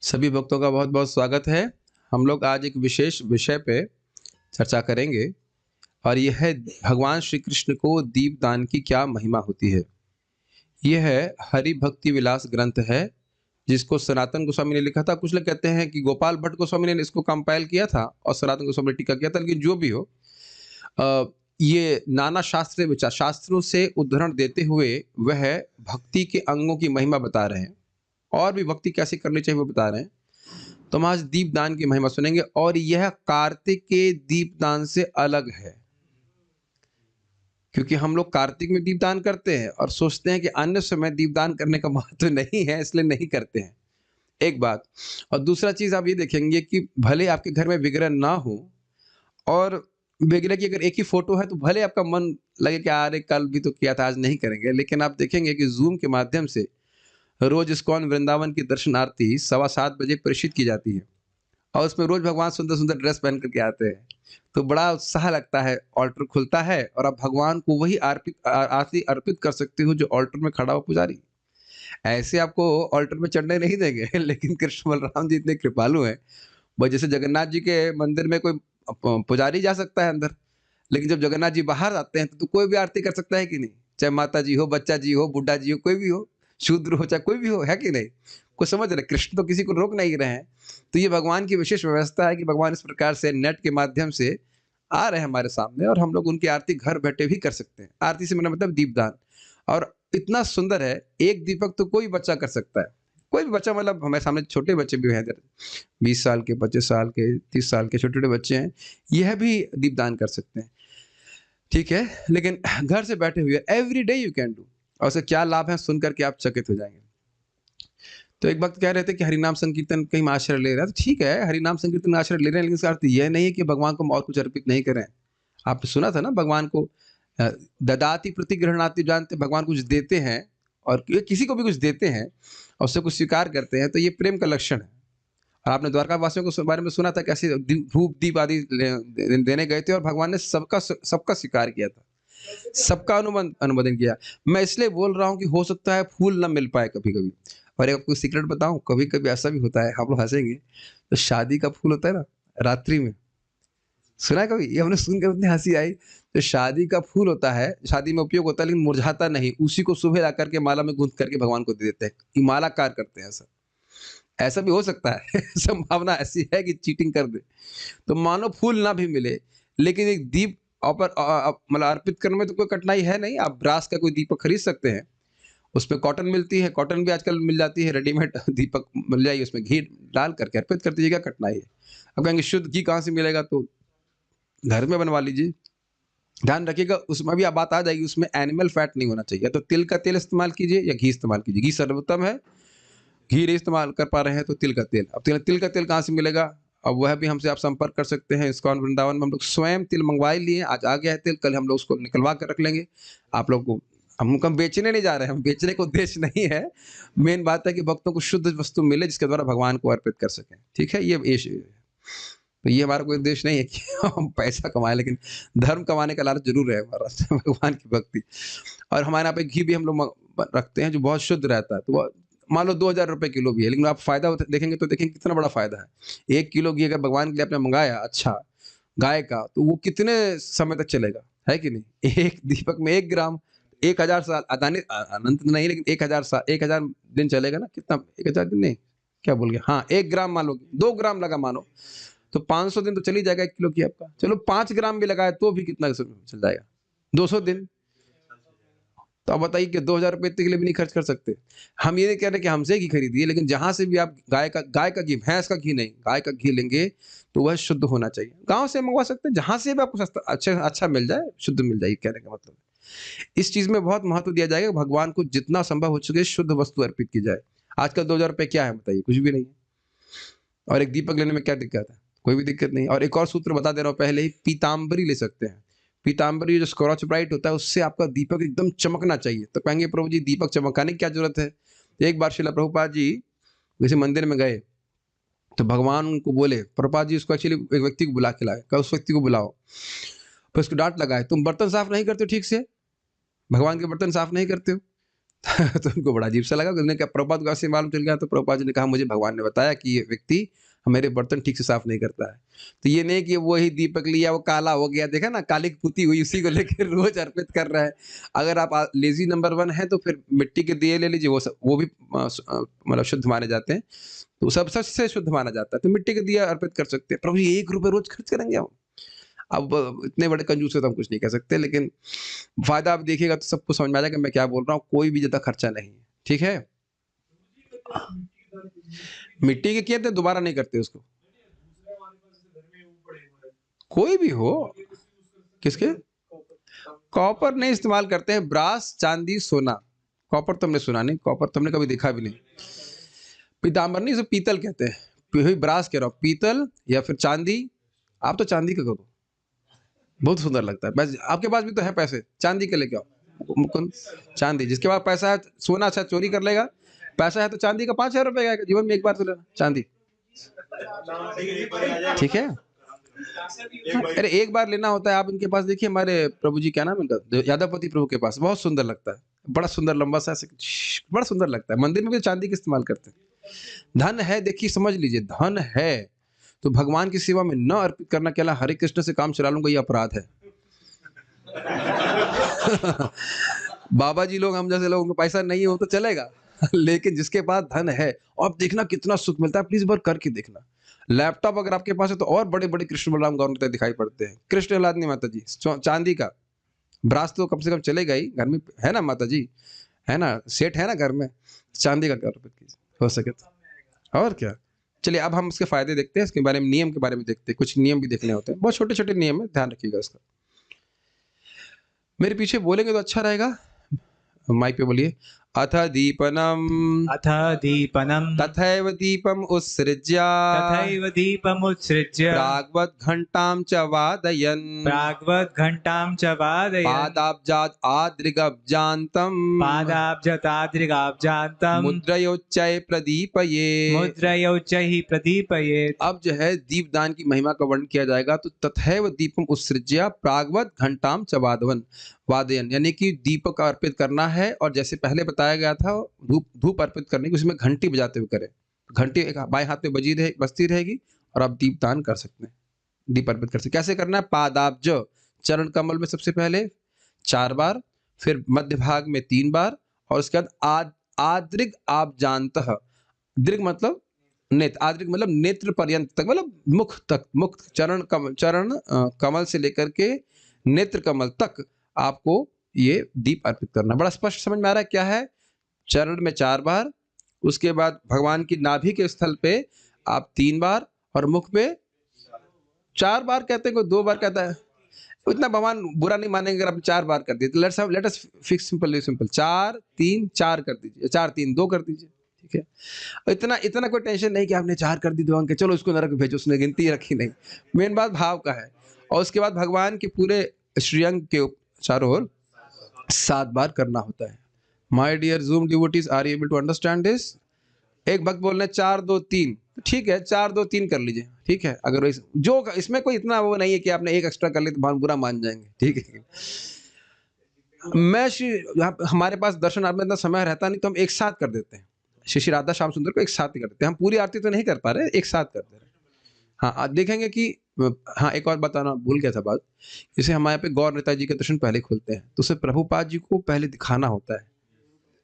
सभी भक्तों का बहुत-बहुत स्वागत है। हम लोग आज एक विशेष विषय पे चर्चा करेंगे और यह है भगवान श्री कृष्ण को दीपदान की क्या महिमा होती है। ये है हरि भक्ति विलास ग्रंथ है, जिसको सनातन गोस्वामी ने लिखा था। कुछ लोग कहते हैं कि गोपाल भट्ट गोस्वामी ने इसको कंपाइल किया था और सनातन गोस्वामी ने टीका किया था, लेकिन जो भी हो अ, ये नाना शास्त्रों से उद्धरण देते हुए वह भक्ति के अंगों की महिमा बता रहे हैं और भी भक्ति कैसे करनी चाहिए वो बता रहे हैं। तो हम आज दीपदान की महिमा सुनेंगे और यह कार्तिक के दीपदान से अलग है, क्योंकि हम लोग कार्तिक में दीपदान करते हैं और सोचते हैं कि अन्य समय दीपदान करने का महत्व नहीं है, इसलिए नहीं करते हैं। एक बात। और दूसरा चीज आप ये देखेंगे कि भले आपके घर में विग्रह ना हो और विग्रह की अगर एक ही फोटो है तो भले आपका मन लगे कि अरे कल भी तो किया था, आज नहीं करेंगे, लेकिन आप देखेंगे कि जूम के माध्यम से रोज इस्कॉन वृंदावन की दर्शन आरती 7:15 बजे प्रेषित की जाती है और उसमें रोज भगवान सुंदर-सुंदर ड्रेस पहन कर के आते हैं। तो बड़ा उत्साह लगता है, ऑल्टर खुलता है और आप भगवान को वही आरती अर्पित कर सकते हो जो ऑल्टर में खड़ा हो पुजारी। ऐसे आपको ऑल्टर में चढ़ने नहीं देंगे लेकिन कृष्ण बलराम जी इतने कृपालु हैं, वो जैसे जगन्नाथ जी के मंदिर में कोई पुजारी जा सकता है अंदर, लेकिन जब जगन्नाथ जी बाहर आते हैं तो कोई भी आरती कर सकता है कि नहीं? चाहे माता जी हो, बच्चा जी हो, बुड्ढा जी हो, कोई भी हो, शूद्र हो, चाहे कोई भी हो, है कि नहीं? कुछ समझ रहे हैं, कृष्ण तो किसी को रोक नहीं रहे हैं। तो ये भगवान की विशेष व्यवस्था है कि भगवान इस प्रकार से नेट के माध्यम से आ रहे हैं हमारे सामने और हम लोग उनकी आरती घर बैठे भी कर सकते हैं। आरती से मेरा मतलब दीपदान। और इतना सुंदर है, एक दीपक तो कोई बच्चा कर सकता है। कोई भी बच्चा, मतलब हमारे सामने छोटे बच्चे भी हैं इधर, 20 साल के, 25 साल के, 30 साल के छोटे-छोटे बच्चे हैं, यह भी दीपदान कर सकते हैं। ठीक है? लेकिन घर से बैठे हुए every day you can do और उससे क्या लाभ है सुन कर के आप चकित हो जाएँगे। तो एक वक़्त कह रहे थे कि हरिनाम संकीर्तन कहीं में आश्रय ले रहा है, तो ठीक है, हरिनाम संकीर्तन में आश्रय ले रहे हैं, लेकिन इसका अर्थ यह नहीं है कि भगवान को हम और कुछ अर्पित नहीं करें। आपने सुना था ना, भगवान को ददाति प्रतिगृह्णाति, जानते भगवान कुछ देते हैं और किसी को भी कुछ देते हैं और उससे कुछ स्वीकार करते हैं, तो ये प्रेम का लक्षण है। और आपने द्वारका वासियों को बारे में सुना था, कैसे धूप दीप आदि देने गए थे और भगवान ने सबका सबका स्वीकार किया था, सबका अनुमोदन किया। मैं इसलिए बोल रहा हूँ कि हो सकता है फूल ना मिल पाए कभी कभी। और एक आपको सीक्रेट बताऊं, कभी कभी ऐसा भी होता है, आप लोग हंसेंगे, तो शादी का फूल होता है ना, रात्रि में सुना है कभी? ये हमने सुन के इतनी हंसी आई। तो शादी का फूल होता है, शादी में उपयोग होता है, लेकिन मुरझाता नहीं, उसी को सुबह ला करके माला में गूंथ करके भगवान को दे देते हैं कि मालाकार करते हैं। ऐसा ऐसा भी हो सकता है संभावना ऐसी है कि चीटिंग कर दे। तो मानो फूल ना भी मिले, लेकिन एक दीप मतलब अर्पित करने में तो कोई कठिनाई है नहीं। आप ब्रास का कोई दीपक खरीद सकते हैं, उसमें कॉटन मिलती है, कॉटन भी आजकल मिल जाती है, रेडीमेड दीपक मिल जाएगी, उसमें घी डाल करके अर्पित कर दीजिएगा, कठिनाई है। अब कहेंगे शुद्ध घी कहाँ से मिलेगा, तो घर में बनवा लीजिए। ध्यान रखिएगा, उसमें भी अब बात आ जाएगी, उसमें एनिमल फैट नहीं होना चाहिए। तो तिल का तेल इस्तेमाल कीजिए या घी इस्तेमाल कीजिए, घी सर्वोत्तम है। घी नहीं इस्तेमाल कर पा रहे हैं तो तिल का तेल। अब तिल का तेल कहाँ से मिलेगा? अब वह भी हमसे आप संपर्क कर सकते हैं। इस्कॉन वृंदावन में हम लोग स्वयं तिल मंगवा ही लिए, आज आ गया है तेल, कल हम लोग उसको निकलवा कर रख लेंगे। आप लोग को हम बेचने नहीं जा रहे हैं, हम बेचने का उद्देश्य नहीं है। मेन बात है कि भक्तों को शुद्ध वस्तु मिले जिसके द्वारा भगवान को अर्पित कर सकें। ठीक है? तो ये हमारा कोई उद्देश्य नहीं है कि हम पैसा कमाएँ, लेकिन धर्म कमाने का लालच ज़रूर है हमारा भगवान की भक्ति। और हमारे यहाँ पे घी भी हम लोग रखते हैं जो बहुत शुद्ध रहता है। तो वो मान लो 2000 रुपए किलो भी है, लेकिन आप फ़ायदा देखेंगे तो देखेंगे कितना बड़ा फ़ायदा है। 1 किलो घी अगर भगवान के लिए आपने मँगाया अच्छा, गाय का, तो वो कितने समय तक चलेगा, है कि नहीं? एक दीपक में 1 ग्राम 1000 साल, अनंत नहीं, लेकिन 1000 दिन चलेगा ना, कितना 1000 दिन नहीं, क्या बोल गया? हाँ, 1 ग्राम मान लो, 2 ग्राम लगा मानो, तो 500 दिन तो चल ही जाएगा 1 किलो की आपका। चलो 5 ग्राम भी लगाए तो भी कितना चल जाएगा? 200 दिन। तो आप बताइए कि 2000 रुपए इतने के लिए भी नहीं खर्च कर सकते। हम ये नहीं कह रहे कि हमसे घी खरीदिए, लेकिन जहाँ से भी आप गाय का घी, भैंस का घी नहीं, गाय का घी लेंगे तो वह शुद्ध होना चाहिए। गाँव से मँगवा सकते हैं, जहाँ से भी आपको सस्ता अच्छा अच्छा मिल जाए, शुद्ध मिल जाए, कहने का मतलब। इस चीज़ में बहुत महत्व दिया जाएगा, भगवान को जितना संभव हो सके शुद्ध वस्तु अर्पित की जाए। आजकल 2000 रुपए क्या है बताइए? कुछ भी नहीं है। और एक दीपक लेने में क्या दिक्कत है? कोई भी दिक्कत नहीं। और एक और सूत्र बता दे रहा हूँ पहले ही, पीताम्बरी ले सकते हैं। पीताम्बरी जो स्कॉच ब्राइट होता है, उससे आपका दीपक एकदम चमकना चाहिए। तो कहेंगे प्रभु जी दीपक चमकाने की क्या ज़रूरत है? एक बार श्रील प्रभुपाद जी किसी मंदिर में गए, तो भगवान उनको बोले, प्रभुपाद जी उसको एक्चुअली एक व्यक्ति को बुला के लाए, कहा उस व्यक्ति को बुलाओ। फिर उसको डाँट लगाए, तुम बर्तन साफ नहीं करते हो ठीक से, भगवान के बर्तन साफ नहीं करते हो। तो उनको बड़ा अजीब सा लगा। उन्होंने कहा प्रभुपाद को ऐसे मालूम चल गया, तो प्रभुपाद जी ने कहा मुझे भगवान ने बताया कि ये व्यक्ति मेरे बर्तन ठीक से साफ नहीं करता है। तो ये नहीं कि वही दीपक लिया वो काला हो गया, देखा ना काली की पुती हुई उसी को लेकर रोज अर्पित कर रहा है। अगर आप लेजी नंबर 1 है तो फिर मिट्टी के दिए ले लीजिए, वो भी मतलब शुद्ध माने जाते हैं, तो सब सबसे शुद्ध माना जाता है, तो मिट्टी के दिया अर्पित कर सकते हैं। प्रभु जी 1 रुपए रोज खर्च करेंगे हम? अब इतने बड़े कंजूस है तो हम कुछ नहीं कह सकते, लेकिन फायदा आप देखिएगा तो सबको समझ में आ जाएगा मैं क्या बोल रहा हूँ। कोई भी ज्यादा खर्चा नहीं है, ठीक है। मिट्टी के किए थे दोबारा नहीं करते उसको, कोई भी हो। किसके? कॉपर नहीं इस्तेमाल करते हैं, ब्रास, चांदी, सोना। कॉपर तुमने सुना नहीं, कॉपर तुमने कभी देखा भी नहीं। पीताम्बर नहीं, इसे पीतल कहते हैं। ब्रास कह रहा हूँ, पीतल या फिर चांदी। आप तो चांदी का करो, बहुत सुंदर लगता है। बस आपके पास भी तो है पैसे, चांदी के लेके आओ। मुकुंद, चांदी जिसके पास पैसा है, सोना अच्छा चोरी कर लेगा, पैसा है तो चांदी का 5,000 रुपए का जीवन में एक बार तो लेना चांदी, ठीक है। अरे एक बार लेना होता है। आप इनके पास देखिए, हमारे प्रभु जी क्या नाम है इनका, यादवपति प्रभु के पास, बहुत सुंदर लगता है, बड़ा सुंदर लंबा सा ऐसे, बड़ा सुंदर लगता है। मंदिर में भी चांदी का इस्तेमाल करते हैं। धन है, देखिए समझ लीजिए, धन है तो भगवान की सेवा में न अर्पित करना, क्या हरे कृष्ण से काम चला लूंगा, ये अपराध है। बाबा जी लोग, हम जैसे लोग, उनको पैसा नहीं हो तो चलेगा, लेकिन जिसके पास धन है, और देखना कितना सुख मिलता है, प्लीज बार करके देखना। लैपटॉप अगर आपके पास है तो और बड़े बड़े कृष्ण बलराम गौर दिखाई पड़ते हैं। कृष्ण लाद नहीं माता जी, चांदी का ब्रास तो कम से कम चलेगा ही, घर में है ना माता जी, है ना, सेट है ना घर में, चांदी का अर्पित कीजिए हो सके तो। और क्या। चलिए अब हम उसके फायदे देखते हैं, इसके बारे में, नियम के बारे में देखते हैं। कुछ नियम भी देखने होते हैं, बहुत छोटे छोटे नियम है, ध्यान रखिएगा इसका। मेरे पीछे बोलेंगे तो अच्छा रहेगा, माइक पे बोलिए। अथ दीपनम तथैव दीपम उत्सृज्य प्राग्वत घंटां च वादयन् पादाब्जात् आद्रिगब्जान्तं मुद्रयोच्चै प्रदीपयेत्। अब जो है दीपदान की महिमा का वर्णन किया जाएगा, तो तथैव दीपम उत्सृज्य प्राग्वत घंटां च वादयन, यानी कि दीपक का अर्पित करना है, और जैसे पहले बताया गया था धूप अर्पित करने की, उसमें घंटी बजाते हुए करें। घंटी एक बाएं हाथ में बजती रहेगी और आप दीपदान कर सकते हैं, दीप अर्पित कर सकते। कैसे करना है? पादाब्ज, चरण कमल में सबसे पहले 4 बार, फिर मध्य भाग में 3 बार, और उसके बाद आद्रिग आब्जान्तः, दृग मतलब नेत्र, आद्रिग मतलब नेत्र पर्यंत तक, मतलब मुख तक, मुख चरण कमल से लेकर के नेत्र कमल तक आपको ये दीप अर्पित करना। बड़ा स्पष्ट समझ में आ रहा है क्या है? चरण में 4 बार, उसके बाद भगवान की नाभि के स्थल पे आप 3 बार, और मुख पे 4 बार कहते हैं, कोई 2 बार कहता है, इतना भगवान बुरा नहीं मानेंगे अगर आप 4 बार कर दिए तो। लेट अस फिक्स सिंपल 4 3 4 कर दीजिए, 4 3 2 कर दीजिए, ठीक है। इतना इतना कोई टेंशन नहीं कि आपने 4 कर दी तो चलो उसको नरक भेजो, उसने गिनती रखी नहीं। मेन बात भाव का है। और उसके बाद भगवान के पूरे श्रीअंग के चारों ओर 7 बार करना होता है। My dear zoom devotees, are you able to understand this? एक भक्त बोल रहे 4 2 3, ठीक है 4 2 3 कर लीजिए, ठीक है। अगर जो इसमें कोई इतना वो नहीं है कि आपने एक एक्स्ट्रा कर ले तो बुरा मान जाएंगे, ठीक है। हमारे पास दर्शन में इतना समय रहता नहीं, तो हम एक साथ कर देते हैं। श्री राधा श्याम सुंदर को एक साथ ही कर देते हैं। हम पूरी आरती तो नहीं कर पा रहे, एक साथ कर दे रहे हैं। हाँ, आप देखेंगे कि हाँ, एक और बताना भूल गया था बात। जैसे हमारे यहाँ पे गौर नेता जी के दर्शन पहले खुलते हैं, तो उसे प्रभुपाद जी को पहले दिखाना होता है।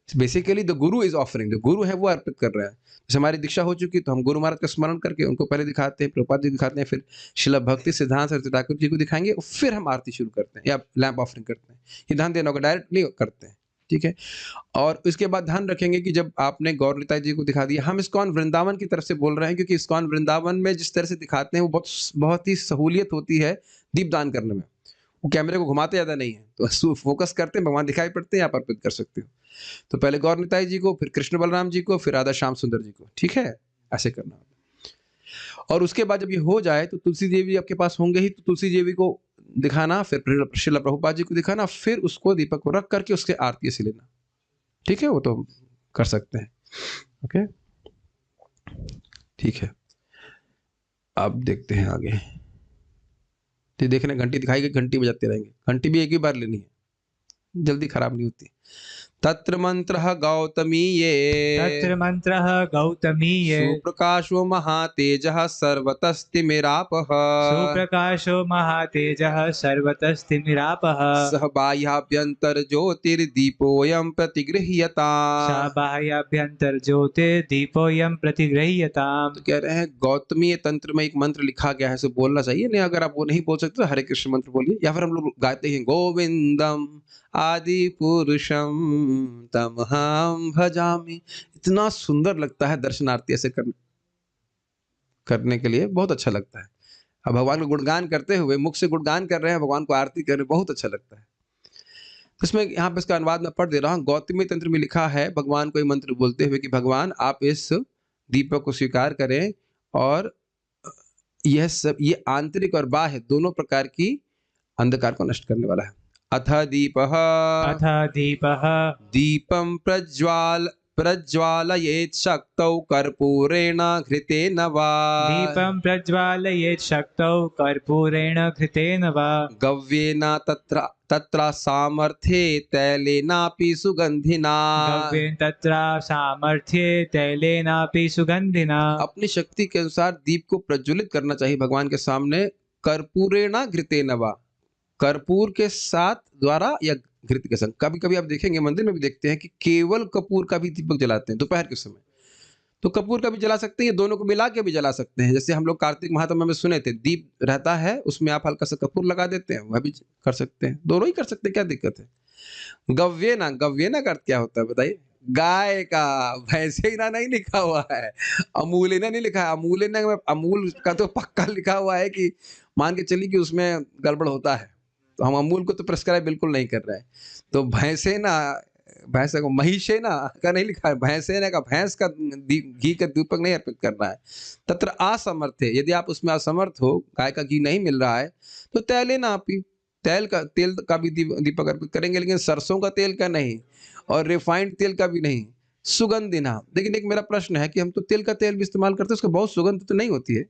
Basically the Guru is offering, जो गुरु है वो अर्पित कर रहा है। जैसे हमारी दीक्षा हो चुकी तो हम गुरु महाराज का स्मरण करके उनको पहले दिखाते हैं, प्रभुपाद जी दिखाते हैं, फिर शिला भक्ति सिद्धांत सरस्वती ठाकुर जी को दिखाएंगे, और फिर हम आरती शुरू करते हैं या लैंप ऑफरिंग करते हैं। ये ध्यान देना होगा, डायरेक्टली करते हैं, ठीक है। और उसके बाद ध्यान रखेंगे कि जब आपने गौर निताई जी को दिखा दिया, हम इस्कॉन वृंदावन की तरफ से बोल रहे हैं, क्योंकि इस्कॉन वृंदावन में जिस तरह से दिखाते हैं वो बहुत ही सहूलियत होती है दीपदान करने में। वो कैमरे को घुमाते ज़्यादा नहीं है, तो फोकस करते हैं, भगवान दिखाई पड़ते हैं, आप अर्पित कर सकते हो। तो पहले गौर निताई जी को, फिर कृष्ण बलराम जी को, फिर राधा श्याम सुंदर जी को, ठीक है, ऐसे करना। और उसके बाद जब ये हो जाए तो तुलसी देवी आपके पास होंगे ही, तो तुलसी देवी को दिखाना, फिर शिला प्रभुपाद जी को दिखाना, फिर उसको दीपक को रख करके उसके आरती से लेना, ठीक है। वो तो कर सकते हैं, ओके, ठीक है। अब देखते हैं आगे। तो देखने घंटी दिखाई गई, घंटी बजाते रहेंगे। घंटी भी एक ही बार लेनी है, जल्दी खराब नहीं होती। तत्र मंत्रः गौतमीये तत्र मंत्रः गौतमीये सुप्रकाशो महातेजः सर्वतस्तिमिरापः सुप्रकाशो महातेजः सर्वतस्तिमिरापः सह बाह्याभ्यंतर ज्योतिर्दीपोऽयं प्रतिगृह्यताम्। सा बाह्याभ्यंतर ज्योतिर्दीपोऽयं प्रतिगृह्यताम्। तो कह रहे हैं गौतमी तंत्र में एक मंत्र लिखा गया है, इसे बोलना चाहिए। नहीं अगर आप वो नहीं बोल सकते तो हरे कृष्ण मंत्र बोलिए, या फिर हम लोग गाते हैं गोविंदम आदि पुरुषम तमहं भजामि। इतना सुंदर लगता है दर्शनार्थी ऐसे करने के लिए, बहुत अच्छा लगता है। अब भगवान को गुणगान करते हुए मुख से गुणगान कर रहे हैं, भगवान को आरती कर रहे हैं, बहुत अच्छा लगता है। इसमें यहाँ पे इसका अनुवाद मैं पढ़ दे रहा हूँ। गौतमी तंत्र में लिखा है भगवान को ये मंत्र बोलते हुए कि भगवान आप इस दीपक को स्वीकार करें और यह सब ये आंतरिक और बाह्य दोनों प्रकार की अंधकार को नष्ट करने वाला है। अथ दीपः दीपं प्रज्वालयेत् शक्तौ कर्पूरेण घृतेन वा दीपं प्रज्वालयेत् शक्तौ कर्पूरेण घृतेन वा गव्येन तत्र सामर्थ्ये तैलेनापि सुगंधिना गव्येन तत्र सामर्थ्ये तैलेनापि सुगंधिना। अपनी शक्ति के अनुसार दीप को प्रज्वलित करना चाहिए भगवान के सामने। कर्पूरेण घृतेन वा, कर्पूर के साथ द्वारा या घृत के संग। कभी कभी आप देखेंगे मंदिर में भी देखते हैं कि केवल कपूर का भी दीपक जलाते हैं दोपहर के समय। तो कपूर का भी जला सकते हैं, ये दोनों को मिला के भी जला सकते हैं। जैसे हम लोग कार्तिक महात्म्य में सुने थे, दीप रहता है उसमें आप हल्का सा कपूर लगा देते हैं, वह भी कर सकते हैं, दोनों ही कर सकते हैं, क्या दिक्कत है। गव्येना का अर्थ क्या होता है बताइए? गाय का। वैसे ही ना नहीं लिखा हुआ है, अमूलिना नहीं लिखा है। अमूल का तो पक्का लिखा हुआ है कि मान के चलिए कि उसमें गड़बड़ होता है, तो हम अमूल को तो प्रेस्क्राइब बिल्कुल नहीं कर रहे हैं। तो भैंस को महिषेना का नहीं लिखा है, भैंसेना का, भैंस का घी का दीपक नहीं अर्पित करना है। तत्र असमर्थ है, यदि आप उसमें असमर्थ हो, गाय का घी नहीं मिल रहा है, तो तैलेना आप ही तेल का भी दीपक अर्पित करेंगे, लेकिन सरसों का तेल का नहीं और रिफाइंड तेल का भी नहीं। सुगंधिना। लेकिन एक मेरा प्रश्न है कि हम तो तेल का तेल भी इस्तेमाल करते हैं, उसका बहुत सुगंध तो नहीं होती है।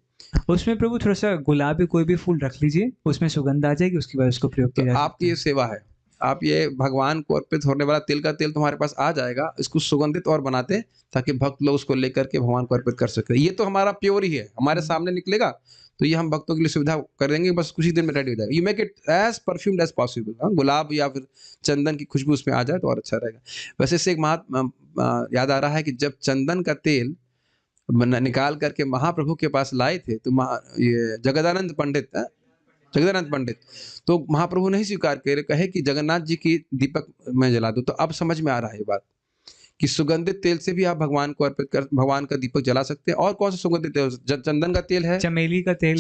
उसमें प्रभु थोड़ा सा गुलाबी कोई भी फूल रख लीजिए, उसमें सुगंध आ जाएगी, उसके बाद उसको प्रयोग किया जा सकता है। आपकी ये सेवा है, आप ये भगवान को अर्पित होने वाला तिल का तेल तुम्हारे पास आ जाएगा, इसको सुगंधित और बनाते ताकि भक्त लोग उसको लेकर के भगवान को अर्पित कर सके। ये तो हमारा प्योर ही है, हमारे सामने निकलेगा, तो ये हम भक्तों के लिए सुविधा कर देंगे, बस कुछ ही दिन में रेडी हो जाएगा। You make it as perfumed as possible. गुलाब या फिर चंदन की खुशबू उसमें आ जाए तो और अच्छा रहेगा। वैसे से एक याद आ रहा है कि जब चंदन का तेल निकाल करके महाप्रभु के पास लाए थे, तो ये जगदानंद पंडित तो महाप्रभु नहीं स्वीकार करे, कहे कि जगन्नाथ जी की दीपक में जला दो। तो अब समझ में आ रहा है ये बात कि सुगंधित तेल से भी आप भगवान को अर्पित कर भगवान का दीपक जला सकते हैं। और कौन सा सुगंधित तेल? चंदन का तेल है, चमेली का तेल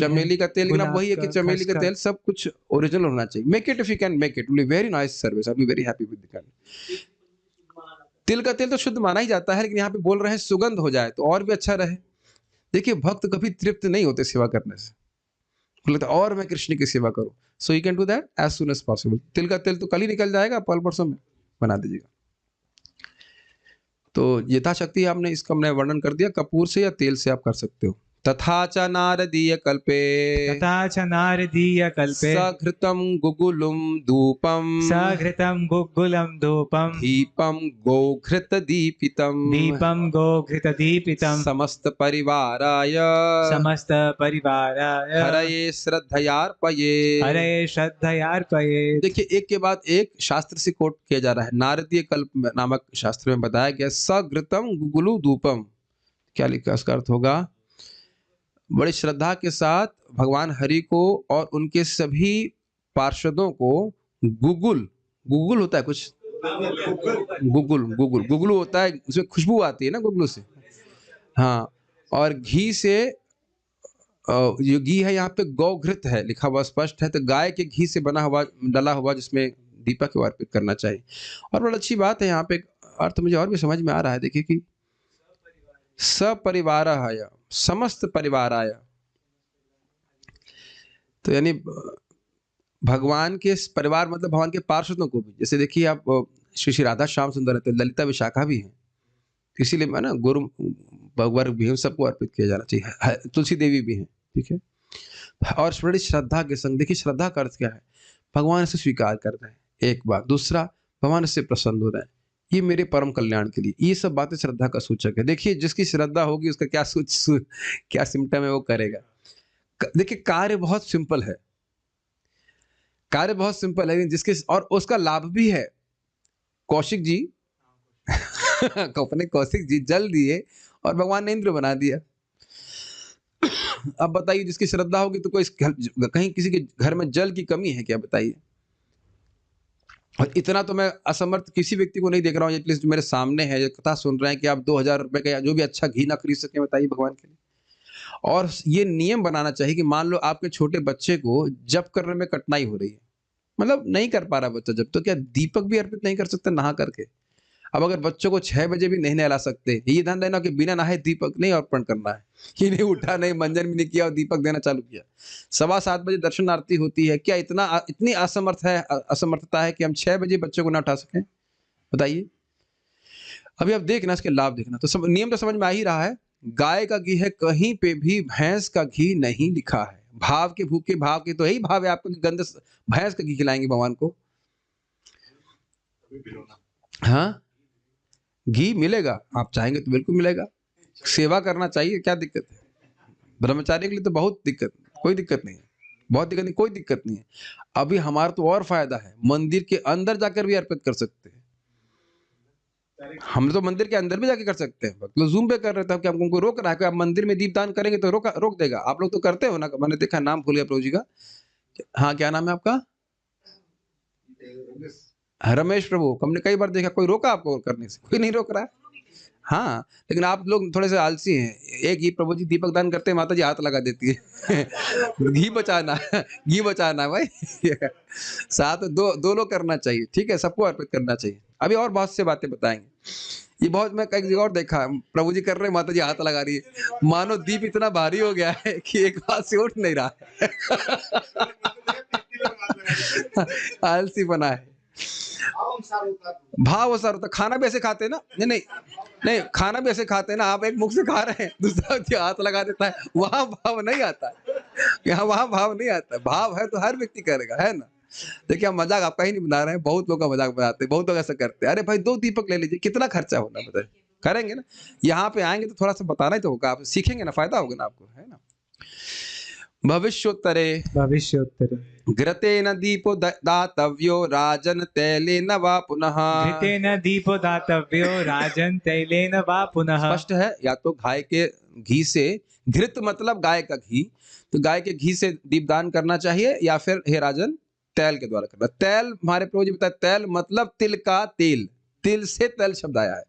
लेकिन अब वही है कि चमेली का तेल सब कुछ ओरिजिनल होना चाहिए। Make it, if you can make it, will be very nice service, I will be very happy with the kind. तिल का तेल तो शुद्ध माना ही जाता है, लेकिन यहाँ पे बोल रहे हैं सुगंध हो जाए तो और भी अच्छा रहे। देखिए भक्त कभी तृप्त नहीं होते सेवा करने से, बोलते और मैं कृष्ण की सेवा करूं। So you can do that as soon as possible. तिल का तेल तो कल ही निकल जाएगा, पल परसों में बना दीजिएगा। तो यथाशक्ति आपने इसका मैंने वर्णन कर दिया, कपूर से या तेल से आप कर सकते हो। तथा च नारदीय कल्पे सघृतं गुगुलुं धूपं दीपं गोघृतदीपितं समस्त परिवाराय हरये श्रद्धयार्पये। देखिए एक के बाद एक शास्त्र से कोट किया जा रहा है। नारदीय कल्प नामक शास्त्र में बताया गया सघृतं गुगुलु धूपम, क्या लिखा इसका अर्थ होगा? बड़ी श्रद्धा के साथ भगवान हरि को और उनके सभी पार्षदों को गुगुल होता है कुछ, गुगुलू होता है, उसमें खुशबू आती है ना गुगलू से, हाँ। और घी से, जो घी है यहाँ पे गौघृत है लिखा हुआ स्पष्ट है, तो गाय के घी से बना हुआ डला हुआ जिसमें दीपक को अर्पित करना चाहिए। और बड़ी अच्छी बात है यहाँ पे अर्थ मुझे और भी समझ में आ रहा है। देखिए कि सपरिवाराय, समस्त परिवाराय, तो यानी भगवान के परिवार मतलब भगवान के पार्षदों को भी। जैसे देखिए आप श्री श्री राधा श्याम सुंदर रहते, ललिता विशाखा भी है, इसीलिए मैं ना गुरु भगवान भी है, सबको अर्पित किया जाना चाहिए। तुलसी देवी भी है, ठीक है। और बड़ी श्रद्धा के संग, देखिए श्रद्धा का अर्थ क्या है? भगवान से स्वीकार कर रहे हैं, एक बात। दूसरा, भगवान से प्रसन्न हो रहे हैं। ये मेरे परम कल्याण के लिए। ये सब बातें श्रद्धा का सूचक है। देखिए जिसकी श्रद्धा होगी उसका क्या सिम्पटम है वो करेगा। देखिए कार्य बहुत सिंपल है, कार्य बहुत सिंपल है, लेकिन जिसके और उसका लाभ भी है। कौशिक जी अपने कौशिक जी जल दिए और भगवान ने इंद्र बना दिया। अब बताइए जिसकी श्रद्धा होगी तो कोई कहीं किसी के घर में जल की कमी है क्या, बताइए। और इतना तो मैं असमर्थ किसी व्यक्ति को नहीं देख रहा हूँ, एटलीस्ट मेरे सामने है, ये कथा सुन रहे हैं कि आप 2000 रुपए का या जो भी अच्छा घी ना खरीद सके, बताइए भगवान के लिए। और ये नियम बनाना चाहिए कि मान लो आपके छोटे बच्चे को जप करने में कठिनाई हो रही है, मतलब नहीं कर पा रहा बच्चा जब, तो क्या दीपक भी अर्पित नहीं कर सकते नहा करके? अब अगर बच्चों को 6 बजे भी नहीं नहला सकते, ये ध्यान देना कि बिना नहाए दीपक नहीं अर्पण करना है। कि नहीं उठा, नहीं मंजन भी नहीं किया और दीपक देना चालू किया। 7:15 बजे दर्शन आरती होती है, क्या इतनी असमर्थता है कि हम 6 बजे बच्चों को ना उठा सकें? बताइए। अभी आप देखना इसके लाभ देखना, तो नियम तो समझ में आ ही रहा है। गाय का घी है, कहीं पे भी भैंस का घी नहीं लिखा है। भाव के भूखे भाव के, तो यही भाव है आपको कि गंद भैंस का घी खिलाएंगे भगवान को। हाँ, घी मिलेगा, आप चाहेंगे तो बिल्कुल मिलेगा। सेवा करना चाहिए, क्या दिक्कत है? ब्रह्मचारी के लिए तो बहुत दिक्कत, कोई दिक्कत नहीं है, बहुत दिक्कत नहीं, कोई दिक्कत नहीं है। अभी हमारा तो और फायदा है, मंदिर के अंदर जाकर भी अर्पित कर सकते हैं। हम तो मंदिर के अंदर भी जाके कर सकते हैं, मतलब जूम पे कर रहे थे कि हमको रोक रहा है कि आप मंदिर में दीपदान करेंगे तो रोक देगा। आप लोग तो करते हो ना, मैंने देखा, नाम भूल गया प्रभु जी का। हाँ, क्या नाम है आपका? रमेश प्रभु। हमने कई बार देखा, कोई रोका आपको करने से? कोई नहीं रोक रहा है। हाँ, लेकिन आप लोग थोड़े से आलसी हैं। एक ही प्रभु जी दीपक दान करते हैं, माता जी हाथ लगा देती है। घी बचाना, घी बचाना भाई। साथ दोनों करना चाहिए, ठीक है, सबको अर्पित करना चाहिए। अभी और बहुत से बातें बताएंगे। ये बहुत, मैं कई जगह और देखा, प्रभु जी कर रहे हैं, माता जी हाथ लगा रही है, मानो दीप इतना भारी हो गया है कि एक हाथ से उठ नहीं रहा है। आलसी बना है। भाव असर होता, खाना भी ऐसे खाते हैं ना, नहीं नहीं नहीं, खाना भी ऐसे खाते हैं ना, आप एक मुख से खा रहे हैं, दूसरा व्यक्ति हाथ लगा देता है, वहां भाव नहीं आता है। यहाँ वहां भाव नहीं आता, भाव है तो हर व्यक्ति करेगा, है ना। देखिए हम मजाक आपका ही नहीं बना रहे हैं, बहुत लोग का मजाक बनाते हैं, बहुत लोग ऐसा करते हैं। अरे भाई 2 दीपक ले लीजिए, कितना खर्चा होना, बताइए। करेंगे ना, यहाँ पे आएंगे तो थोड़ा सा बताना ही तो होगा, आप सीखेंगे ना, फायदा होगा ना आपको, है ना। भविष्योत्तरे घृतेन दीपो दातव्यो राजन तैलेन वा पुनः। घृतेन दीपो दातव्यो राजन तैलेन वा पुनः। स्पष्ट है, या तो गाय के घी से, घृत मतलब गाय का घी, तो गाय के घी से दीपदान करना चाहिए, या फिर हे राजन तैल के द्वारा करना। तैल, हमारे प्रभु जी बताए, तैल मतलब तिल का तेल, तिल से तैल शब्द आया है।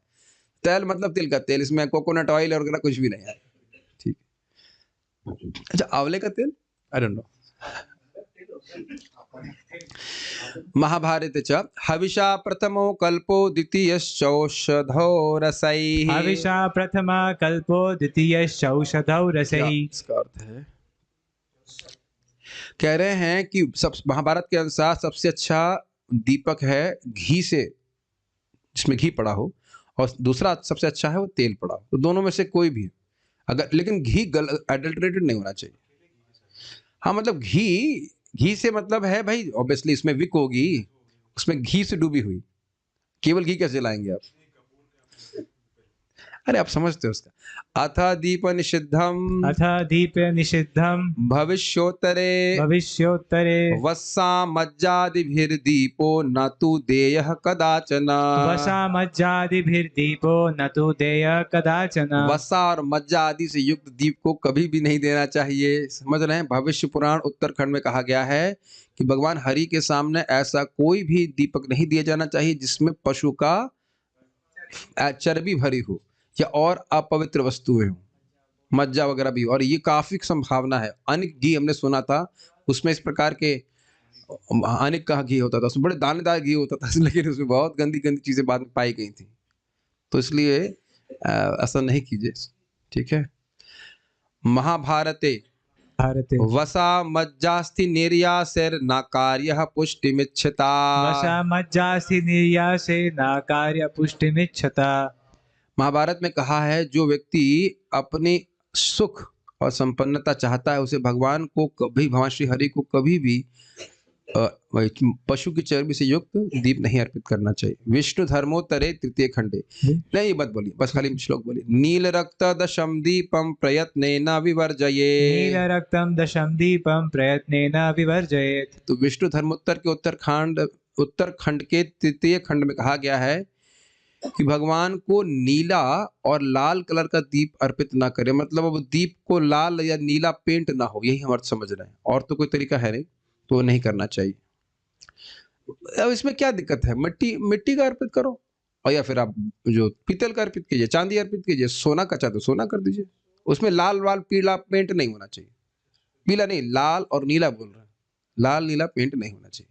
तैल मतलब तिल का तेल, इसमें कोकोनट ऑयल वगैरह कुछ भी नहीं है, ठीक। अच्छा, आंवले का तेल, आई डोंट नो। महाभारते च हविषा प्रथमो कल्पो द्वितीयश्चौषधौ रसैः। हविषा प्रथम कल्पो द्वितीयश्चौषधौ रसैः। इसका अर्थ है, कह रहे हैं कि सब महाभारत के अनुसार सबसे अच्छा दीपक है घी से, जिसमें घी पड़ा हो, और दूसरा सबसे अच्छा है वो तेल पड़ा हो। तो दोनों में से कोई भी, अगर, लेकिन घी एडल्टरेटेड नहीं होना चाहिए। हाँ, मतलब घी से मतलब है भाई, ऑब्वियसली इसमें विक होगी, उसमें घी से डूबी हुई, केवल घी कैसे लाएंगे आप? अरे आप समझते हो उसका। अथ दीप निषिद्धम, अथ दीप निषिद्धम भविष्योत्तरे भविष्योत्तरे वस्सा मज्जादिभिर्दीपो न तु देयः कदाचन। वसा मज्जादिभिर्दीपो न तु देयः कदाचन। वसा और मज्जा आदि से युक्त दीप को कभी भी नहीं देना चाहिए। समझ रहे हैं? भविष्य पुराण उत्तरखंड में कहा गया है कि भगवान हरि के सामने ऐसा कोई भी दीपक नहीं दिया जाना चाहिए जिसमें पशु का चर्बी भरी हो या और अपवित्र वस्तुएं हो, मज्जा वगैरह भी हो। और ये काफी संभावना है। अनिक घी हमने सुना था, उसमें इस प्रकार के अनिक का घी होता था, उसमें बड़े दानेदार घी होता था, लेकिन उसमें बहुत गंदी गंदी चीजें बाद में पाई गई थी। तो इसलिए ऐसा नहीं कीजिए, ठीक है। महाभारते भारते वसा मज्जास्ति निर्यासेर नाकार्यः पुष्टिमिच्छता। वसा मज्जास्ति निर्यासे न कार्य पुष्टिमिच्छता। महाभारत में कहा है, जो व्यक्ति अपनी सुख और संपन्नता चाहता है, उसे भगवान को कभी, भगवान श्री हरि को कभी भी वही पशु की चर्बी से युक्त दीप नहीं अर्पित करना चाहिए। विष्णु धर्मोत्तरे तृतीय खंडे, नहीं ये मत बोलिए, बस खाली श्लोक बोलिए। नील रक्त दशम दीपम प्रयत्नेन विवर्जये। नीलरक्तं दशम दीपं प्रयत्नेन विवर्जयेत्। तो विष्णु धर्मोत्तर के उत्तरखंड के तृतीय खंड में कहा गया है कि भगवान को नीला और लाल कलर का दीप अर्पित ना करें, मतलब अब दीप को लाल या नीला पेंट ना हो, यही हम अर्थ समझ रहे हैं, और तो कोई तरीका है नहीं, तो वो नहीं करना चाहिए। अब इसमें क्या दिक्कत है? मिट्टी मिट्टी का अर्पित करो, और या फिर आप जो पीतल का अर्पित कीजिए, चांदी अर्पित कीजिए, सोना का चाहे तो सोना कर दीजिए। उसमें लाल वाल पीला पेंट नहीं होना चाहिए, पीला नहीं, लाल और नीला बोल रहे हैं, लाल नीला पेंट नहीं होना चाहिए।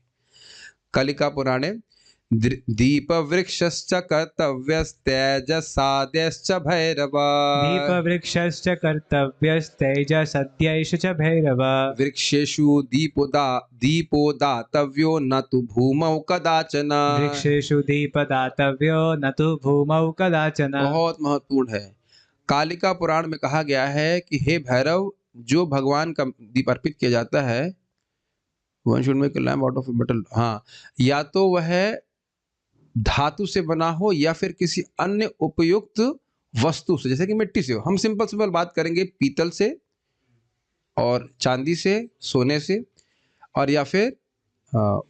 कालिका पुराणे दीप वृक्षश्च कर्तव्यस्तेजसाद्यश्च भैरवा। दीपवृक्षश्च कर्तव्यस्तेजसद्यैष च भैरव। वृक्षेषु दीपो दातव्यो न तु भूमौ कदाचन। वृक्षेषु दीपदातव्यो न तु भूमौ कदाचन। बहुत महत्वपूर्ण है। कालिका पुराण में कहा गया है कि हे भैरव, जो भगवान का दीप अर्पित किया जाता है, one should make a lamp out of metal, हाँ, या तो वह धातु से बना हो या फिर किसी अन्य उपयुक्त वस्तु से, जैसे कि मिट्टी से हो। हम सिंपल सिंपल बात करेंगे, पीतल से और चांदी से, सोने से, और या फिर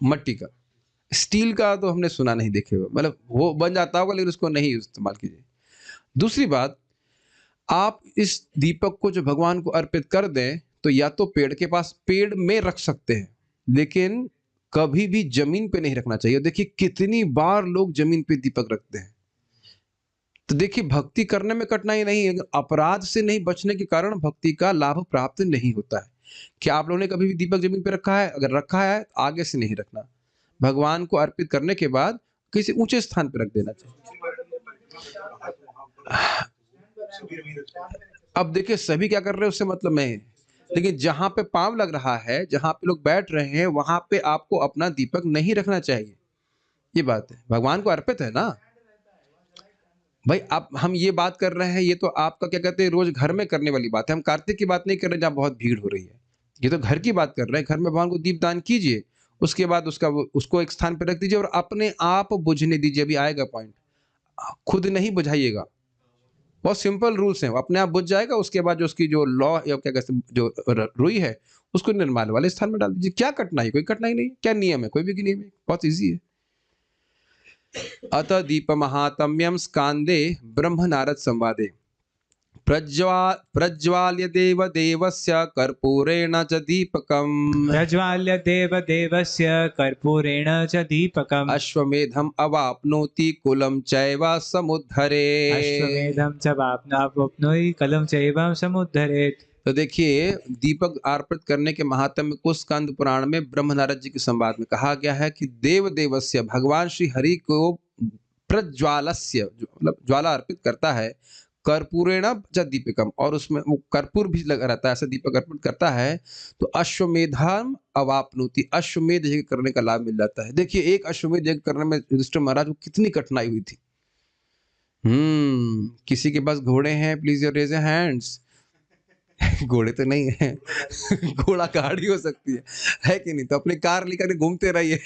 मट्टी का। स्टील का तो हमने सुना नहीं, देखे हुए, मतलब वो बन जाता होगा लेकिन उसको नहीं इस्तेमाल कीजिए। दूसरी बात, आप इस दीपक को जो भगवान को अर्पित कर दें तो या तो पेड़ के पास, पेड़ में रख सकते हैं, लेकिन कभी भी जमीन पे नहीं रखना चाहिए। देखिए कितनी बार लोग जमीन पे दीपक रखते हैं। तो देखिए भक्ति करने में कठिनाई नहीं है, अपराध से नहीं बचने के कारण भक्ति का लाभ प्राप्त नहीं होता है। क्या आप लोगों ने कभी भी दीपक जमीन पे रखा है? अगर रखा है तो आगे से नहीं रखना। भगवान को अर्पित करने के बाद किसी ऊंचे स्थान पर रख देना चाहिए। अब देखिए सभी क्या कर रहे हैं उससे मतलब नहीं है, लेकिन जहां पे पांव लग रहा है, जहां पे लोग बैठ रहे हैं, वहां पे आपको अपना दीपक नहीं रखना चाहिए। ये बात है, भगवान को अर्पित है ना भाई। आप हम ये बात कर रहे हैं, ये तो आपका क्या कहते हैं रोज घर में करने वाली बात है। हम कार्तिक की बात नहीं कर रहे जहाँ बहुत भीड़ हो रही है, ये तो घर की बात कर रहे हैं। घर में भगवान को दीप दान कीजिए, उसके बाद उसको एक स्थान पर रख दीजिए और अपने आप बुझने दीजिए। अभी आएगा पॉइंट, खुद नहीं बुझाइएगा, बहुत सिंपल रूल्स हैं, अपने आप बुझ जाएगा। उसके बाद जो उसकी जो लॉ या क्या कहते हैं जो रुई है, उसको निर्माल वाले स्थान में डाल दीजिए। क्या कठिनाई? कोई कठिनाई नहीं। क्या नियम है? कोई भी नियम है, बहुत इजी है। अतः दीप महात्म्यम स्कांदे ब्रह्म नारद संवादे प्रज्वाल्य देव देवस्य कर्पूरेण च दीपकम्। प्रज्वाल्य देवदेवस्य कर्पूरेण च दीपकम्। अश्वमेधम अवाप्नोति कुलम चैव समुद्धरे। अश्वमेधं च वाप्नोति कुलं चैव समुद्धरेत्। तो देखिए दीपक अर्पित करने के महात्म्य को स्कंद पुराण में ब्रह्म नारद जी के संवाद में कहा गया है कि देव देवस्य, भगवान श्री हरि को प्रज्वालस्य, मतलब ज्वाला अर्पित करता है, कर्पूरेण च दीपकम, और उसमें वो कर्पूर भी लगा रहता है, ऐसा दीपक अर्पित करता है तो अश्वमेधम अवाप्नोति, अश्वमेध यज्ञ करने का लाभ मिल जाता है। देखिए एक अश्वमेध यज्ञ करने में युधिष्ठिर महाराज को कितनी कठिनाई हुई थी। किसी के पास घोड़े हैं? Please your raise your hands. घोड़े तो नहीं है घोड़ा गाड़ी हो सकती है कि नहीं? तो अपनी कार लेकर घूमते रहिए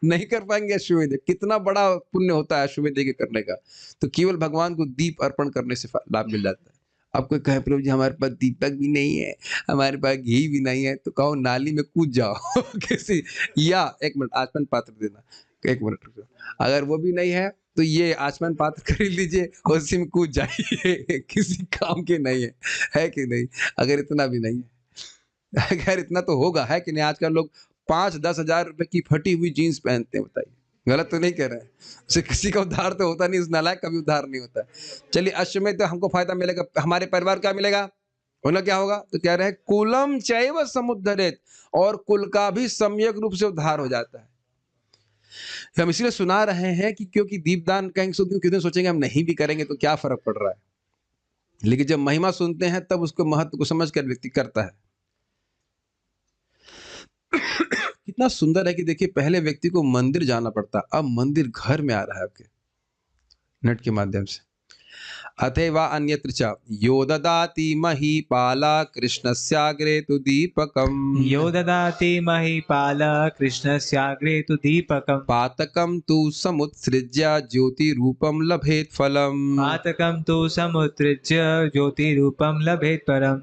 नहीं कर पाएंगे अश्वमेध। कितना बड़ा पुण्य होता है अश्वमेध यज्ञ करने का। तो केवल भगवान को दीप अर्पण करने से लाभ मिल जाता है। अब कोई कहे प्रभु जी हमारे पास दीपक भी नहीं है, हमारे पास घी भी नहीं है, तो कहो नाली में कूद जाओ किसी, या एक मिनट आचमन पात्र देना, एक मिनट रुको, अगर वो भी नहीं है तो ये आचमन पात्र खरीद लीजिए, उसी में कूद जाइए किसी काम के नहीं है कि नहीं? अगर इतना भी नहीं है, खैर इतना तो होगा, है कि नहीं? आजकल लोग 5-10 हजार रुपए की फटी हुई जीन्स पहनते हैं, बताइए गलत तो नहीं कह रहे हैं? उससे किसी का उद्धार तो होता नहीं, उस नालायक का भी उद्धार नहीं होता। चलिए अश्वमेध तो हमको फायदा मिलेगा, हमारे परिवार क्या मिलेगा? उन्हें क्या होगा? तो कह रहे हैं कुलम चैव समुद्धरेत, और कुल का भी सम्यक रूप से उद्धार हो जाता है। हम इसलिए सुना रहे हैं कि क्योंकि दीपदान कहेंगे, कितने सोचेंगे हम नहीं भी करेंगे तो क्या फर्क पड़ रहा है, लेकिन जब महिमा सुनते हैं तब उसको महत्व को समझ कर व्यक्ति करता है। कितना सुंदर है कि देखिए पहले व्यक्ति को मंदिर जाना पड़ता, अब मंदिर घर में आ रहा है आपके नेट के माध्यम से। अथवा अन्यत्र च यो ददाति महीपाला कृष्णस्याग्रे तु दीपकम् यो ददाति महीपाल कृष्णस्याग्रे तु दीपकम् पातकं तु समुत्सृज्य ज्योतिरूपं लभेत् फलम्। पातकं तु समुत्सृज्य ज्योतिरूपं लभेत् परम्।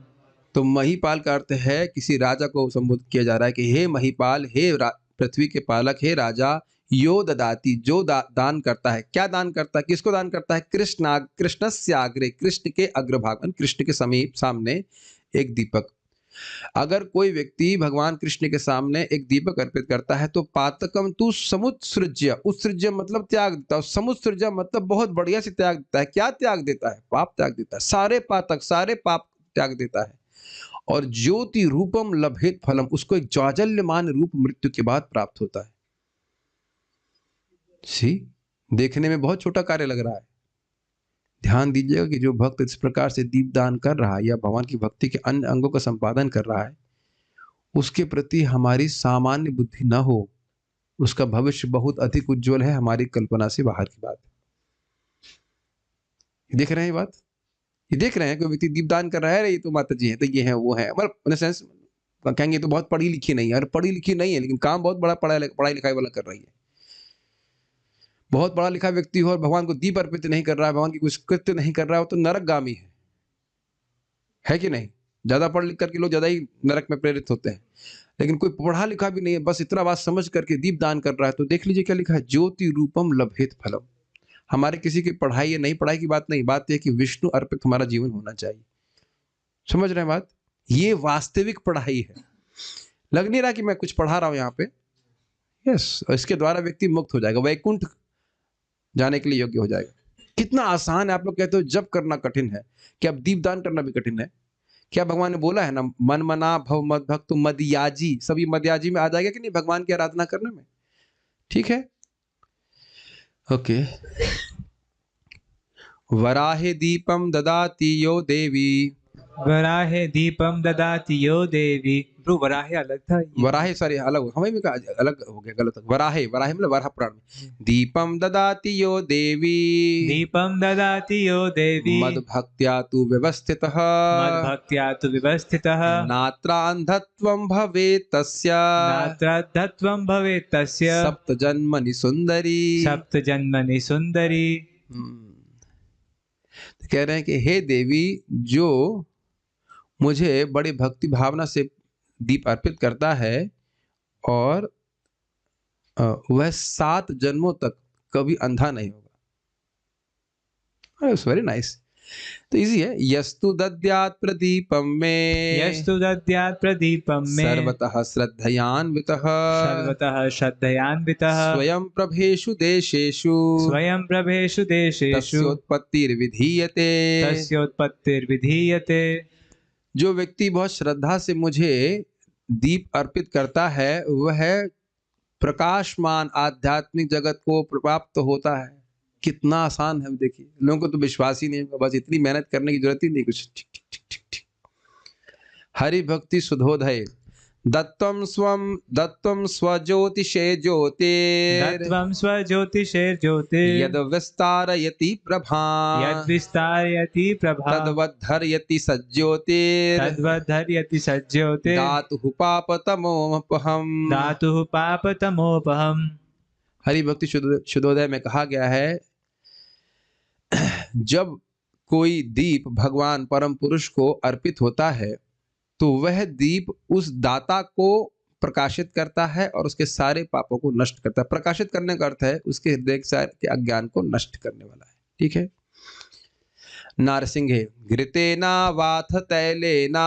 तो महीपाल का अर्थ है किसी राजा को संबोधित किया जा रहा है कि हे महीपाल, हे पृथ्वी के पालक, हे राजा, यो ददाति, जो दान करता है। क्या दान करता है, किसको दान करता है? कृष्णस्याग्रे, कृष्ण के अग्रभाग, कृष्ण के समीप, सामने एक दीपक। अगर कोई व्यक्ति भगवान कृष्ण के सामने एक दीपक अर्पित करता है तो पातकम तू समुत्सृज्य, उत्सृज्य मतलब त्याग देता है, समुत्सृज्य मतलब बहुत बढ़िया से त्याग देता है। क्या त्याग देता है? पाप त्याग देता है, सारे पातक, सारे पाप त्याग देता है। और ज्योति रूपम लभेत फलम, उसको एक ज्वाजल्यमान रूप मृत्यु के बाद प्राप्त होता है। देखने में बहुत छोटा कार्य लग रहा है। ध्यान दीजिएगा कि जो भक्त इस प्रकार से दीपदान कर रहा है या भगवान की भक्ति के अन्य अंगों का संपादन कर रहा है, उसके प्रति हमारी सामान्य बुद्धि न हो, उसका भविष्य बहुत अधिक उज्जवल है, हमारी कल्पना से बाहर की बात है। देख रहे हैं ये बात? ये देख रहे हैं कोई व्यक्ति दीपदान कर रहा है, ये तो माता जी है, तो ये है, वो है, मतलब सेंस कहेंगे तो बहुत पढ़ी लिखी नहीं है। अरे पढ़ी लिखी नहीं है, लेकिन काम बहुत बड़ा पढ़ाई लिखाई वाला कर रही है। बहुत पढ़ा लिखा व्यक्ति हो और भगवान को दीप अर्पित नहीं कर रहा है, भगवान की कुछ कृत्य नहीं कर रहा है, वो तो नरकगामी है कि नहीं? ज्यादा पढ़ लिख करके लोग ज्यादा ही नरक में प्रेरित होते हैं। लेकिन कोई पढ़ा लिखा भी नहीं है, बस इतना बात समझ करके दीप दान कर रहा है, तो देख लीजिए क्या लिखा है, ज्योति रूपम लभेत फलम। हमारे किसी की पढ़ाई या नहीं पढ़ाई की बात नहीं, बात यह कि विष्णु अर्पित हमारा जीवन होना चाहिए। समझ रहे हैं बात? ये वास्तविक पढ़ाई है। लग नहीं रहा कि मैं कुछ पढ़ा रहा हूं यहाँ पे। यस, इसके द्वारा व्यक्ति मुक्त हो जाएगा, वैकुंठ जाने के लिए योग्य हो जाएगा। कितना आसान है। आप लोग कहते हो जप करना कठिन है, क्या अब दीपदान करना भी कठिन है? क्या भगवान ने बोला है ना, मन मना भव मद भक्त मदयाजी, सभी मदयाजी में आ जाएगा कि नहीं भगवान की आराधना करने में? ठीक है, ओके। वराहे दीपम ददाति यो देवी, वराहे दीपम ददाति यो देवी। ब्रो वराहे अलग था, वराहे सॉरी अलग, हमें भी अलग हो गया, गलत। वराहे, वराहे मतलब वराह पुराण में। दीपम ददाति यो देवी, दीपम ददाति यो देवी, मद भक्त्या तु व्यवस्थितः, मद भक्त्या तु व्यवस्थितः, नात्रान्धत्वं भवेत् तस्य, नात्रान्धत्वं भवेत् तस्य, सप्त जन्मनि सुंदरी, सप्त जन्मनि सुंदरी। तो कह रहे हैं कि हे देवी, जो मुझे बड़ी भक्ति भावना से दीप अर्पित करता है और वह 7 जन्मों तक कभी अंधा नहीं होगा। It's very nice. तो इजी है। यस्तु दद्यात् प्रदीपम में, यस्तु दद्यात् प्रदीपम में, सर्वतः श्रद्धयान्वितः, सर्वतः श्रद्धयान्वितः, स्वयं प्रभेषु देशेषु, स्वयं प्रभेषु देशेषु, तस्योत्पत्तिर्विधीयते, तस्योत्पत्तिर्विधीयते। जो व्यक्ति बहुत श्रद्धा से मुझे दीप अर्पित करता है, वह प्रकाशमान आध्यात्मिक जगत को प्राप्त होता है। कितना आसान है, देखिए। लोगों को तो विश्वास ही नहीं होगा, बस इतनी मेहनत करने की जरूरत ही नहीं कुछ। ठीक ठीक ठीक ठीक ठीक। हरि भक्ति सुधोधय दत्तम स्वज्योतिषे ज्योतिर्, दत्वं स्वज्योतिषे यद विस्तारयति प्रभां, यद् विस्तारयति प्रभां, तद्वद्धर्यति सज्ज्योतिर्, तद्वद्धर्यति सज्ज्योतिर्, धातुः पापतमोपहम्, धातुः पापतमोपहम्। हरि भक्ति शुद्धोदय में कहा गया है, जब कोई दीप भगवान परम पुरुष को अर्पित होता है तो वह दीप उस दाता को प्रकाशित करता है और उसके सारे पापों को नष्ट करता है। प्रकाशित करने का अर्थ है उसके हृदय के अज्ञान को नष्ट करने वाला है। ठीक है। नारसिंहे घृतेना वाथ तैलेना,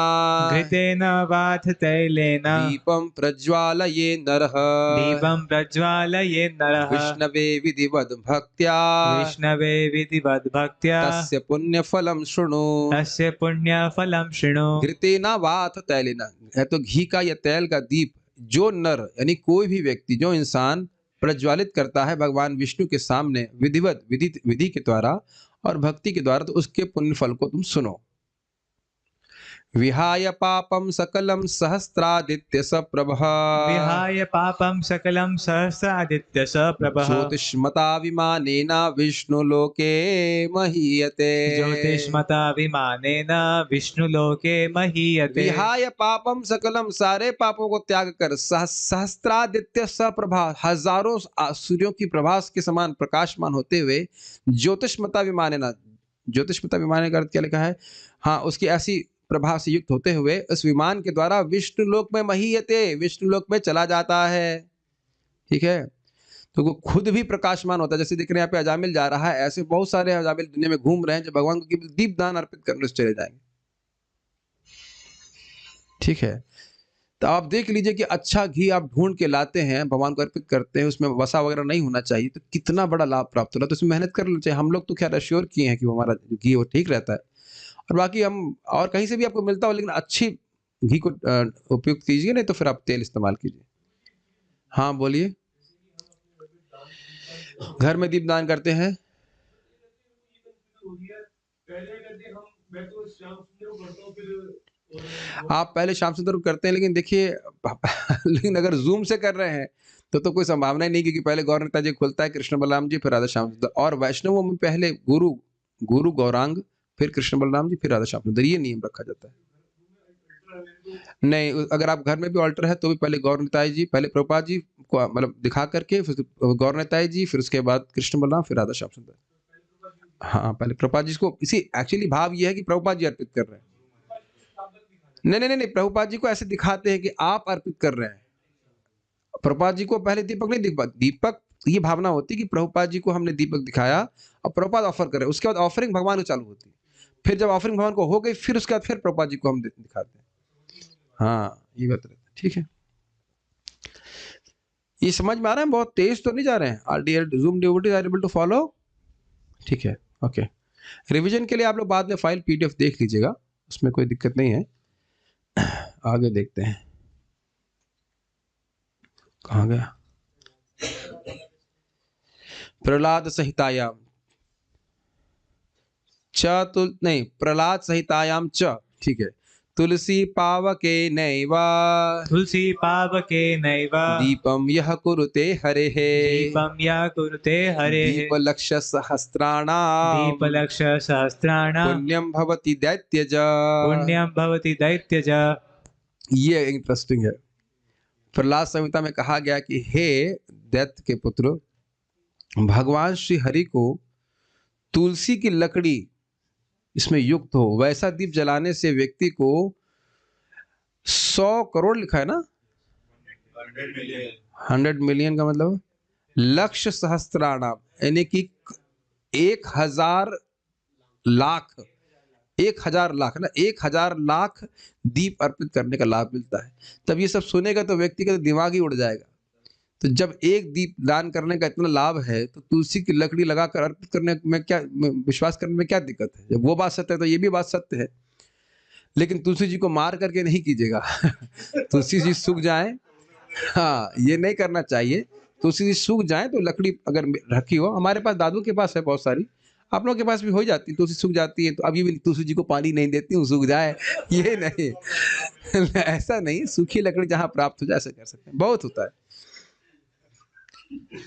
घृतेन वाथ तैलेन, दीपं प्रज्वालये नरः, दीपं प्रज्वालये नरः, विष्णवे विधिवद् भक्त्या, विष्णवे विधिवद् भक्त्या, तस्य पुण्यफलं शृणु, तस्य पुण्यफलं शृणु। घृतेना वाथ तैलेना है तो घी का या तेल का दीप जो नर यानी कोई भी व्यक्ति, जो इंसान प्रज्वालित करता है भगवान विष्णु के सामने विधिवत विधि के द्वारा और भक्ति के द्वारा, तो उसके पुण्य फल को तुम सुनो। विहाय पापम सकलम सहस्त्रादित्य सप्रभः विहाय पापं सकलं सहस्रादित्य सप्रभः ज्योतिष्मता विमानेन विष्णुलोके महीयते। ज्योतिष्मता विमानेन विष्णुलोके महीयते। विहाय पापम सकलम, सारे पापों को त्याग कर सहस्त्रादित्य सप्रभा, हजारों सूर्यों की प्रभास के समान प्रकाशमान होते हुए ज्योतिष्मता विमानेन, ज्योतिष्मता विमाने का अर्थ क्या लिखा है, हाँ, उसकी ऐसी प्रभा से युक्त होते हुए उस विमान के द्वारा विष्णु लोक में महीयते, विष्णु लोक में चला जाता है। ठीक है, तो वो खुद भी प्रकाशमान होता है। जैसे देख रहे हैं यहाँ पे अजामिल जा रहा है, ऐसे बहुत सारे अजामिल दुनिया में घूम रहे हैं जो भगवान को केवल दीप दान अर्पित करने से चले जाएंगे। ठीक है, तो आप देख लीजिए कि अच्छा घी आप ढूंढ के लाते हैं, भगवान को अर्पित करते हैं, उसमें वसा वगैरह नहीं होना चाहिए, तो कितना बड़ा लाभ प्राप्त हो रहा है। तो उसमें मेहनत कर लेना चाहिए। हम लोग तो खैर अश्योर किए हैं कि हमारा घी वो ठीक रहता है, और बाकी हम और कहीं से भी आपको मिलता हो, लेकिन अच्छी घी को उपयुक्त कीजिए, नहीं तो फिर आप तेल इस्तेमाल कीजिए। हाँ बोलिए। घर में दीप दान करते हैं, आप पहले श्याम सुंदर को करते हैं, लेकिन देखिए लेकिन अगर जूम से कर रहे हैं तो कोई संभावना ही नहीं, क्योंकि पहले गौर नेता जी खुलता है, कृष्ण बलराम जी, फिर राधा श्याम सुंदर, और वैष्णवों में पहले गुरु गौरांग, फिर कृष्ण बलराम जी, फिर राधा श्याम सुंदर, ये नियम रखा जाता है। नहीं, अगर आप घर में भी ऑल्टर है तो भी पहले गौर निताई जी, पहले प्रभुपाद जी को मतलब दिखा करके, फिर गौर निताई जी, फिर उसके बाद कृष्ण बलराम, फिर राधा श्याम सुंदर। हाँ, पहले प्रभुपाद जी को, इसी एक्चुअली भाव ये है कि प्रभुपाद जी अर्पित कर रहे हैं। नहीं, प्रभुपाद जी को ऐसे दिखाते हैं कि आप अर्पित कर रहे हैं। प्रभुपाद जी को पहले दीपक नहीं, दीपक ये भावना होती है कि प्रभुपाद जी को हमने दीपक दिखाया और प्रभुपाद ऑफर कर रहे हैं, उसके बाद ऑफरिंग भगवान को चालू होती है। फिर जब ऑफरिंग भगवान को हो गई, फिर उसके बाद फिर प्रभुपाद जी को हम दिखाते हैं। हाँ, ये बात रहता है। ठीक है, ये समझ में आ रहा है? बहुत तेज तो नहीं जा रहे हैं? Are zoom devotees are able to follow? ठीक है, ओके। रिवीजन के लिए आप लोग बाद में फाइल पीडीएफ देख लीजिएगा, उसमें कोई दिक्कत नहीं है। आगे देखते हैं, कहाँ गया? प्रहलाद संहितायाम नहीं, प्रहलाद संहितायाम च, ठीक है। तुलसी पावके नैव, तुलसी पावके नैव दीपम यह कुरुते हरेः, दीपं यः कुरुते हरेः दीपलक्ष्य सहस्राणाम्, दीपलक्ष्य सहस्राणां पुण्यम भवति दैत्यज, पुण्यं भवति दैत्यज। ये इंटरेस्टिंग है। प्रहलाद संहिता में कहा गया कि हे दैत्य के पुत्र, भगवान श्री हरि को तुलसी की लकड़ी इसमें युक्त हो वैसा दीप जलाने से व्यक्ति को 100 करोड़ लिखा है ना, 100 मिलियन का मतलब लक्ष्य सहस्त्राणाम, यानी कि 1000 लाख, 1000 लाख ना, 1000 लाख दीप अर्पित करने का लाभ मिलता है। तब ये सब सुनेगा तो व्यक्ति का दिमाग ही उड़ जाएगा। तो जब एक दीप दान करने का इतना लाभ है, तो तुलसी की लकड़ी लगाकर अर्पित करने में क्या, विश्वास करने में क्या दिक्कत है? जब वो बात सत्य है तो ये भी बात सत्य है। लेकिन तुलसी जी को मार करके नहीं कीजिएगा तुलसी जी सूख जाए, हाँ, ये नहीं करना चाहिए। तुलसी जी सूख जाए तो लकड़ी अगर रखी हो, हमारे पास दादू के पास है बहुत सारी, आप लोगों के पास भी हो जाती, तुलसी सूख जाती है, तो अभी भी तुलसी जी को पानी नहीं देती हूँ, सूख जाए, ये नहीं ऐसा नहीं, सूखी लकड़ी जहाँ प्राप्त हो जाए ऐसा कर सकते हैं, बहुत होता है।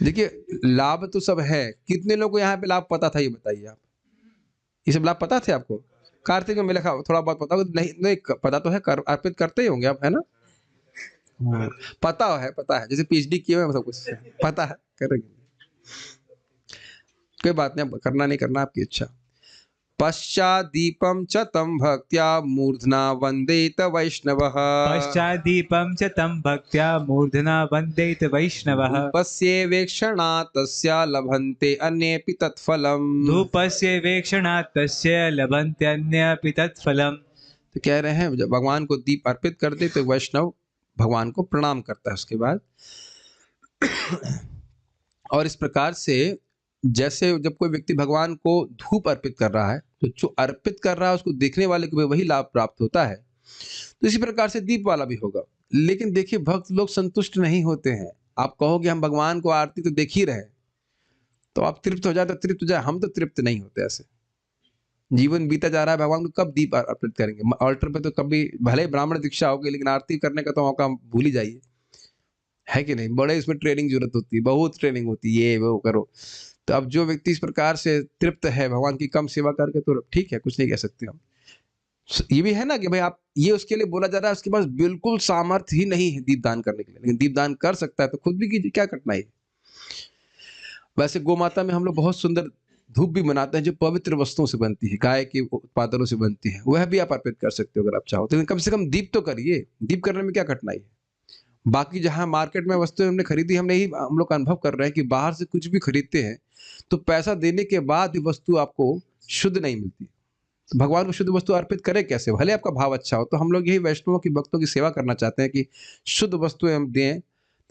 देखिए, लाभ तो सब है। कितने लोगों को यहाँ पे लाभ पता था, ये बताइए आप? ये सब लाभ पता थे आपको? कार्तिक में लिखा थोड़ा बहुत पता हो? नहीं पता तो है, अर्पित करते ही होंगे आप, है ना? पता है, जैसे पीएचडी किए हुए सब कुछ पता है, करेंगे, कोई बात नहीं, करना नहीं करना आपकी इच्छा। पश्चात दीपम च तम भक्त्या मूर्धना वंदेत वैष्णवः, पश्चात् दीपं च तं भक्त्या मूर्धना वन्देत वैष्णवः, धूपस्येवेक्षणा तस्य लभन्ते अन्येऽपि तत्फलम्, धूपस्य वेक्षणात् तस्य लभन्त्यन्यपि तत्फलम्। तो कह रहे हैं जब भगवान को दीप अर्पित कर दे तो वैष्णव भगवान को प्रणाम करता है उसके बाद। और इस प्रकार से जैसे जब कोई व्यक्ति भगवान को धूप अर्पित कर रहा है, तो जो अर्पित कर रहा है उसको देखने वाले को भी वही लाभ प्राप्त होता है, तो इसी प्रकार से दीप वाला भी होगा। लेकिन देखिए, भक्त लोग संतुष्ट नहीं होते हैं। आप कहोगे हम भगवान को आरती तो देख ही रहे, तो आप तृप्त हो जाए तो तृप्त हो जाए, हम तो तृप्त नहीं होते ऐसे। जीवन बीता जा रहा है, भगवान को कब दीप अर्पित करेंगे? ऑल्टर पे तो कभी भले ही ब्राह्मण दीक्षा होगी, लेकिन आरती करने का तो मौका भूल ही जाइए, है कि नहीं? बड़े इसमें ट्रेनिंग जरूरत होती है, बहुत ट्रेनिंग होती है, ये वो करो। तो अब जो व्यक्ति इस प्रकार से तृप्त है भगवान की कम सेवा करके, तो ठीक है, कुछ नहीं कह सकते हम। ये भी है ना कि भाई आप, ये उसके लिए बोला जा रहा है उसके पास बिल्कुल सामर्थ्य ही नहीं है दीपदान करने के लिए, लेकिन दीपदान कर सकता है, तो खुद भी कीजिए, क्या कठिनाई है? वैसे गौ माता में हम लोग बहुत सुंदर धूप भी बनाते हैं जो पवित्र वस्तुओं से बनती है, गाय के उत्पादनों से बनती है, वह भी आप अर्पित कर सकते हो अगर आप चाहो तो, लेकिन कम से कम दीप तो करिए। दीप करने में क्या कठिनाई है? बाकी जहां मार्केट में वस्तुएं हमने खरीदी, हमने ही हम लोग का अनुभव कर रहे हैं कि बाहर से कुछ भी खरीदते हैं तो पैसा देने के बाद भी वस्तु आपको शुद्ध नहीं मिलती। तो भगवान को शुद्ध वस्तु अर्पित करें कैसे? भले आपका भाव अच्छा हो। तो हम लोग यही वैष्णवों की, भक्तों की सेवा करना चाहते हैं कि शुद्ध वस्तुएं हम दें,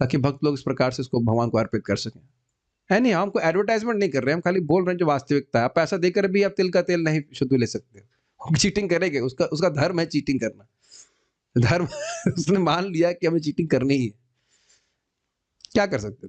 ताकि भक्त लोग इस प्रकार से उसको भगवान को अर्पित कर सकें। है नहीं, हमको एडवर्टाइजमेंट नहीं कर रहे हैं, हम खाली बोल रहे हैं जो वास्तविकता है। आप पैसा देकर भी आप तिल का तेल नहीं शुद्ध ले सकते हो, चीटिंग करेंगे। उसका उसका धर्म है चीटिंग करना, धर्म उसने मान लिया कि हमें चीटिंग करनी ही है, क्या कर सकते हो?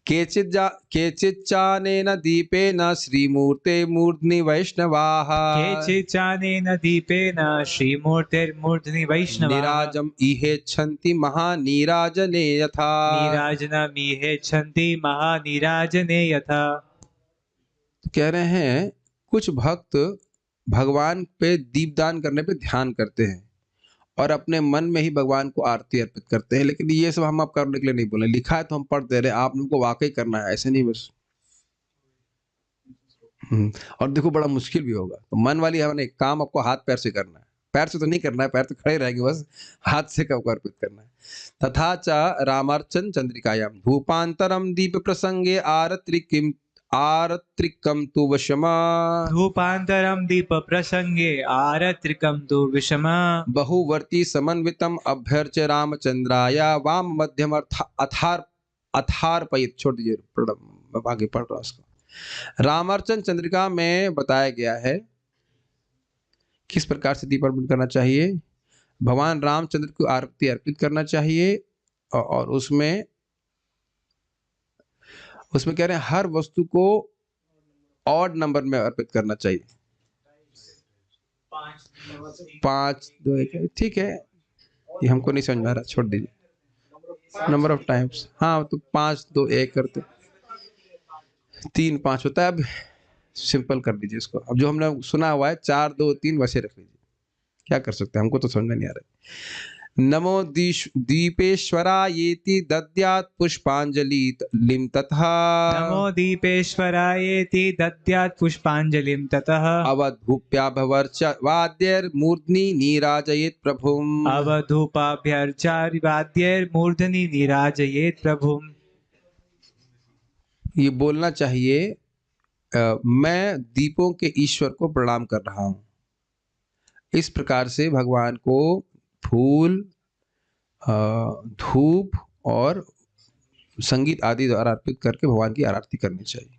केचिच्चानेन दीपेन श्रीमूर्ते मूर्ध्नि वैष्णवाः केचिच्चानेन दीपेन श्रीमूर्तिर्मूर्ध्नि वैष्णवाः निराजम् इहेच्छन्ति महानीराजने यथा। नीराजनमिहेच्छन्ति महानीराजने यथा। तो कह रहे हैं कुछ भक्त भगवान पे दीपदान करने पे ध्यान करते हैं और अपने मन में ही भगवान को आरती अर्पित करते हैं, लेकिन ये सब हम आप करने के लिए नहीं बोले। लिखा है तो हम पढ़ दे रहे हैं, आप लोगों को वाकई करना है, ऐसे नहीं बस। और देखो बड़ा मुश्किल भी होगा, तो मन वाली हमने काम आपको हाथ पैर से करना है। पैर से तो नहीं करना है, पैर तो खड़े रहेंगे, बस हाथ से आपको अर्पित करना है। तथा च रामार्चन चंद्रिकायाम धूपांतरम दीप प्रसंगे आरत्रिकम तु वशमा धूपान्तरं दीप प्रसंगे आरत्रिकं तु विषमा बहुवर्ती समन्वितम अभ्यर्च्य रामचंद्राय वाम मध्यम अथार अथार्पयित। छोड़ दीजिए, मैं आगे पढ़ रहा हूं उसको। रामार्चन चंद्रिका में बताया गया है किस प्रकार से दीप अर्पण करना चाहिए। भगवान रामचंद्र को आरती अर्पित करना चाहिए, और उसमें कह रहे हैं हर वस्तु को ऑड नंबर में अर्पित करना चाहिए। 5 2 1, ठीक है, ये हमको नहीं समझ में आ रहा, छोड़ दीजिए। नंबर ऑफ टाइम्स, हाँ, तो 5 2 1 करते 3 5 होता है। अब सिंपल कर दीजिए इसको। अब जो हमने सुना हुआ है 4 2 3 वैसे रख लीजिए, क्या कर सकते हैं, हमको तो समझ में नहीं आ रहा। नमो दीपेश्वरायेति दद्यात् पुष्पांजलिं ततः नमो दीपेश्वरायेति दद्यात् पुष्पांजलिं ततः अवधूप्याभवर्च वाद्यैर्मूर्ध्नि नीराजयेत् प्रभुम् अवधूपाभ्यर्चार्वाद्यैर्मूर्धनि नीराजयेत् प्रभुम्। ये बोलना चाहिए मैं दीपों के ईश्वर को प्रणाम कर रहा हूं। इस प्रकार से भगवान को फूल, धूप और संगीत आदि द्वारा अर्पित करके भगवान की आरती करनी चाहिए।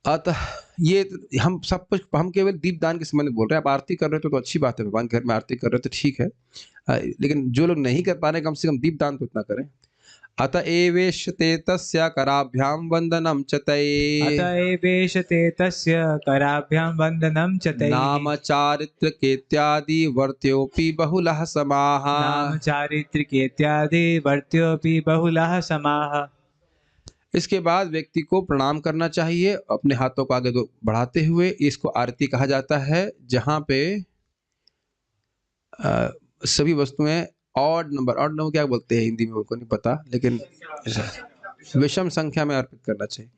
अतः ये हम सब कुछ, हम केवल दीपदान के संबंध में बोल रहे हैं। आप आरती कर रहे हो तो अच्छी बात है, भगवान घर में आरती कर रहे हो तो ठीक है, लेकिन जो लोग नहीं कर पा रहे कम से कम दीपदान तो इतना करें। अत एवेशते तस्य कराभ्यां वंदनं च तये अत एवेशते तस्य कराभ्यां वंदनं च तये नाम चारित्रकेत्यादि वर्त्योऽपि बहुलः समाः नाम चारित्रिकेत्यादि वर्त्योऽपि बहुलः समाः। इसके बाद व्यक्ति को प्रणाम करना चाहिए अपने हाथों को आगे बढ़ाते हुए। इसको आरती कहा जाता है, जहां पे सभी वस्तुएं ऑड नंबर क्या बोलते हैं हिंदी में, उनको नहीं पता, लेकिन विषम संख्या में अर्पित करना चाहिए।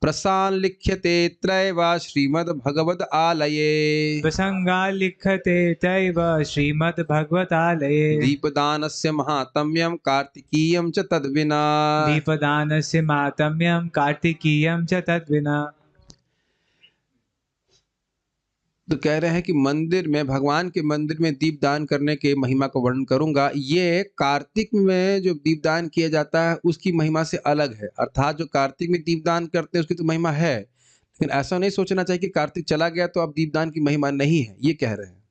प्रसान् लिख्यते त्रैव श्रीमद् भगवद आलये प्रसंगा लिख्यते तैव श्रीमद् भगवतालये दीपदानस्य महात्म्यं कार्तिकीयं च तद्विना दीपदानस्य माहात्म्यं कार्तिकीयं च तद्विना। तो कह रहे हैं कि मंदिर में, भगवान के मंदिर में दीपदान करने के महिमा का वर्णन करूंगा। ये कार्तिक में जो दीपदान किया जाता है उसकी महिमा से अलग है। अर्थात जो कार्तिक में दीपदान करते हैं उसकी तो महिमा है, लेकिन ऐसा नहीं सोचना चाहिए कि कार्तिक चला गया तो अब दीपदान की महिमा नहीं है, ये कह रहे हैं।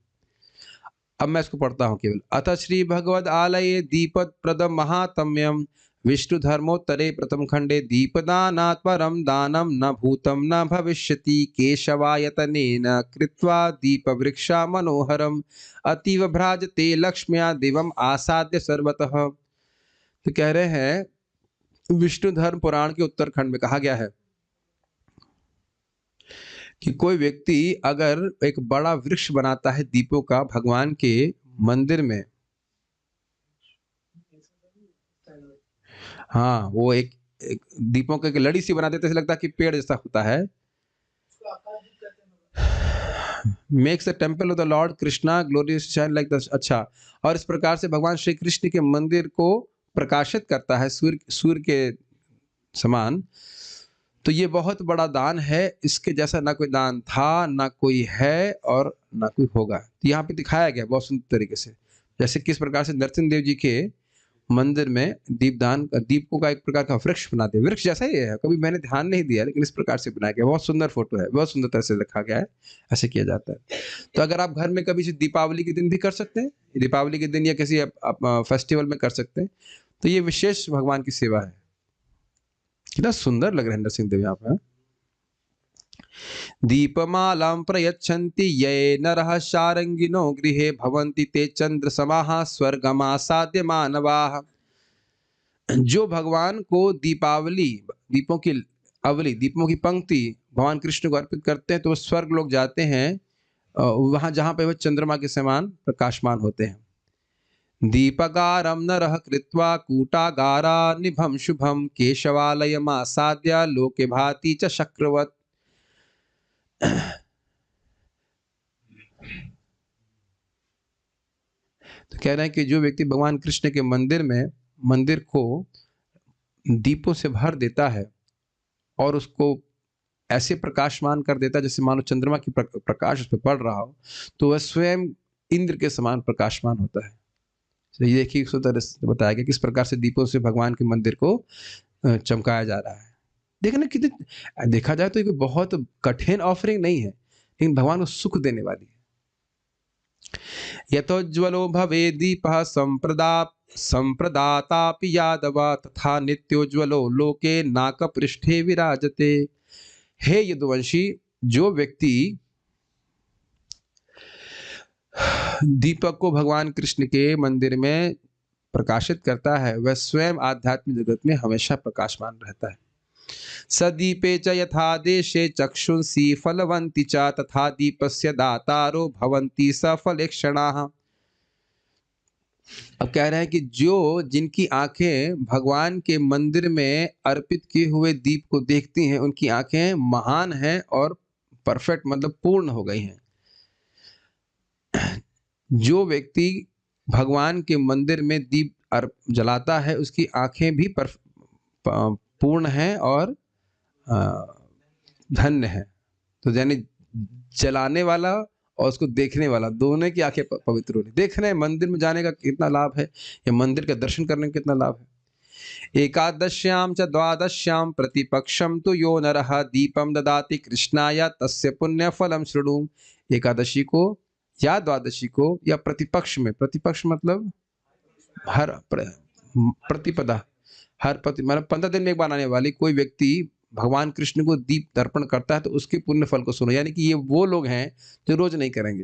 अब मैं इसको पढ़ता हूँ केवल। अथ श्री भगवद आलये दीपद प्रदम महात्म्यम विष्णु धर्मोत्तरे प्रथम खंडे दीपदानात् परम दानम न भूतम न भविष्यति केशवायतनेन कृत्वा दीपवृक्षा मनोहरम अतीव भ्राजते लक्ष्म्या दिवम आसाद्य सर्वतः। तो कह रहे हैं विष्णु धर्म पुराण के उत्तरखंड में कहा गया है कि कोई व्यक्ति अगर एक बड़ा वृक्ष बनाता है दीपों का भगवान के मंदिर में, हाँ वो एक दीपों की एक लड़ी सी बना देते, ऐसे लगता है कि पेड़ जैसा होता है। Makes the temple of the Lord Krishna glorious shine like the, अच्छा, और इस प्रकार से भगवान श्री कृष्ण के मंदिर को प्रकाशित करता है सूर्य के समान। तो ये बहुत बड़ा दान है, इसके जैसा ना कोई दान था, ना कोई है और ना कोई होगा। तो यहाँ पे दिखाया गया बहुत सुंदर तरीके से, जैसे किस प्रकार से नरसिंह देव जी के मंदिर में दीपदान दीपों का एक प्रकार का वृक्ष बना दिया। वृक्ष जैसा ही है, कभी मैंने ध्यान नहीं दिया, लेकिन इस प्रकार से बनाया गया। बहुत सुंदर फोटो है, बहुत सुंदर तरह से रखा गया है, ऐसे किया जाता है। तो अगर आप घर में कभी दीपावली के दिन भी कर सकते हैं, दीपावली के दिन या किसी फेस्टिवल में कर सकते हैं, तो ये विशेष भगवान की सेवा है। कितना सुंदर लग रहा है नरसिंह देव यहाँ पे। दीपमालां प्रयच्छन्ति ये नरः शारंगिनो गृहे भवन्ति ते चंद्रसमाः स्वर्गमासाद्य मानवाः। जो भगवान को दीपावली, दीपों की अवली, दीपों की पंक्ति भगवान कृष्ण को अर्पित करते हैं, तो वो स्वर्ग लोग जाते हैं, वहां जहां पे वह चंद्रमा के समान प्रकाशमान होते हैं। दीपगारम नरः कृत्वा कूटागारा निभम शुभम केशवालयमासाद्य लोके भाति च शक्रवत्। तो कह रहे हैं कि जो व्यक्ति भगवान कृष्ण के मंदिर को दीपों से भर देता है और उसको ऐसे प्रकाशमान कर देता है जैसे मानो चंद्रमा की प्रकाश उस पर पड़ रहा हो, तो वह स्वयं इंद्र के समान प्रकाशमान होता है। तो ये देखिए सुंदर बताया गया किस प्रकार से दीपों से भगवान के मंदिर को चमकाया जा रहा है। देखना कितने, देखा जाए तो ये बहुत कठिन ऑफरिंग नहीं है, लेकिन भगवान को सुख देने वाली है। यतोज्वलो भवे दीपः संप्रदातापि यादवा तथा नित्योज्वलो लोके नाक पृष्ठे विराजते। हे यदुवंशी, जो व्यक्ति दीपक को भगवान कृष्ण के मंदिर में प्रकाशित करता है, वह स्वयं आध्यात्मिक जगत में हमेशा प्रकाशमान रहता है। सदीपे च यथा देशे चक्षुंसी फलवंती च तथा दीपस्य दातारो भवन्ति सफलेक्षणाः। अब कह रहे हैं कि जिनकी आंखें भगवान के मंदिर में अर्पित किए हुए दीप को देखती हैं, उनकी आंखें महान हैं और परफेक्ट मतलब पूर्ण हो गई हैं। जो व्यक्ति भगवान के मंदिर में दीप जलाता है, उसकी आंखें भी पूर्ण हैं और धन्य है। तो यानी जलाने वाला और उसको देखने वाला, दोनों की आंखें पवित्र होनी। देखने मंदिर में जाने का कितना लाभ है, या मंदिर का दर्शन करने का कितना लाभ है। एकादश्याम च द्वादश्याम प्रतिपक्षम तो यो नरः दीपम ददाति कृष्णाय तस्य पुण्य फलम शृणु। एकादशी को या द्वादशी को या प्रतिपक्ष में, प्रतिपक्ष मतलब हर प्रतिपदा, हर मतलब 15 दिन में एक बार आने वाली कोई व्यक्ति भगवान कृष्ण को दीप तर्पण करता है, तो उसके पुण्य फल को सुनो। यानी कि ये वो लोग हैं जो रोज नहीं करेंगे।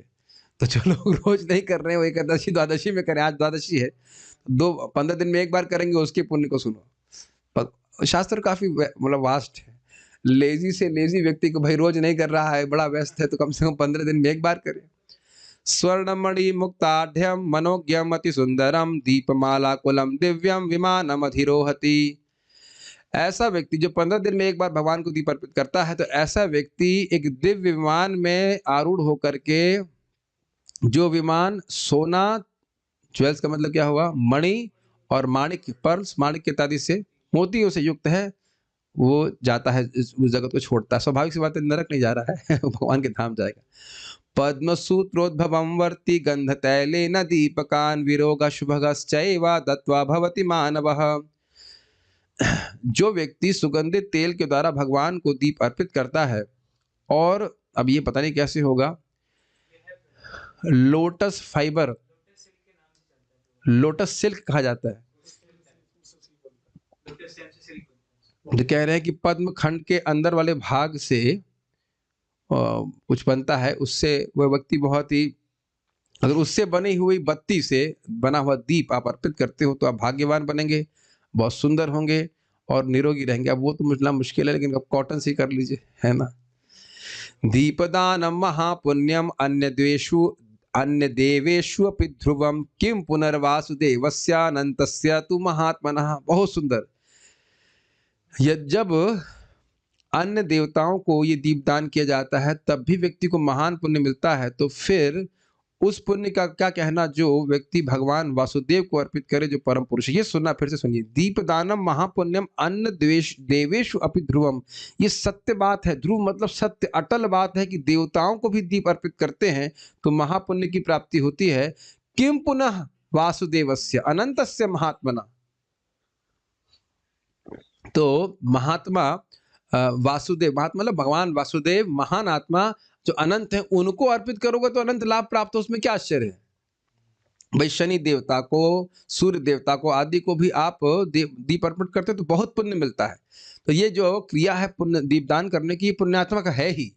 तो जो लोग रोज नहीं कर रहे हैं वो एकादशी द्वादशी में करें। आज द्वादशी है, 15 दिन में एक बार करेंगे, उसके पुण्य को सुनो। शास्त्र काफी मतलब वास्ट है। लेजी से लेजी व्यक्ति को भाई रोज नहीं कर रहा है, बड़ा व्यस्त है, तो कम से कम 15 दिन में एक बार करे। स्वर्णमणि मुक्ताढ्यम मनोज्ञम अति सुंदरम दीपमाला कुलम दिव्यम विमानम अधिरोहति। ऐसा व्यक्ति जो 15 दिन में एक बार भगवान को दीप अर्पित करता है, तो ऐसा व्यक्ति एक दिव्य विमान में आरूढ़ होकर के, जो विमान सोना, ज्वेल्स का मतलब क्या हुआ, मणि और माणिक, पर्ल्स, माणिक इत्यादि से, मोतियों से युक्त है, वो जाता है, उस जगत को छोड़ता है। स्वाभाविक सी बात है, नरक नहीं जा रहा है भगवान के धाम जाएगा। पद्मसूत्रोद्भवं वर्ति गंधतैलेन दीपकान् विरोगः शुभगश्चैव दत्वा भवति मानवः। जो व्यक्ति सुगंधित तेल के द्वारा भगवान को दीप अर्पित करता है, और अब ये पता नहीं कैसे होगा, लोटस फाइबर, लोटस सिल्क कहा जाता है, तो कह रहे हैं कि पद्म खंड के अंदर वाले भाग से कुछ बनता है, उससे वह व्यक्ति बहुत ही, अगर उससे बनी हुई बत्ती से बना हुआ दीप आप अर्पित करते हो तो आप भाग्यवान बनेंगे, बहुत सुंदर होंगे और निरोगी रहेंगे। अब वो तो मिलना मुश्किल है, लेकिन अब कॉटन से ही कर लीजिए, है ना। दीपदानम महापुण्यम अन्य देवेषु अपि ध्रुवम किम पुनर्वासुदेवस्यानंतस्य तु महात्मनः। बहुत सुंदर। जब अन्य देवताओं को ये दीपदान किया जाता है तब भी व्यक्ति को महान पुण्य मिलता है, तो फिर उस पुण्य का क्या कहना जो व्यक्ति भगवान वासुदेव को अर्पित करे, जो परम पुरुष है। ये सुनना, फिर से सुनिए। दीपदानम महापुण्यम अन्न देवेशु अपि ध्रुवम। ये सत्य बात है। ध्रुव मतलब सत्य, अटल बात है कि देवताओं को भी दीप अर्पित करते हैं तो महापुण्य की प्राप्ति होती है। किम पुनः वासुदेवस्य अनंतस्य महात्मना। तो महात्मा वासुदेव, महात्मा मतलब भगवान वासुदेव, महान आत्मा जो अनंत है, उनको अर्पित करोगे तो अनंत लाभ प्राप्त हो। उसमें क्या आश्चर्य है भाई। शनि देवता को, सूर्य देवता को आदि को भी आप दीप अर्पित करते तो बहुत पुण्य मिलता है। तो ये जो क्रिया है पुण्य दीपदान करने की, पुण्यात्मक है ही।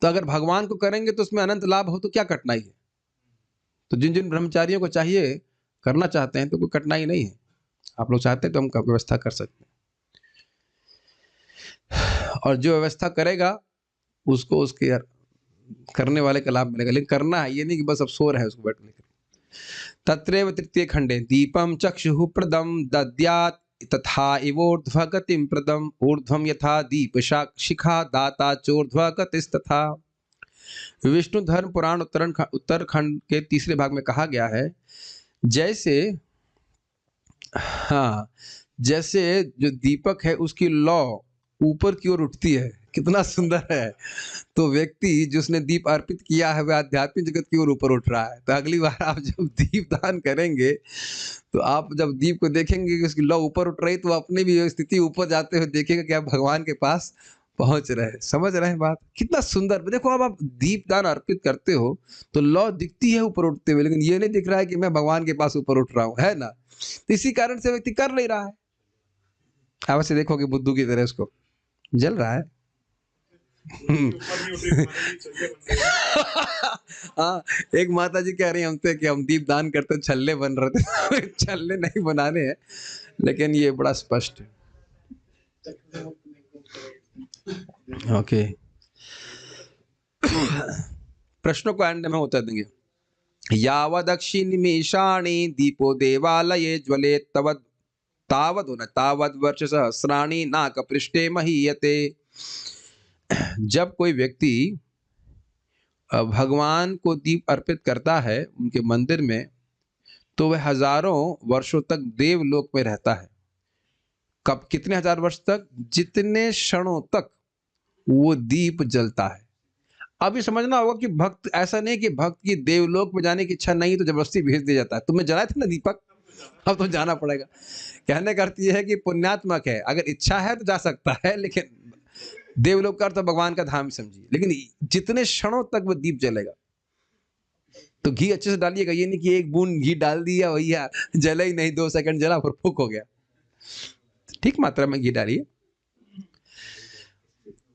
तो अगर भगवान को करेंगे तो उसमें अनंत लाभ हो तो क्या कठिनाई है। तो जिन जिन ब्रह्मचारियों को चाहिए, करना चाहते हैं, तो कोई कठिनाई नहीं है। आप लोग चाहते हैं तो हम व्यवस्था कर सकते हैं, और जो व्यवस्था करेगा उसको उसके करने वाले का लाभ मिलेगा। लेकिन करना है, ये नहीं कि बस अब सो रहे हैं उसको बैठने के। तत्रैव तृतीय खंडे दीपम चक्षुः प्रदम दद्यात् तथा इवोर्ध्व गतिम प्रदम ऊर्ध्वम यथा दीप शिखा दाता चोर्ध्व गतिस्तथा। विष्णु धर्म पुराण उत्तरखंड के तीसरे भाग में कहा गया है, जैसे, हाँ, जैसे जो दीपक है उसकी लौ ऊपर की ओर उठती है। कितना सुंदर है। तो व्यक्ति जिसने दीप अर्पित किया है वह आध्यात्मिक जगत की ओर ऊपर उठ रहा है। तो अगली बार आप जब दीप दान करेंगे तो आप जब दीप को देखेंगे कि उसकी लौ ऊपर उठ रही, तो अपनी भी स्थिति ऊपर जाते हुए देखेंगे कि आप भगवान के पास पहुंच रहे हैं। समझ रहे हैं बात। कितना सुंदर। देखो, अब आप दीप दान अर्पित करते हो तो लौ दिखती है ऊपर उठते हुए, लेकिन ये नहीं दिख रहा है कि मैं भगवान के पास ऊपर उठ रहा हूँ, है ना। तो इसी कारण से व्यक्ति कर नहीं रहा है। आप ऐसे देखोगे बुद्धू की तरह उसको जल रहा है। हाँ, एक माता जी कह रही हमसे कि हम दीप दान करते छल्ले बन रहे थे। छल्ले नहीं बनाने हैं, लेकिन ये बड़ा स्पष्ट है। ओके, प्रश्नों को एंड में उत्तर देंगे। यावदक्षिनिमेषाणि दीपो देवालये ज्वलेत् तावद् वर्ष सहस्राणि नाकपृष्ठे महीयते। जब कोई व्यक्ति भगवान को दीप अर्पित करता है उनके मंदिर में, तो वह हजारों वर्षों तक देवलोक में रहता है। कब, कितने हजार वर्ष तक? जितने क्षणों तक वो दीप जलता है। अब ये समझना होगा कि भक्त, ऐसा नहीं कि भक्त की देवलोक में जाने की इच्छा नहीं तो जबरदस्ती भेज दिया जाता है। तुम्हें जलाए थे ना दीपक, अब तो जाना पड़ेगा। कहने का अर्थ ये है कि पुण्यात्मक है, अगर इच्छा है तो जा सकता है, लेकिन देवलोक का अर्थ भगवान का धाम समझिए। लेकिन जितने क्षणों तक वो दीप जलेगा। तो घी अच्छे से डालिएगा, ये नहीं कि एक बूंद घी डाल दिया भैया, जला ही नहीं, 2 सेकंड जला फिर फूक हो गया। ठीक मात्रा में घी डालिए।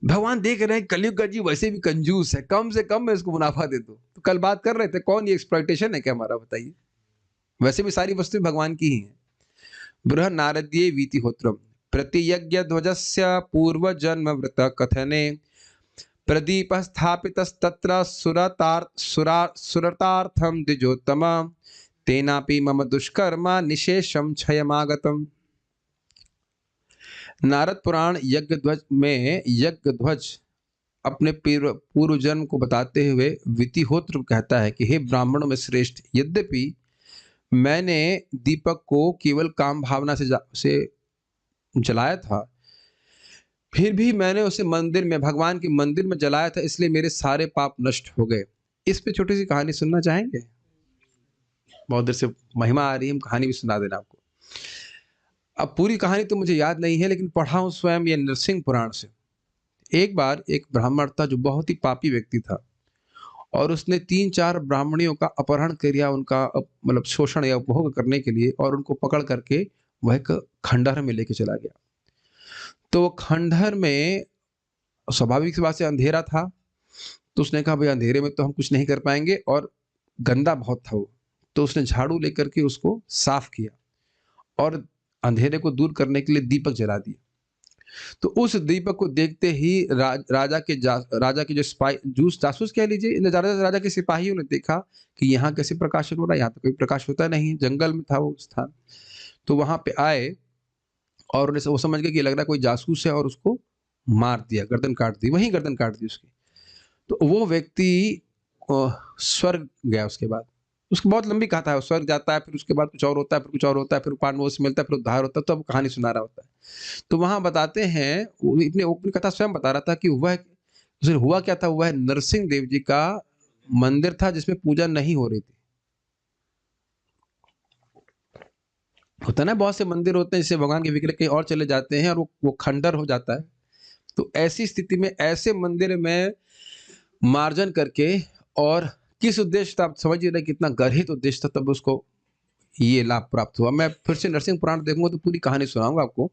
भगवान देख रहे हैं कलयुग का जीव वैसे भी कंजूस है, कम से कम में इसको मुनाफा दे दो। तो कल बात कर रहे थे, कौन ये एक्सप्लॉयटेशन है क्या हमारा, बताइए। वैसे भी सारी वस्तुएं भगवान की ही हैं। बृहन् नारदीय वीतिहोत्रम प्रतियज्ञ ध्वजस्य पूर्व जन्म व्रत कथने प्रदीप स्थापितस्तत्र सुरतार्थम द्विजोत्तम तेनापि मम दुष्कर्म निशेषम क्षयमागतम। नारद पुराण यज्ञ ध्वज में यज्ञ ध्वज अपने पूर्व जन्म को बताते हुए वितिहोत्र कहता है कि हे ब्राह्मणों में श्रेष्ठ, यद्यपि मैंने दीपक को केवल काम भावना से जलाया था, फिर भी मैंने उसे मंदिर में, भगवान के मंदिर में जलाया था, इसलिए मेरे सारे पाप नष्ट हो गए। इस पे छोटी सी कहानी सुनना चाहेंगे? बहुत देर से महिमा आ रही है, हम कहानी भी सुना देना आपको। अब पूरी कहानी तो मुझे याद नहीं है, लेकिन पढ़ा हूं स्वयं ये नरसिंह पुराण से। एक बार एक ब्राह्मण था जो बहुत ही पापी व्यक्ति था, और उसने 3-4 ब्राह्मणियों का अपहरण किया, उनका मतलब शोषण या उपभोग करने के लिए, और उनको पकड़ करके वह एक खंडहर में लेके चला गया। तो वो खंडहर में स्वाभाविक सी बात से अंधेरा था, तो उसने कहा भाई अंधेरे में तो हम कुछ नहीं कर पाएंगे, और गंदा बहुत था वो, तो उसने झाड़ू लेकर के उसको साफ किया और अंधेरे को दूर करने के लिए दीपक जला दिए। तो उस दीपक को देखते ही राजा के जो स्पाई जूस जासूस कह लीजिए, राजा के सिपाहियों ने देखा कि यहाँ कैसे प्रकाशन हो रहा है, यहाँ तो कोई प्रकाश होता नहीं, जंगल में था वो स्थान। तो वहां पे आए और वो समझ गए कि लग रहा है कोई जासूस है, और उसको मार दिया, गर्दन काट दी, वहीं गर्दन काट दी उसकी। तो वो व्यक्ति स्वर्ग गया उसके बाद। उसकी बहुत लंबी कथा है, स्वर्ग जाता है, फिर उसके बाद कुछ और होता है, फिर कुछ और होता है, फिर पांडवों से मिलता है, फिर उद्धार होता है, तो अब कहानी सुना रहा होता है। तो वहां बताते हैं, वो अपनी कथा स्वयं बता रहा था कि उसे हुआ क्या था। वह नरसिंह देव जी का मंदिर था जिसमें पूजा नहीं हो रही थी। होता ना, बहुत से मंदिर होते हैं जिससे भगवान के विग्रह कहीं और चले जाते हैं और वो खंडर हो जाता है। तो ऐसी स्थिति में ऐसे मंदिर में मार्जन करके, और किस उद्देश्य था आप समझ ही रहे, कितना गर्हित उद्देश्य था, तब उसको ये लाभ प्राप्त हुआ। मैं फिर से नरसिंह पुराण देखूंगा तो पूरी कहानी सुनाऊंगा आपको,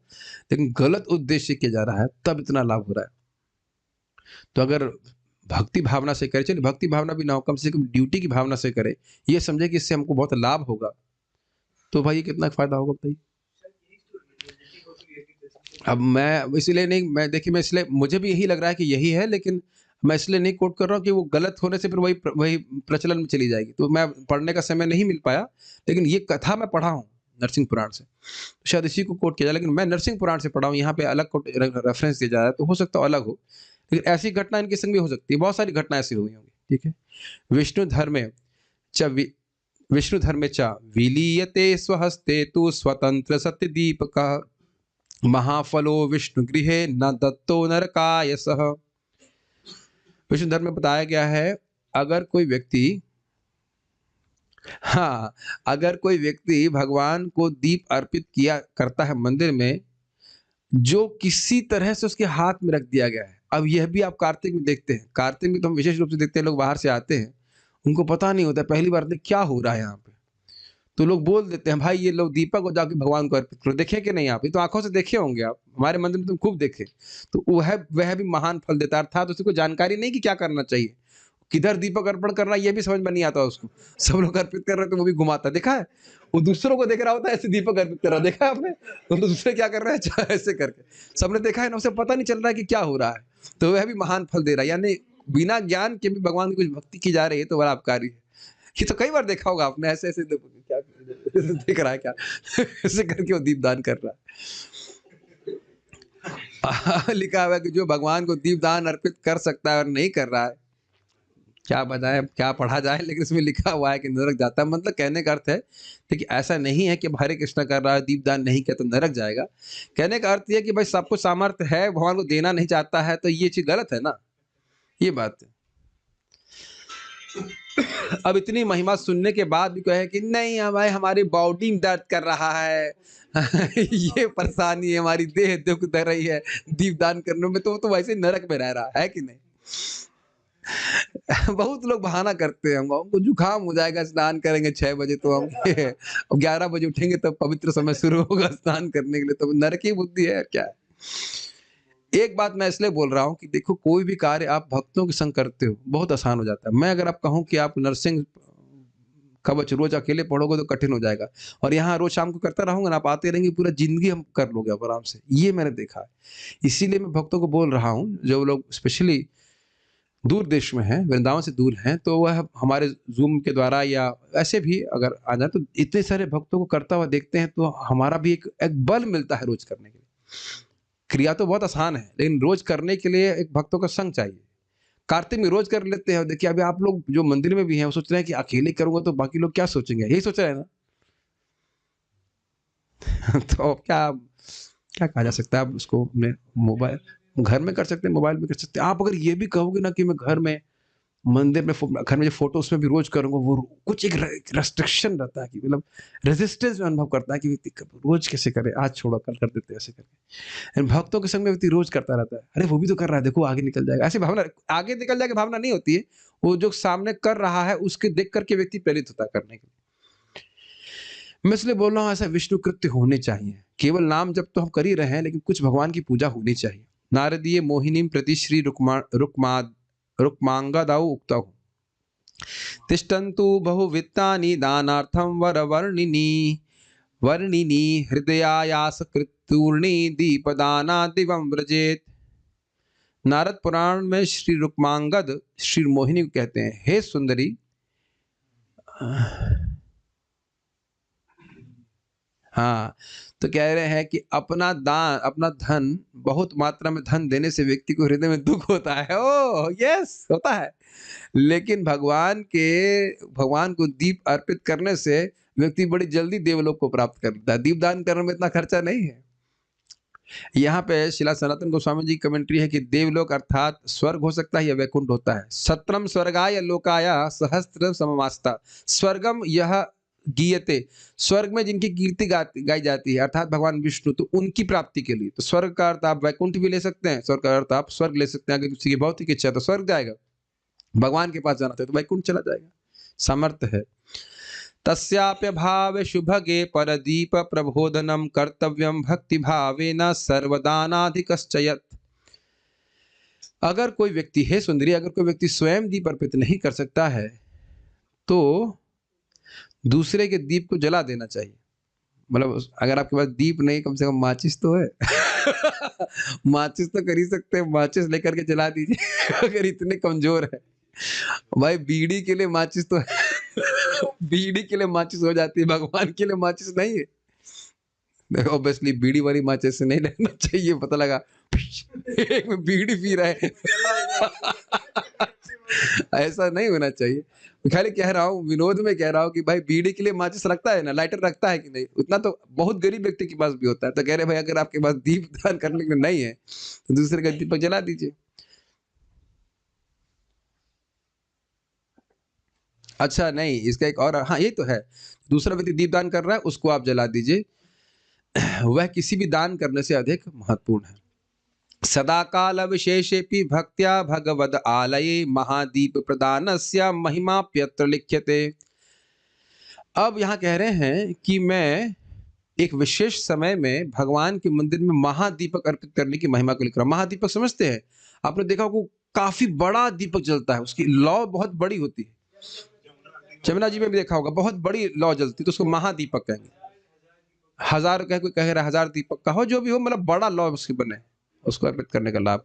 लेकिन गलत उद्देश्य किया जा रहा है तब इतना लाभ हो रहा है। तो अगर भक्ति भावना से करे, चलिए भक्ति भावना भी ना हो, कम से कम ड्यूटी की भावना से करे, ये समझे कि इससे हमको बहुत लाभ होगा, तो भाई कितना फायदा होगा बताइए। अब मैं इसलिए नहीं, मैं देखिए, मैं इसलिए मुझे भी यही लग रहा है कि यही है, लेकिन मैं इसलिए नहीं कोट कर रहा हूँ कि वो गलत होने से फिर वही प्रचलन में चली जाएगी। तो मैं पढ़ने का समय नहीं मिल पाया, लेकिन ये कथा मैं पढ़ा हूँ नरसिंह पुराण से, शायद इसी को कोट किया जाए, लेकिन मैं नरसिंह पुराण से पढ़ा हूँ, यहाँ पे अलग रेफरेंस दिया जा रहा है, तो हो सकता है अलग हो, लेकिन ऐसी घटना इनके संग भी हो सकती है। बहुत सारी घटना ऐसी हुई होंगी, ठीक है। विष्णु धर्मे च वि- विष्णु धर्मे च विलीयते स्वहस्ते तु स्वतंत्र सत्य दीपक महाफलो विष्णु गृहे न दत्तो नरकाय सह। विष्णु धर्म में बताया गया है, अगर कोई व्यक्ति, हाँ, अगर कोई व्यक्ति भगवान को दीप अर्पित किया करता है मंदिर में, जो किसी तरह से उसके हाथ में रख दिया गया है। अब यह भी आप कार्तिक में देखते हैं, कार्तिक में तो हम विशेष रूप से देखते हैं, लोग बाहर से आते हैं, उनको पता नहीं होता पहली बार क्या हो रहा है यहाँ पे, तो लोग बोल देते हैं भाई ये लोग दीपक को जाके भगवान को अर्पित करो। देखे कि नहीं आप, ये तो आंखों से देखे होंगे आप, हमारे मंदिर में तुम खूब देखे। तो वह भी महान फल देता, अर्थात उसको जानकारी नहीं कि क्या करना चाहिए, किधर दीपक अर्पण करना ये भी समझ में नहीं आता उसको। सब लोग अर्पित कर रहे हैं तो वो भी घुमाता, देखा है, वो दूसरों को देख रहा होता है ऐसे दीपक अर्पित कर रहा, देखा है आपने, तो दूसरे क्या कर रहे हैं ऐसे करके, सबने देखा है ना, उसे पता नहीं चल रहा है कि क्या हो रहा है, तो वह भी महान फल दे रहा है। यानी बिना ज्ञान के भी भगवान की कुछ भक्ति की जा रही है तो बड़ा अपकारी है। ये तो कई बार देखा होगा आपने, ऐसे ऐसे क्या देख रहा है क्या ऐसे करके वो दीपदान कर रहा है। लिखा हुआ है कि जो भगवान को दीपदान अर्पित कर सकता है और नहीं कर रहा है, क्या बताएं, क्या पढ़ा जाए, लेकिन इसमें लिखा हुआ है कि नरक जाता है। मतलब कहने का अर्थ है कि ऐसा नहीं है कि हरे कृष्ण कर रहा है दीपदान नहीं किया तो नरक जाएगा। कहने का अर्थ यह कि भाई सबको सामर्थ्य है, भगवान को देना नहीं चाहता है, तो ये चीज गलत है ना, ये बात है। अब इतनी महिमा सुनने के बाद भी कहे कि नहीं हमारे हमारी बॉडी में दर्द कर रहा है ये परेशानी है, हमारी देह दुख दे रही है दीपदान करने में, तो वैसे नरक में रह रहा है कि नहीं। बहुत लोग बहाना करते हैं, हमको जुकाम हो जाएगा, स्नान करेंगे 6 बजे तो हम 11 बजे उठेंगे तब पवित्र समय शुरू होगा स्नान करने के लिए, तो नरक की बुद्धि है क्या है। एक बात मैं इसलिए बोल रहा हूँ कि देखो, कोई भी कार्य आप भक्तों के संग करते हो बहुत आसान हो जाता है। मैं अगर आप कहूँ कि आप नरसिंह कवच रोज अकेले पढ़ोगे तो कठिन हो जाएगा, और यहाँ रोज शाम को करता रहूंगा ना, आप आते रहेंगे, पूरा जिंदगी हम कर लोगे आप आराम से, ये मैंने देखा है। इसीलिए मैं भक्तों को बोल रहा हूँ, जो लोग स्पेशली दूर देश में हैं, वृंदावन से दूर हैं, तो वह हमारे जूम के द्वारा या ऐसे भी अगर आ जाए, तो इतने सारे भक्तों को करता हुआ देखते हैं, तो हमारा भी एक बल मिलता है रोज करने के लिए। क्रिया तो बहुत आसान है, लेकिन रोज करने के लिए एक भक्तों का संग चाहिए। कार्तिक में रोज कर लेते हैं, देखिए अभी आप लोग जो मंदिर में भी हैं वो सोच रहे हैं कि अकेले करूंगा तो बाकी लोग क्या सोचेंगे, यही सोच रहे हैं ना। तो अब क्या क्या कहा जा सकता है, आप उसको अपने मोबाइल घर में कर सकते हैं, मोबाइल में कर सकते हैं। आप अगर ये भी कहोगे ना कि मैं घर में मंदिर में घर में जो फोटो उसमें भी रोज करूंगा, वो कुछ एक रेस्ट्रिक्शन रहता है कि मतलब रेजिस्टेंस में अनुभव करता है कि व्यक्ति रोज कैसे करे, आज छोड़ो कल कर देते ऐसे करके। भक्तों के संग में व्यक्ति रोज करता रहता है, अरे वो भी तो कर रहा है, देखो आगे निकल जाएगा, ऐसी भावना, आगे निकल जाएगा भावना नहीं होती है, वो जो सामने कर रहा है उसके देख करके व्यक्ति प्रेरित होता है करने के लिए। मैं इसलिए बोल रहा हूँ ऐसा विष्णु कृत्य होने चाहिए। केवल नाम जप तो हम कर ही रहे हैं, लेकिन कुछ भगवान की पूजा होनी चाहिए। नारदीय मोहिनीं प्रति श्री रुक्मांगदौ उक्तौ तिष्ठन्तु बहुवित्तानि दानार्थं वरवर्णिनि वर्णिनि हृदयायासकृतूर्णि दीपदानादिवं व्रजेत। नारद पुराण में श्री रुक्मांगद श्री मोहिनी को कहते हैं, हे सुंदरी, हाँ, तो कह रहे हैं कि अपना दान, अपना धन, बहुत मात्रा में धन देने से व्यक्ति को हृदय में दुख होता है। ओह यस, होता है। लेकिन भगवान को दीप अर्पित करने से व्यक्ति बड़ी जल्दी देवलोक को प्राप्त कर लेता है। दीपदान करने में इतना खर्चा नहीं है। यहाँ पे शिला सनातन गोस्वामी जी की कमेंट्री है कि देवलोक अर्थात स्वर्ग हो सकता है या वैकुंठ होता है। सत्रम स्वर्गाय लोकाय सहस्त्र सममास्ता स्वर्गम यह गीयते, स्वर्ग में जिनकी कीर्ति गाई जाती है अर्थात भगवान विष्णु, तो उनकी प्राप्ति के लिए। तो स्वर्ग का अर्थ आप वैकुंठ भी ले सकते हैं, स्वर्ग का अर्थ आप स्वर्ग ले सकते हैं। अगर किसी की भौतिक इच्छा तो स्वर्ग जाएगा, भगवान के पास जाना था तो वैकुंठ चला जाएगा। सामर्थ्य है। तस्याप्य भाव शुभगे परदीप प्रबोधनम कर्तव्यम भक्ति भावेन सर्वदानाधिकश्चयत्। अगर कोई व्यक्ति, हे सुंदरी, अगर कोई व्यक्ति स्वयं दीप अर्पित नहीं कर सकता है तो दूसरे के दीप को जला देना चाहिए। मतलब अगर आपके पास दीप नहीं, कम से कम माचिस तो है माचिस तो कर ही सकते हैं, माचिस लेकर के जला दीजिए अगर इतने कमजोर है। भाई बीड़ी के लिए माचिस तो है बीड़ी के लिए माचिस हो जाती है, भगवान के लिए माचिस नहीं है। देखो ऑब्वियसली बीड़ी वाली माचिस से नहीं लेना चाहिए, पता लगा एक में बीड़ी पी रहा है ऐसा नहीं होना चाहिए। मैं खाली कह रहा हूँ, विनोद में कह रहा हूँ कि भाई बीड़ी के लिए माचिस रखता है ना, लाइटर रखता है कि नहीं, उतना तो बहुत गरीब व्यक्ति के पास भी होता है। तो कह रहे भाई अगर आपके पास दीप दान करने के लिए नहीं है तो दूसरे का दीपक जला दीजिए। अच्छा नहीं, इसका एक और, हाँ ये तो है, दूसरा व्यक्ति दीपदान कर रहा है उसको आप जला दीजिए, वह किसी भी दान करने से अधिक महत्वपूर्ण है। सदा काल विशेषेपि भक्त्या भगवद आलये महादीप प्रदानस्य महिमाप्यत्र लिख्यते। अब यहाँ कह रहे हैं कि मैं एक विशेष समय में भगवान के मंदिर में महादीपक अर्पित करने की महिमा को लिख रहा हूँ। महादीपक समझते हैं, आपने देखा वो काफी बड़ा दीपक जलता है, उसकी लौ बहुत बड़ी होती है। जमुना जी में भी देखा होगा, बहुत बड़ी लौ जलती तो उसको महादीपक कहेंगे। हजार कह कोई कह रहा है 1000 दीपक का हो, जो भी हो, मतलब बड़ा लौ उसके बने, उसको अर्पित करने का लाभ।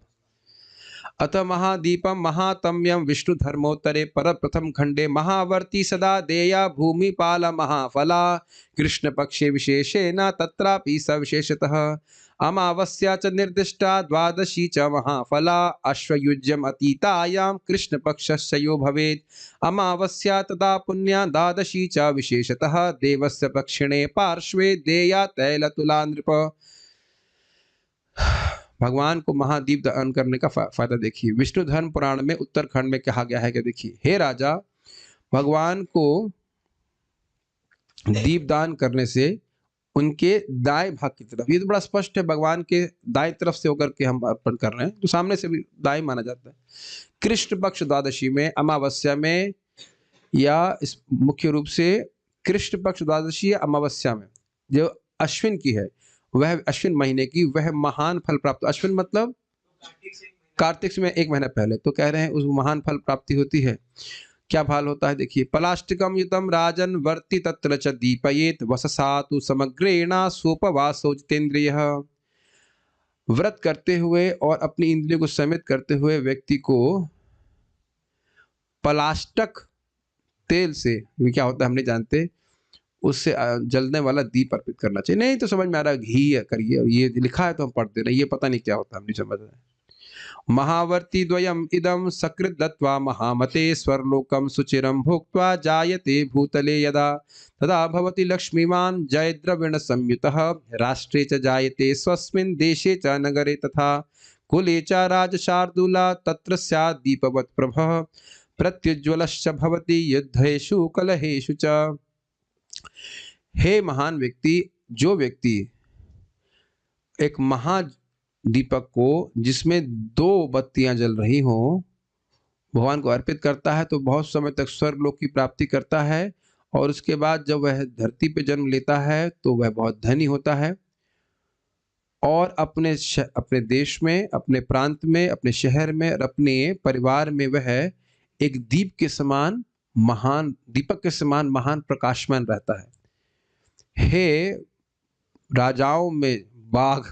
अतः महादीपम महातम्यम विष्णु धर्मोत्तरे पर प्रथम खंडे महावर्ती सदा देया भूमिपाल महाफला कृष्ण पक्षे विशेषेण तत्रापि सविशेषतः अमावस्या च निर्दिष्टा द्वादशी च महाफला अश्वयुज्यम अतीतायां कृष्ण पक्षस्य यो भवेत् अमावस्या तदा पुण्या द्वादशी च विशेषतः देवस्य दक्षिणे पार्श्वे देया तैलतुला नृप। भगवान को महादीप दान करने का फायदा देखिए। विष्णु धर्म पुराण में उत्तरखंड में कहा गया है कि देखिए, हे राजा, भगवान को दीप दान करने से उनके दाएं भाग की तरफ, ये तो बड़ा स्पष्ट है, भगवान के दाएं तरफ से होकर के हम अर्पण कर रहे हैं, तो सामने से भी दाएं माना जाता है। कृष्ण पक्ष द्वादशी में, अमावस्या में, या इस मुख्य रूप से कृष्ण पक्ष द्वादशी या अमावस्या में जो अश्विन की है, वह अश्विन महीने की, वह महान फल प्राप्त। अश्विन मतलब कार्तिक में एक महीना पहले, तो कह रहे हैं उस महान फल प्राप्ति होती है। क्या फल होता है देखिए, पलाष्टिकम युतम राजन वर्ति तत्र च दीपयेत वससातु समग्रेणा सोपवासो जितेंद्रियः। व्रत करते हुए और अपनी इंद्रियों को समित करते हुए व्यक्ति को पलाष्टक तेल से, ये क्या होता है हम नहीं जानते, उससे जलने वाला दीप अर्पित करना चाहिए। नहीं तो समझ में आ रहा है घी करिए, ये लिखा है तो हम पढ़ते नहीं, ये पता नहीं क्या होता, हम नहीं समझ रहे। महावर्ती द्वयम इदम सकृत दत्वा महामते स्वर्लोकम सुचिरम भुक्त्वा जायते भूतले यदा तदा भवति लक्ष्मीवान जय द्रविण संयुतः राष्ट्रे च जायते स्वस्मिन् देशे च नगरे तथा कुले च राजशार्दूला तत्र स्यात् दीपवत् प्रभः प्रत्युज्ज्वलश्च भवति युद्धेषु कलहेषु च। हे महान व्यक्ति, जो व्यक्ति एक महादीपक को जिसमें 2 बत्तियां जल रही हों भगवान को अर्पित करता है तो बहुत समय तक स्वर्गलोक की प्राप्ति करता है और उसके बाद जब वह धरती पे जन्म लेता है तो वह बहुत धनी होता है और अपने देश में, अपने प्रांत में, अपने शहर में और अपने परिवार में वह एक दीप के समान महान, दीपक के समान महान प्रकाशमान रहता है। हे राजाओं में बाघ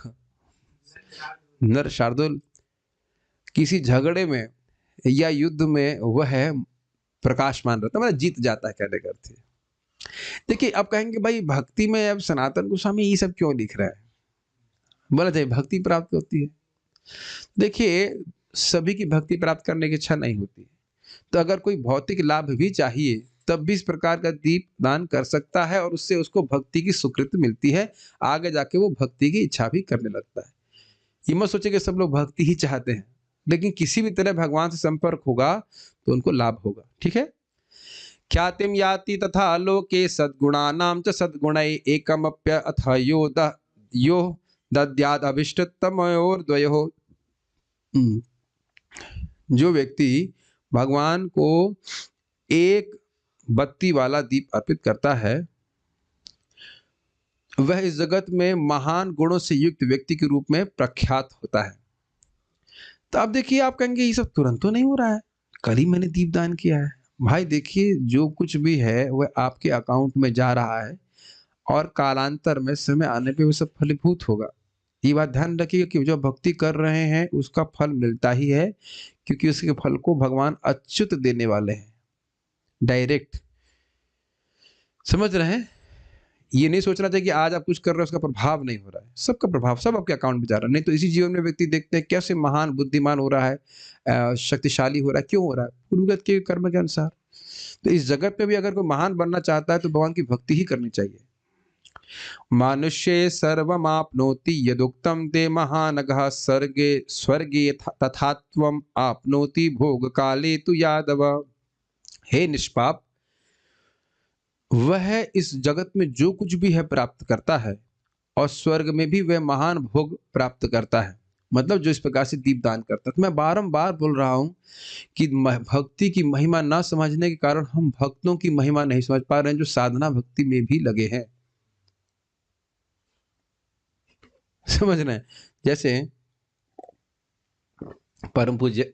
नर शार्दुल, किसी झगड़े में या युद्ध में वह प्रकाशमान रहता है, मतलब जीत जाता है कहने का अर्थ है। देखिए अब कहेंगे भाई भक्ति में अब सनातन गोस्वामी ये सब क्यों लिख रहा है? बोला जाए भक्ति प्राप्त होती है। देखिए सभी की भक्ति प्राप्त करने की इच्छा नहीं होती, तो अगर कोई भौतिक लाभ भी चाहिए तब भी इस प्रकार का दीप दान कर सकता है और उससे उसको भक्ति की सुकृति मिलती है, आगे जाके वो भक्ति की इच्छा भी करने लगता है। ये मत सोचे कि सब लोग भक्ति ही चाहते हैं, लेकिन किसी भी तरह भगवान से संपर्क होगा तो उनको लाभ होगा। ठीक है। ख्यातिम याति तथा लोके सद्गुणानां च सद्गुणै एकमप्य अथ यो दद्याद अभिष्टतमयोर्द्वयोः। जो व्यक्ति भगवान को एक बत्ती वाला दीप अर्पित करता है वह इस जगत में महान गुणों से युक्त व्यक्ति के रूप में प्रख्यात होता है। तो अब देखिए आप कहेंगे ये सब तुरंत तो नहीं हो रहा है, कल ही मैंने दीप दान किया है। भाई देखिए जो कुछ भी है वह आपके अकाउंट में जा रहा है और कालांतर में समय आने पे वो सब फलीभूत होगा। ये बात ध्यान रखिएगा कि जो भक्ति कर रहे हैं उसका फल मिलता ही है, क्योंकि उसके फल को भगवान अच्युत देने वाले हैं, डायरेक्ट। समझ रहे हैं? ये नहीं सोचना चाहिए कि आज आप कुछ कर रहे हैं उसका प्रभाव नहीं हो रहा है, सबका प्रभाव सब आपके अकाउंट में जा रहा है। नहीं तो इसी जीवन में व्यक्ति देखते हैं कैसे महान बुद्धिमान हो रहा है, शक्तिशाली हो रहा है। क्यों हो रहा है? पूर्वगत के कर्म के अनुसार। तो इस जगत में भी अगर कोई महान बनना चाहता है तो भगवान की भक्ति ही करनी चाहिए। मानुष्ये सर्वमाप्नोति यदुक्तम ते महानघः सर्गे स्वर्गे तथात्वम आपनोति भोग काले तु यादव। हे निष्पाप, वह इस जगत में जो कुछ भी है प्राप्त करता है और स्वर्ग में भी वह महान भोग प्राप्त करता है, मतलब जो इस प्रकार से दीपदान करता है। तो मैं बारंबार बोल रहा हूं कि भक्ति की महिमा ना समझने के कारण हम भक्तों की महिमा नहीं समझ पा रहे हैं जो साधना भक्ति में भी लगे हैं। समझ रहे हैं? जैसे परम पूज्य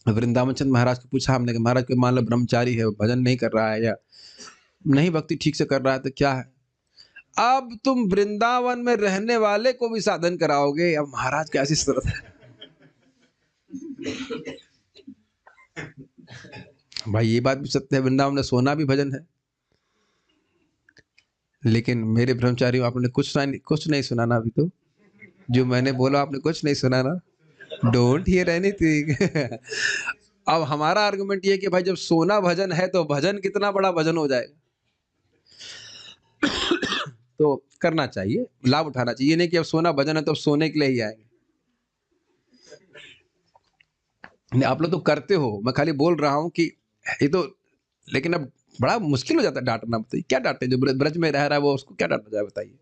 वृंदावन चंद महाराज को पूछा हमने कि महाराज कोई मान लो ब्रह्मचारी है, भजन नहीं कर रहा है या नहीं भक्ति ठीक से कर रहा है तो क्या है? अब तुम वृंदावन में रहने वाले को भी साधन कराओगे? अब महाराज कैसी सूरत है? भाई ये बात भी सत्य है, वृंदावन में सोना भी भजन है। लेकिन मेरे ब्रह्मचारी आपने कुछ नहीं सुना ना अभी तो। जो मैंने बोला आपने कुछ नहीं सुना ना। Don't hear anything. अब हमारा आर्गुमेंट ये कि भाई जब सोना भजन है तो भजन कितना बड़ा भजन हो जाएगा। तो करना चाहिए, लाभ उठाना चाहिए। ये नहीं कि अब सोना भजन है तो अब सोने के लिए ही आएंगे। आप लोग तो करते हो, मैं खाली बोल रहा हूं कि ये तो, लेकिन अब बड़ा मुश्किल हो जाता है डांटना। बताइए क्या डांटे? जो ब्रज में रह रहा है वो उसको क्या डांटा जाए बताइए।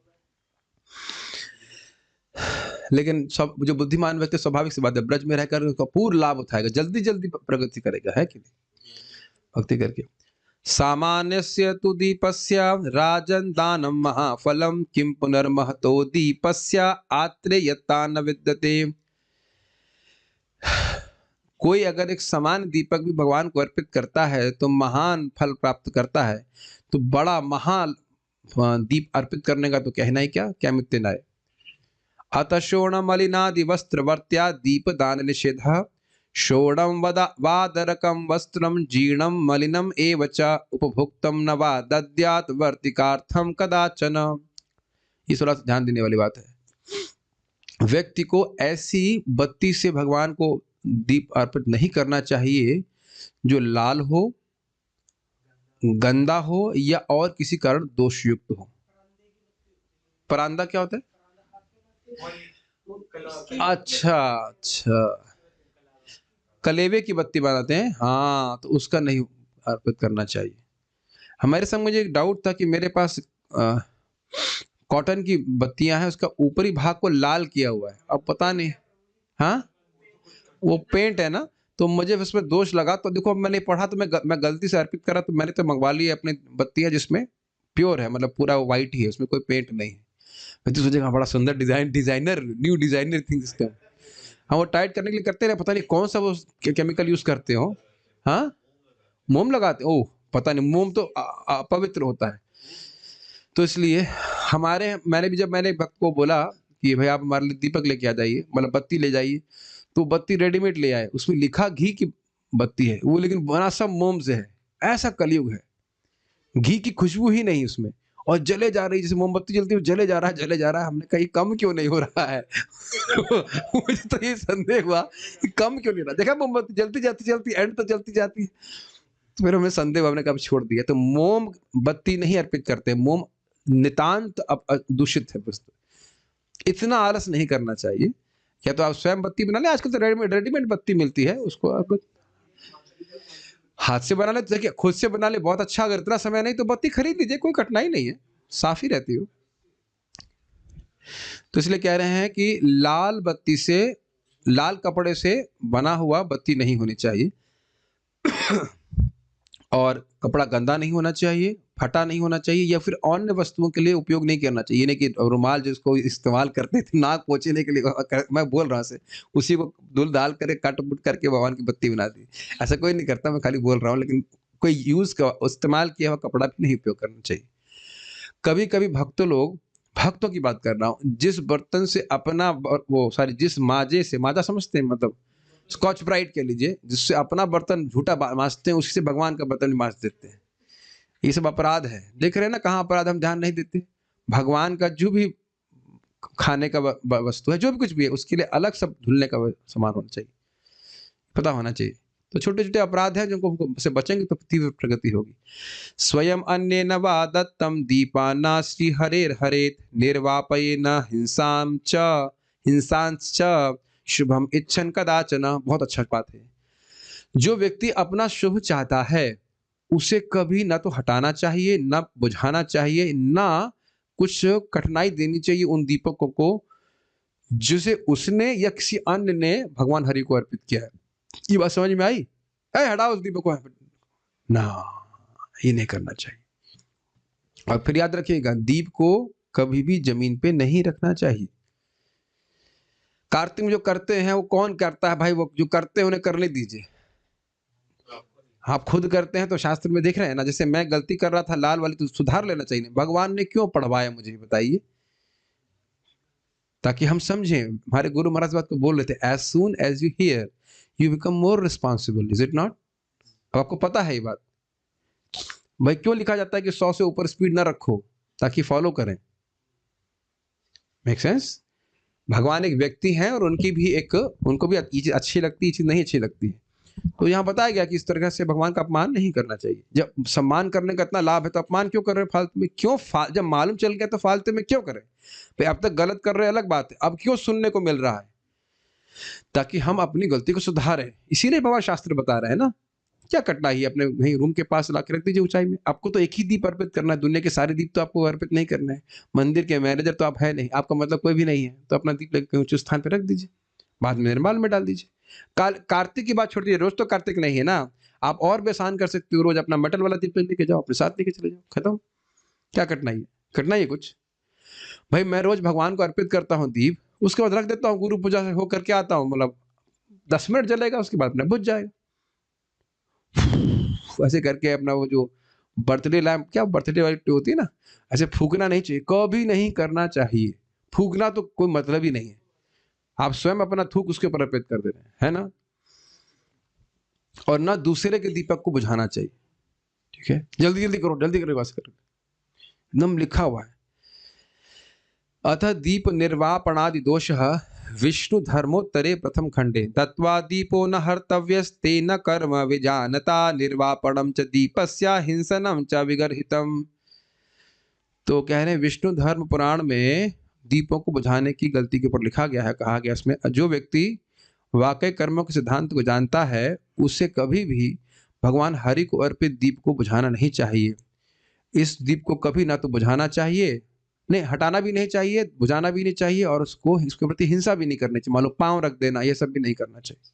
लेकिन सब जो बुद्धिमान व्यक्ति, स्वाभाविक सी बात है, ब्रज में रहकर उसका पूर्ण लाभ उठाएगा, जल्दी जल्दी प्रगति करेगा, है कि नहीं भक्ति करके। सामान्यस्य तु दीपस्य राजन दानम महाफलम किम पुनर्महतो दीपस्य आत्रेयता न विद्यते। कोई अगर एक समान दीपक भी भगवान को अर्पित करता है तो महान फल प्राप्त करता है। तो बड़ा महान दीप अर्पित करने का तो कहना ही क्या, क्या मित्ते नाय। अतः शोण मलिनादि वस्त्र वर्त्या दीप दान निषेध। शोणम वादरकम वस्त्रम जीर्णम मलिनम एव च उपभुक्तम न वा दद्यात् वर्तिकार्थम कदाचन। ये थोड़ा ध्यान देने वाली बात है। व्यक्ति को ऐसी बत्ती से भगवान को दीप अर्पित नहीं करना चाहिए जो लाल हो, गंदा हो या और किसी कारण दोषयुक्त हो। परांदा क्या होता है? अच्छा अच्छा, कलेवे की बत्ती बनाते हैं, हाँ, तो उसका नहीं अर्पित करना चाहिए। हमारे संग मुझे एक डाउट था कि मेरे पास कॉटन की बत्तियां हैं, उसका ऊपरी भाग को लाल किया हुआ है, अब पता नहीं। हाँ वो पेंट है ना, तो मुझे उसमें दोष लगा, तो देखो अब मैंने पढ़ा तो मैं गलती से अर्पित करा, तो मैंने तो मंगवा ली अपनी बत्तियाँ जिसमें प्योर है, मतलब पूरा व्हाइट ही है, उसमें कोई पेंट नहीं है। मैं तो सोचेगा बड़ा सुंदर designer new designer thing system. हाँ, वो टाइट करने के लिए करते रहे, पता नहीं कौन सा वो केमिकल यूज करते हो। हाँ, मोम लगाते, ओह पता नहीं, मोम तो अपवित्र होता है। तो इसलिए मैंने भी, जब मैंने भक्त को बोला कि भाई आप हमारे लिए दीपक लेके आ जाइए, मतलब बत्ती ले जाइए, तो बत्ती रेडीमेड ले आए, उसमें लिखा घी की बत्ती है वो, लेकिन बना सब मोम से है। ऐसा कलयुग है, घी की खुशबू ही नहीं उसमें, और जले जा रही, जैसे मोमबत्ती जलती है जले जा रहा है, जले जा रहा है। हमने कहा ये कम क्यों नहीं हो रहा है? मुझे तो ये संदेह हुआ कि कम क्यों नहीं हो रहा। देखा मोमबत्ती जलती जाती एंड तो जलती जाती है। तो फिर हमें संदेह हुआ, हमने कहा अब छोड़ दिया। तो मोम बत्ती नहीं अर्पित करते, मोम नितांत दूषित है वस्तु। इतना आलस नहीं करना चाहिए। या तो आप स्वयं बत्ती बना ले, आजकल तो रेडीमेड बत्ती मिलती है, उसको आप हाथ से बना ले। देखिए खुद से बना ले बहुत अच्छा, अगर इतना समय नहीं तो बत्ती खरीद लीजिए, कोई कठिनाई नहीं है, साफ ही रहती हो। तो इसलिए कह रहे हैं कि लाल बत्ती से, लाल कपड़े से बना हुआ बत्ती नहीं होनी चाहिए, और कपड़ा गंदा नहीं होना चाहिए, फटा नहीं होना चाहिए, या फिर अन्य वस्तुओं के लिए उपयोग नहीं करना चाहिए। ये नहीं कि रुमाल जिसको इस्तेमाल करते थे नाक पोंछने के लिए, मैं बोल रहा हूँ, उसी को धुल डाल कर कट बुट करके भगवान की बत्ती बना दी। ऐसा कोई नहीं करता, मैं खाली बोल रहा हूँ। लेकिन कोई यूज का इस्तेमाल किया हुआ कपड़ा भी नहीं उपयोग करना चाहिए। कभी कभी भक्तों की बात कर रहा हूँ, जिस बर्तन से अपना वो सारी, जिस माजे से, माजा समझते हैं, मतलब स्कॉच ब्राइट कह लीजिए, जिससे अपना बर्तन झूठा मांजते हैं, उसी से भगवान का बर्तन भी मांज देते हैं। ये सब अपराध है। देख रहे हैं ना कहाँ अपराध, हम ध्यान नहीं देते। भगवान का जो भी खाने का वस्तु है, जो भी कुछ भी है, उसके लिए अलग सब धुलने का सामान होना चाहिए, पता होना चाहिए। तो छोटे छोटे अपराध हैं जिनको से बचेंगे तो तीव्र प्रगति होगी। स्वयं अन्य न वा दत्तम दीपाना श्री हरेर हरेत निर्वापये न हिंसांच शुभम इच्छन कदाचन। बहुत अच्छा बात है। जो व्यक्ति अपना शुभ चाहता है उसे कभी ना तो हटाना चाहिए, ना बुझाना चाहिए, ना कुछ कठिनाई देनी चाहिए उन दीपकों को जिसे उसने या किसी अन्य ने भगवान हरि को अर्पित किया है। ये बात समझ में आई? हटाओ उस दीपक को ना, ये नहीं करना चाहिए। और फिर याद रखिएगा, दीप को कभी भी जमीन पे नहीं रखना चाहिए। कार्तिक में जो करते हैं वो कौन करता है भाई? वो जो करते हैं उन्हें करने दीजिए। आप खुद करते हैं तो शास्त्र में देख रहे हैं ना, जैसे मैं गलती कर रहा था लाल वाली, तो सुधार लेना चाहिए। भगवान ने क्यों पढ़वाया मुझे बताइए, ताकि हम समझें। हमारे गुरु महाराज बात को बोल रहे थे, as soon as you hear you become more responsible, is it not? अब आपको पता है ये बात। भाई क्यों लिखा जाता है कि 100 से ऊपर स्पीड ना रखो, ताकि फॉलो करें। Make sense? भगवान एक व्यक्ति हैं और उनकी भी एक, उनको भी ये चीज अच्छी लगती है, ये चीज नहीं अच्छी लगती है। तो यहाँ बताया गया कि इस तरह से भगवान का अपमान नहीं करना चाहिए। जब सम्मान करने का इतना लाभ है तो अपमान क्यों कर रहे हैं फालतू में? क्यों जब मालूम चल गया तो फालतू में क्यों करें? भाई अब तक गलत कर रहे हैं अलग बात है, अब क्यों सुनने को मिल रहा है? ताकि हम अपनी गलती को सुधारें। इसीलिए भगवान शास्त्र बता रहे हैं ना। क्या कठिनाई है? अपने वहीं रूम के पास ला के रख दीजिए ऊंचाई में। आपको तो एक ही दीप अर्पित करना है, दुनिया के सारे दीप तो आपको अर्पित नहीं करना है। मंदिर के मैनेजर तो आप है नहीं, आपका मतलब कोई भी नहीं है, तो अपना दीप लेकर ऊंचे स्थान पर रख दीजिए, बाद में निर्माल में डाल दीजिए। कार्तिक की बात छोड़ दीजिए, रोज तो कार्तिक नहीं है ना, आप और भी आसान कर सकते हो। रोज अपना मेटल वाला दीप लेके जाओ, अपने साथ लेके चले जाओ, खत्म। क्या कठिनाई है? कठिनाई है कुछ? भाई मैं रोज भगवान को अर्पित करता हूँ दीप, उसके बाद रख देता हूँ, गुरु पूजा से होकर के आता हूँ, मतलब 10 मिनट जलेगा, उसके बाद अपना बुझ जाएगा। ऐसे करके अपना वो जो बर्थडे लैम्प, क्या बर्थडे वाली होती है ना, ऐसे फूकना नहीं चाहिए, कभी नहीं करना चाहिए। फूकना तो कोई मतलब ही नहीं है। आप स्वयं अपना थूक उसके ऊपर अर्पित कर दे रहे हैं, है ना? और ना दूसरे के दीपक को बुझाना चाहिए। ठीक है, जल्दी जल्दी करो, जल्दी करो, बस करो, एकदम लिखा हुआ है। अथ दीप निर्वापणादि दोष विष्णु धर्मोत्तरे प्रथम खंडे दत्वा दीपो न हर्तव्यस्ते न कर्म विजानता निर्वापणम च दीपस्य हिंसनम च विगर्हितम। तो कह रहे हैं विष्णु धर्म पुराण में दीपों को बुझाने की गलती के ऊपर लिखा गया है, कहा गया इसमें, जो व्यक्ति वाकई कर्मों के सिद्धांत को जानता है उसे कभी भी भगवान हरि को अर्पित दीप को बुझाना नहीं चाहिए। इस दीप को कभी ना तो बुझाना चाहिए, नहीं हटाना भी नहीं चाहिए, बुझाना भी नहीं चाहिए, और उसको इसके प्रति हिंसा भी नहीं करनी चाहिए। मान लो पांव रख देना, ये सब भी नहीं करना चाहिए।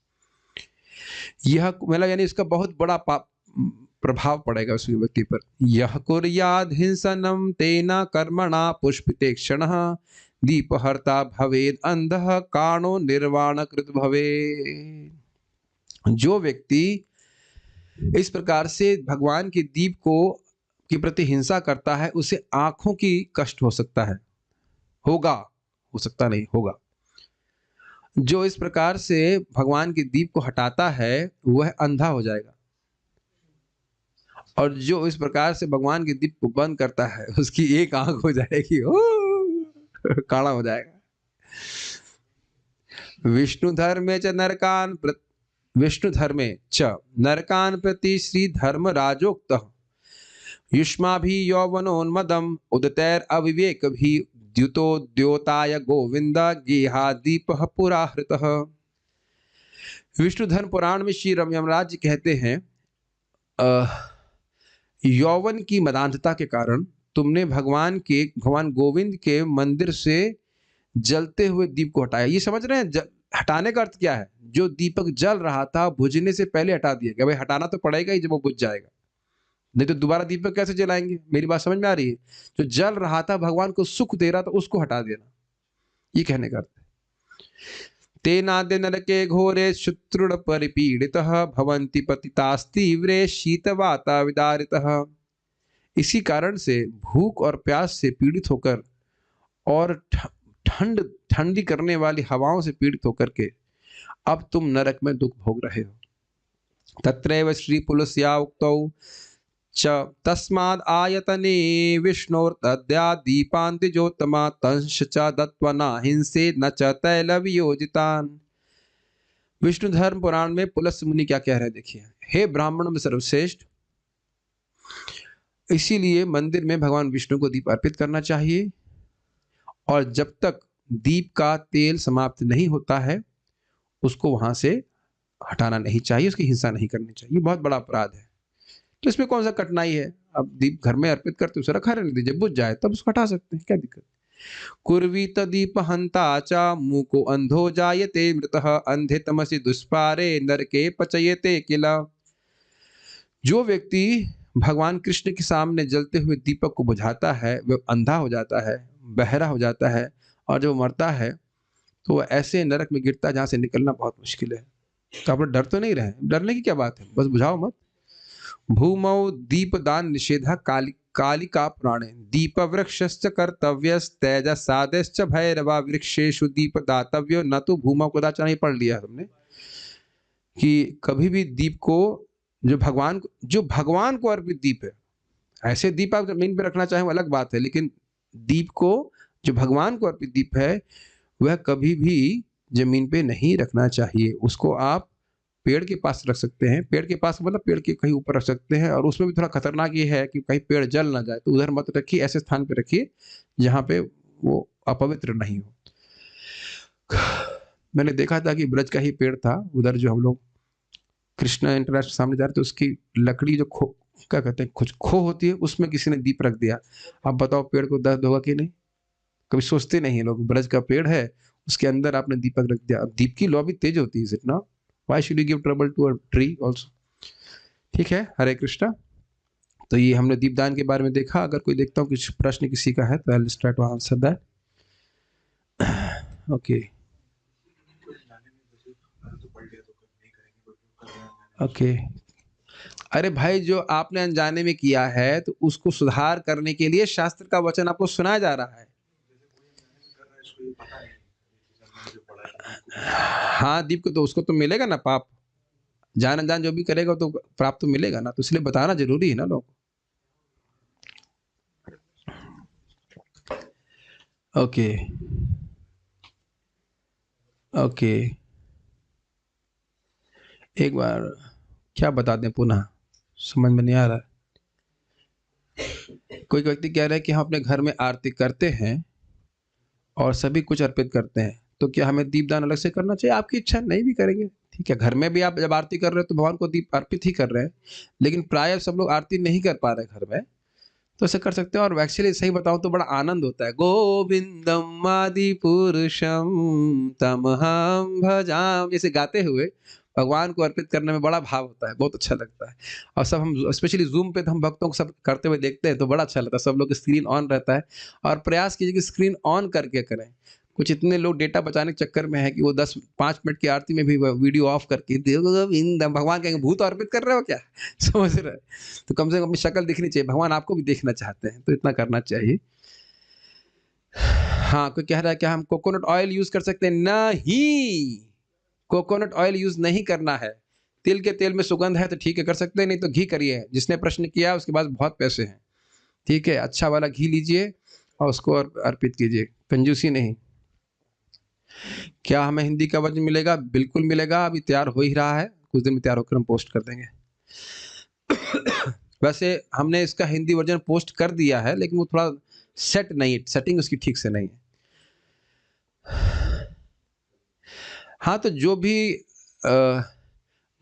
यह मतलब यानी इसका बहुत बड़ा प्रभाव पड़ेगा उस व्यक्ति पर। यह कुर्याद हिंसनम तेना कर्मणा पुष्पिते क्षणः दीपहर्ता भवेद अंधः काणो निर्वाण कृत भवे। जो व्यक्ति इस प्रकार से भगवान के दीप को के प्रति हिंसा करता है उसे आंखों की कष्ट हो सकता है, होगा, हो सकता नहीं होगा। जो इस प्रकार से भगवान के दीप को हटाता है वह अंधा हो जाएगा, और जो इस प्रकार से भगवान के दीप को बंद करता है उसकी एक आंख हो जाएगी, काला हो जाएगा। विष्णु धर्मे च नरकान प्रति श्री धर्म राजोक्त युष्माभि यौवनोन्मदम उदतैर अविवेक भी द्युतो द्योताय गोविंद गेहा दीपः पुराहृतः। विष्णु धर्म पुराण में श्री यमराज जी कहते हैं, यौवन की मदांधता के कारण तुमने भगवान गोविंद के मंदिर से जलते हुए दीप को हटाया। ये समझ रहे हैं हटाने का अर्थ क्या है? जो दीपक जल रहा था बुझने से पहले हटा दिया गया। भाई हटाना तो पड़ेगा ही जब वो बुझ जाएगा, नहीं तो दोबारा दीपक कैसे जलाएंगे? मेरी बात समझ में आ रही है? जो जल रहा था भगवान को सुख दे रहा था उसको हटा देना, ये कहने का अर्थ है। तेनाद्य नरके घोरे शत्रुण परिपीडितः भवन्ति पतितास्तीव्रे शीतवाता विदारितः। इसी कारण से भूख और प्यास से पीड़ित होकर और ठंडी करने वाली हवाओं से पीड़ित होकर के अब तुम नरक में दुख भोग रहे हो। तत्रैव श्री पुलस्या उक्तौ च तस्माद् आयतने विष्णोर्तद्या दीपान्तिजोत्तमा तंश च दत्त्वा न हिंसे न च तैलवियोजितान्। विष्णु धर्म पुराण में पुलस्त्य मुनि क्या कह रहे हैं देखिए। हे ब्राह्मण में सर्वश्रेष्ठ, इसीलिए मंदिर में भगवान विष्णु को दीप अर्पित करना चाहिए, और जब तक दीप का तेल समाप्त नहीं होता है उसको वहां से हटाना नहीं चाहिए, उसकी हिंसा नहीं करनी चाहिए। बहुत बड़ा अपराध है। तो इसमें कौन सा कठिनाई है? अब दीप घर में अर्पित करते उसे रखा रहने दीजिए, बुझ जाए तब उसको हटा सकते हैं, क्या दिक्कत? कुर्वीत दीप हंता चा मुको अंधो जायते मृतः अंधे तमसि दुष्पारे नरके पचयते किला। जो व्यक्ति भगवान कृष्ण के सामने जलते हुए दीपक को बुझाता है वह अंधा हो जाता है, बहरा हो जाता है, और जब मरता है तो वह ऐसे नरक में गिरता है जहां से निकलना बहुत मुश्किल है। तो आप लोग डर तो नहीं रहे? डरने की क्या बात है, बस बुझाओ मत। भूमौ दीपदान निषेधा कालिका पुराणे दीप वृक्षश्च कर्तव्यस्तेजसादेश्च भैरवा वृक्षेषु दीप दातव्यो न तो भूमौ कदाचन। ही पढ़ लिया हमने कि कभी भी दीप को जो भगवान को अर्पित दीप है, ऐसे दीप आप जमीन पे रखना चाहें वो अलग बात है, लेकिन दीप को जो भगवान को अर्पित दीप है वह कभी भी जमीन पे नहीं रखना चाहिए। उसको आप पेड़ के पास रख सकते हैं, पेड़ के पास मतलब पेड़ के कहीं ऊपर रख सकते हैं, और उसमें भी थोड़ा खतरनाक ये है कि कहीं पेड़ जल ना जाए, तो उधर मत रखिए, ऐसे स्थान पे रखिए जहाँ पे वो अपवित्र नहीं हो। मैंने देखा था कि ब्रज का ही पेड़ था उधर, जो हम लोग कृष्णा इंटरनेशनल सामने जा रहे थे, उसकी लकड़ी जो क्या कहते हैं कुछ खो होती है, उसमें किसी ने दीप रख दिया। आप बताओ पेड़ को दर्द होगा कि नहीं? कभी सोचते नहीं है लोग। ब्रज का पेड़ है, उसके अंदर आपने दीपक रख दिया। अब दीप की लौ भी तेज होती है, is it not? Why should you give trouble to a tree also? ठीक है, हरे कृष्णा। तो ये हमने दीपदान के बारे में देखा। अगर कोई देखता हूँ कुछ प्रश्न किसी का है तो I will try to answer that. Okay okay. अरे भाई, जो आपने अनजाने में किया है तो उसको सुधार करने के लिए शास्त्र का वचन आपको सुनाया जा रहा है। हाँ, दीप को तो उसको तो मिलेगा ना पाप, जान अनजान जो भी करेगा तो प्राप्त तो मिलेगा ना, तो इसलिए बताना जरूरी है ना लोग। ओके ओके, एक बार क्या बता दें पुनः, समझ में नहीं आ रहा। कोई व्यक्ति कह रहा है कि हम अपने घर में आरती करते हैं और सभी कुछ अर्पित करते हैं, तो क्या हमें दीपदान अलग से करना चाहिए? आपकी इच्छा, नहीं भी करेंगे ठीक है। घर में भी आप जब आरती कर रहे हो तो भगवान को दीप अर्पित ही कर रहे हैं, लेकिन प्राय सब लोग आरती नहीं कर पा रहे घर में, तो ऐसे कर सकते हैं। और एक्चुअली सही बताऊं तो बड़ा आनंद होता है। गोविंदम आदि पुरुषम तमहम भजाम, इसे गाते हुए भगवान को अर्पित करने में बड़ा भाव होता है, बहुत अच्छा लगता है। और सब हम स्पेशली ज़ूम पे तो हम भक्तों को सब करते हुए देखते हैं तो बड़ा अच्छा लगता है। सब लोग की स्क्रीन ऑन रहता है और प्रयास कीजिए कि स्क्रीन ऑन करके करें। कुछ इतने लोग डेटा बचाने के चक्कर में है कि वो 10-5 मिनट की आरती में भी वीडियो ऑफ करके देखो गोविंद, भगवान कहेंगे भूत अर्पित कर रहे हो क्या? समझ रहे हैं? तो कम से कम अपनी शक्ल दिखनी चाहिए, भगवान आपको भी देखना चाहते हैं, तो इतना करना चाहिए। हाँ, कोई कह रहा है क्या हम कोकोनट ऑयल यूज़ कर सकते हैं? नहीं, कोकोनट ऑयल यूज़ नहीं करना है। तिल के तेल में सुगंध है तो ठीक है कर सकते हैं, नहीं तो घी करिए। जिसने प्रश्न किया उसके पास बहुत पैसे हैं, ठीक है? अच्छा वाला घी लीजिए और उसको अर्पित कीजिए, कंजूसी नहीं। क्या हमें हिंदी का वर्जन मिलेगा? बिल्कुल मिलेगा, अभी तैयार हो ही रहा है, कुछ दिन में तैयार होकर हम पोस्ट कर देंगे। वैसे हमने इसका हिंदी वर्जन पोस्ट कर दिया है, लेकिन वो थोड़ा सेट नहीं है, सेटिंग उसकी ठीक से नहीं है। हाँ, तो जो भी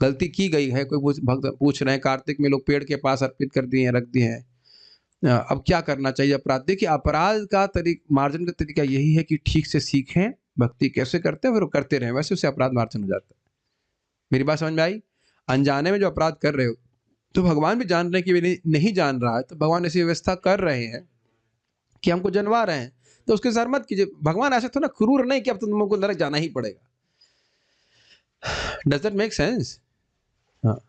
गलती की गई है, कोई भक्त पूछ रहे हैं, कार्तिक में लोग पेड़ के पास अर्पित कर दिए हैं, रख दिए हैं। अब क्या करना चाहिए अपराध? देखिए, अपराध का मार्जन का तरीका यही है कि ठीक से सीखें, भक्ति कैसे करते हैं, फिर वो करते रहें, वैसे उससे अपराध मार्जन हो जाता है। मेरी बात समझ में आई? अनजाने में जो अपराध कर रहे हो, तो भगवान भी जान रहे हैं कि वे नहीं जान रहा है, तो भगवान ऐसी व्यवस्था कर रहे हैं कि हमको जनवा रहे हैं, तो उसके सर मत कीजिए। भगवान ऐसे थोड़ा क्रूर नहीं कि अब तुमको नरक जाना ही पड़ेगा। Does that make sense? हाँ।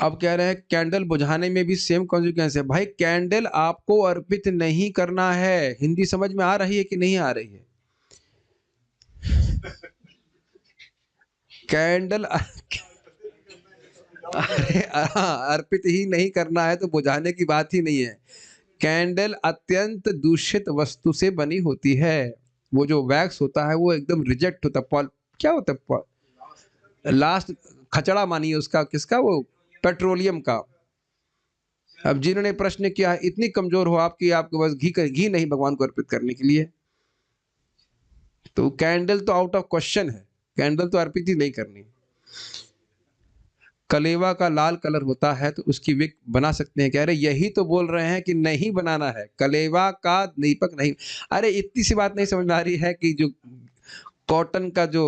अब कह रहे हैं कैंडल बुझाने में भी सेम कॉन्सिक्वेंस है। भाई कैंडल आपको अर्पित नहीं करना है। हिंदी समझ में आ रही है कि नहीं आ रही है? कैंडल अर्पित ही नहीं करना है तो बुझाने की बात ही नहीं है। कैंडल अत्यंत दूषित वस्तु से बनी होती है। वो जो वैक्स होता है वो एकदम रिजेक्ट होता है। क्या होता है? लास्ट खचड़ा मानिए उसका, किसका? वो पेट्रोलियम का। अब जिन्होंने प्रश्न किया, इतनी कमजोर हो आपकी, आपके पास घी नहीं भगवान को अर्पित करने के लिए, तो कैंडल तो आउट ऑफ क्वेश्चन है, कैंडल तो अर्पित ही नहीं करनी। कलेवा का लाल कलर होता है तो उसकी विक बना सकते हैं। कह रहे यही तो बोल रहे हैं कि नहीं बनाना है, कलेवा का दीपक नहीं। अरे इतनी सी बात नहीं समझ में आ रही है कि जो कॉटन का जो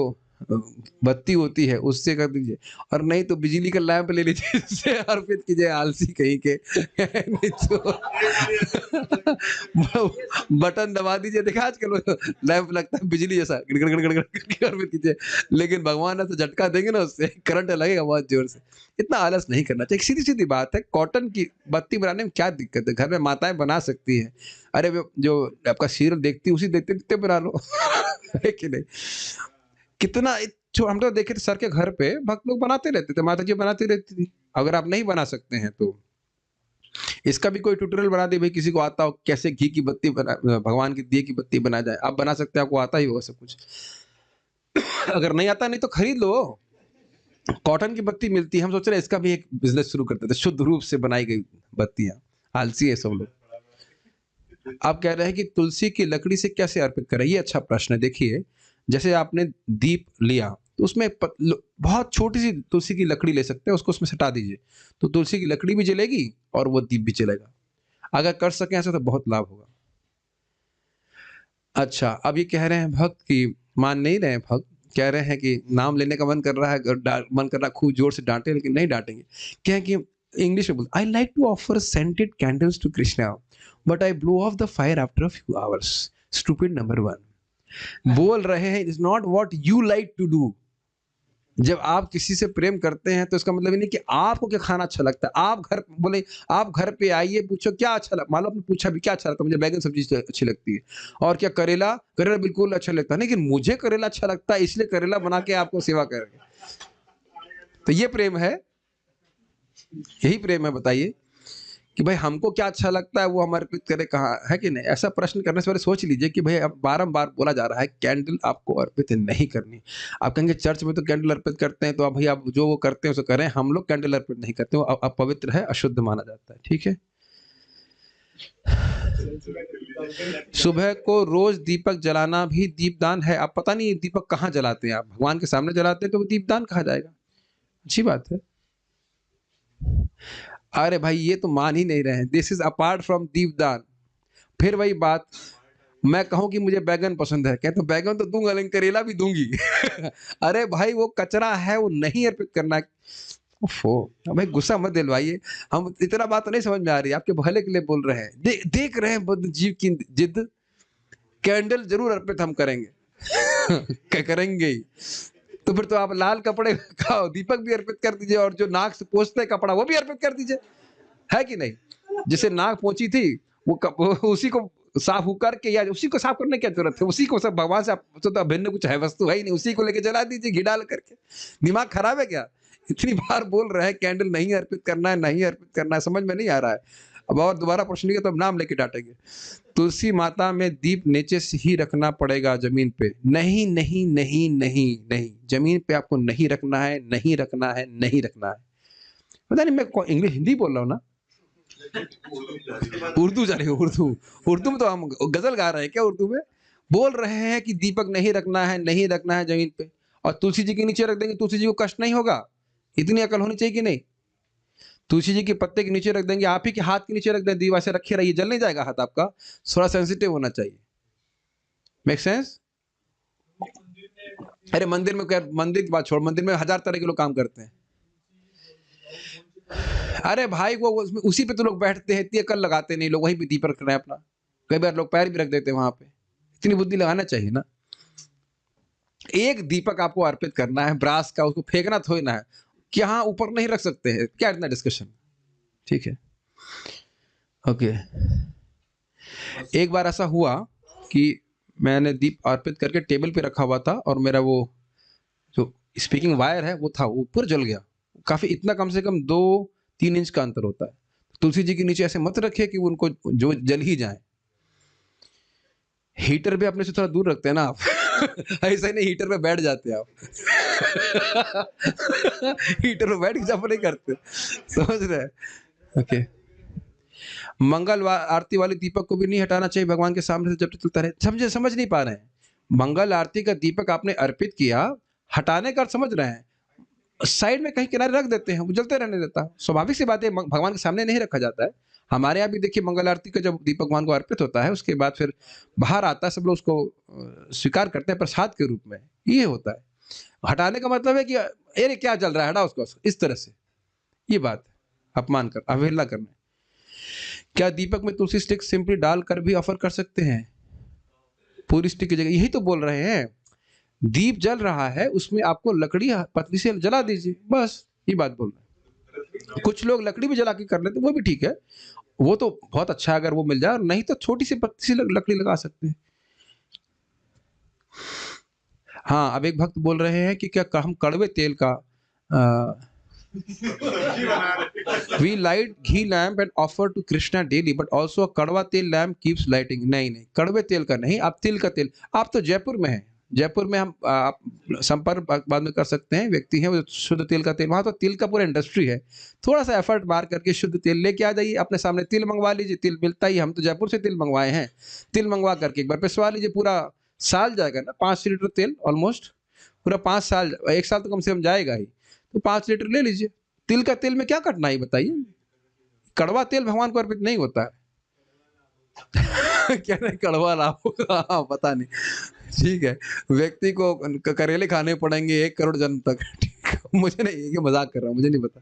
बत्ती होती है उससे कर दीजिए, और नहीं तो बिजली का लैंप ले लीजिए, उससे अर्पित कीजिए। आलसी कहीं के नहीं तो बटन दबा दीजिए। देखा आजकल लैंप लगता है बिजली जैसा, गड़गड़ गड़गड़ करके अर्पित कीजिए। लेकिन भगवान तो झटका देंगे ना, उससे करंट लगेगा बहुत जोर से। इतना आलस नहीं करना चाहिए। सीधी सीधी बात है, कॉटन की बत्ती बनाने में क्या दिक्कत है? घर में माताएं बना सकती है। अरे जो आपका सीरियल देखती उसी देखते देखते बना लो। है कि नहीं? कितना हम तो देखे थे सर के घर पे भक्त लोग बनाते रहते थे, माता जी बनाती रहती थी। अगर आप नहीं बना सकते हैं तो इसका भी कोई ट्यूटोरियल बना दे भाई, किसी को आता हो कैसे घी की बत्ती बना, भगवान की दिए की बत्ती बना जाए। आप बना सकते हैं, आपको आता ही होगा सब कुछ। अगर नहीं आता, नहीं तो खरीद लो, कॉटन की बत्ती मिलती है। हम सोच रहे हैं इसका भी एक बिजनेस शुरू करते थे, शुद्ध रूप से बनाई गई बत्तियां। आलसी है सब लोग। आप कह रहे हैं कि तुलसी की लकड़ी से कैसे अर्पित करें? ये अच्छा प्रश्न है। देखिए, जैसे आपने दीप लिया तो उसमें बहुत छोटी सी तुलसी की लकड़ी ले सकते हैं, उसको उसमें सटा दीजिए, तो तुलसी की लकड़ी भी जलेगी और वो दीप भी जलेगा। अगर कर सकें ऐसा तो बहुत लाभ होगा। अच्छा, अब ये कह रहे हैं भक्त कि मान नहीं रहे हैं भक्त, कह रहे हैं कि नाम लेने का मन कर रहा है, मन कर रहा है खूब जोर से डांटे, लेकिन नहीं डांटेंगे। क्या है कि इंग्लिश में बोल, I like to offer scented candles to Krishna but I blow off the fire after a few hours. Stupid number 1 बोल रहे हैं, it is not what you like to do. जब आप किसी से प्रेम करते हैं तो इसका मतलब ये नहीं कि आपको क्या खाना अच्छा लगता है। आप घर बोले, आप घर पे आइए, पूछो क्या अच्छा लगता, मान लो आपने पूछा भी क्या अच्छा लगता है, मुझे बैगन सब्जी अच्छी लगती है, और क्या करेला, करेला बिल्कुल अच्छा लगता है, लेकिन मुझे करेला अच्छा लगता है इसलिए करेला बना के आपको सेवा करेंगे। तो ये प्रेम है, यही प्रेम है। बताइए कि भाई हमको क्या अच्छा लगता है वो हम अर्पित करें, कहाँ है कि नहीं? ऐसा प्रश्न करने से पहले सोच लीजिए कि भाई अब बारंबार बोला जा रहा है कैंडल आपको अर्पित नहीं करनी। आप कहेंगे चर्च में तो कैंडल अर्पित करते हैं, तो अब भाई आप जो वो करते हैं उसे करें, हम लोग कैंडल अर्पित नहीं करते, वो अपवित्र है, अशुद्ध माना जाता है। ठीक है। सुबह को रोज दीपक जलाना भी दीपदान है। आप पता नहीं दीपक कहाँ जलाते हैं, आप भगवान के सामने जलाते हैं तो वो दीपदान कहा जाएगा? अच्छी बात है। अरे भाई ये तो मान ही नहीं रहे हैं, दिस इज अपार्ट फ्रॉम दीपदान। फिर वही बात, मैं कहूँ कि मुझे बैगन पसंद है, कहते बैगन तो दूंगा लेकिन करेला भी दूंगी। अरे भाई वो कचरा है, वो नहीं अर्पित करना। ओफो, भाई गुस्सा मत दिलवाइए, हम इतना बात तो नहीं समझ में आ रही है, आपके भले के लिए बोल रहे हैं। देख रहे हैं बुद्ध जीव की जिद, कैंडल जरूर अर्पित हम करेंगे। क्या करेंगे ही। तो फिर तो आप लाल कपड़े का दीपक भी अर्पित कर दीजिए, और जो नाक से पोंछते हैं कपड़ा वो भी अर्पित कर दीजिए, है कि नहीं? जिसे नाक पोंछी थी वो उसी को साफ करके, या उसी को साफ करने की क्या जरूरत है, उसी को सब भगवान से तो अभिन्न कुछ है, वस्तु है ही नहीं, उसी को लेके जला दीजिए घी डाल करके। दिमाग खराब है क्या? इतनी बार बोल रहे हैं कैंडल नहीं अर्पित करना है, नहीं अर्पित करना है, समझ में नहीं आ रहा है। अब और दोबारा पूछने के तो अब नाम लेके डांटेंगे। तुलसी माता में दीप नीचे से ही रखना पड़ेगा, जमीन पे नहीं, नहीं, नहीं, नहीं, नहीं, जमीन पे आपको नहीं रखना है, नहीं रखना है, नहीं रखना है। पता नहीं मैं इंग्लिश हिंदी बोल रहा हूँ ना, उर्दू जा रही है, उर्दू में तो हम गजल गा रहे हैं क्या? उर्दू में बोल रहे हैं कि दीपक नहीं रखना है, नहीं रखना है जमीन पे, और तुलसी जी के नीचे रख देंगे, तुलसी जी को कष्ट नहीं होगा? इतनी अकल होनी चाहिए कि नहीं? तुलसी जी के पत्ते के नीचे रख देंगे, आप ही के हाथ के नीचे रख दें, दीवा से रखे रहिए, जल नहीं जाएगा हाथ आपका? थोड़ा सेंसिटिव होना चाहिए। Make sense? अरे मंदिर में क्या, मंदिर की बात छोड़, मंदिर में 1000 तरह के लोग काम करते हैं। अरे भाई वो उसी पे तो लोग बैठते हैं, इतनी अकल लगाते नहीं लोग, वहीं पे दीपक रख रहे हैं अपना। कई बार लोग पैर भी रख देते हैं वहां पे। इतनी बुद्धि लगाना चाहिए ना। एक दीपक आपको अर्पित करना है ब्रास का, उसको फेंकना थोड़ी ना है कि हाँ ऊपर नहीं रख सकते हैं, क्या इतना डिस्कशन? ठीक है, ओके। एक बार ऐसा हुआ कि मैंने दीप अर्पित करके टेबल पे रखा हुआ था, और मेरा वो जो स्पीकिंग वायर है वो था, वो ऊपर जल गया। काफी, इतना कम से कम 2-3 इंच का अंतर होता है। तुलसी जी के नीचे ऐसे मत रखिए कि उनको जो जल ही जाए। हीटर भी अपने से थोड़ा दूर रखते हैं ना आप। ऐसा ही नहीं हीटर पे बैठ जाते हैं आप। हीटर पे बैठ के जब नहीं करते, समझ रहे हैं? ओके। मंगल आरती वाली दीपक को भी नहीं हटाना चाहिए भगवान के सामने से जब तक चलता रहे। समझ नहीं पा रहे हैं। मंगल आरती का दीपक आपने अर्पित किया, हटाने का समझ रहे हैं, साइड में कहीं किनारे रख देते हैं, वो जलते रहने देता। स्वाभाविक सी बात है, भगवान के सामने नहीं रखा जाता है। हमारे यहाँ भी देखिए मंगल आरती का जब दीपक भगवान को अर्पित होता है, उसके बाद फिर बाहर आता है, सब लोग उसको स्वीकार करते हैं प्रसाद के रूप में। ये होता है। हटाने का मतलब है कि अरे क्या चल रहा है, हटा उसको, इस तरह से। ये बात अपमान कर, अवहेलना करना। क्या दीपक में तुलसी स्टिक सिंपली डालकर भी ऑफर कर सकते हैं पूरी स्टिक की जगह? यही तो बोल रहे हैं। दीप जल रहा है, उसमें आपको लकड़ी पतली से जला दीजिए, बस ये बात बोल रहे हैं। कुछ लोग लकड़ी भी जला के कर लेते, वो भी ठीक है, वो तो बहुत अच्छा है अगर वो मिल जाए, नहीं तो छोटी सी पतली सी लकड़ी लगा सकते हैं। हाँ, अब एक भक्त बोल रहे हैं कि क्या हम कड़वे तेल का we light ghee lamp and offer to Krishna daily, but also a कड़वा तेल लैम्प keeps lighting। नहीं, कड़वे तेल का नहीं, आप तिल का तेल। आप तो जयपुर में हैं, जयपुर में हम आप संपर्क बाद में कर सकते हैं, व्यक्ति हैं वो शुद्ध तेल का तेल, वहाँ तो तिल का पूरा इंडस्ट्री है। थोड़ा सा एफर्ट मार करके शुद्ध तेल लेके आ जाइए, अपने सामने तिल मंगवा लीजिए, तिल मिलता ही, हम तो जयपुर से तिल मंगवाए हैं। तिल मंगवा करके एक बार पिसवा लीजिए, पूरा साल जाएगा ना, 5 लीटर तेल ऑलमोस्ट, पूरा 5 साल, 1 साल तो कम से कम जाएगा ही, तो 5 लीटर ले लीजिए। तिल का तेल में क्या कठिनाई बताइए? कड़वा तेल भगवान को अर्पित नहीं होता है। क्या नहीं, कड़वा लाभ हाँ, पता नहीं। ठीक है, व्यक्ति को करेले खाने पड़ेंगे 1 करोड़ जन्म तक। मुझे नहीं, ये मजाक कर रहा हूँ, मुझे नहीं पता।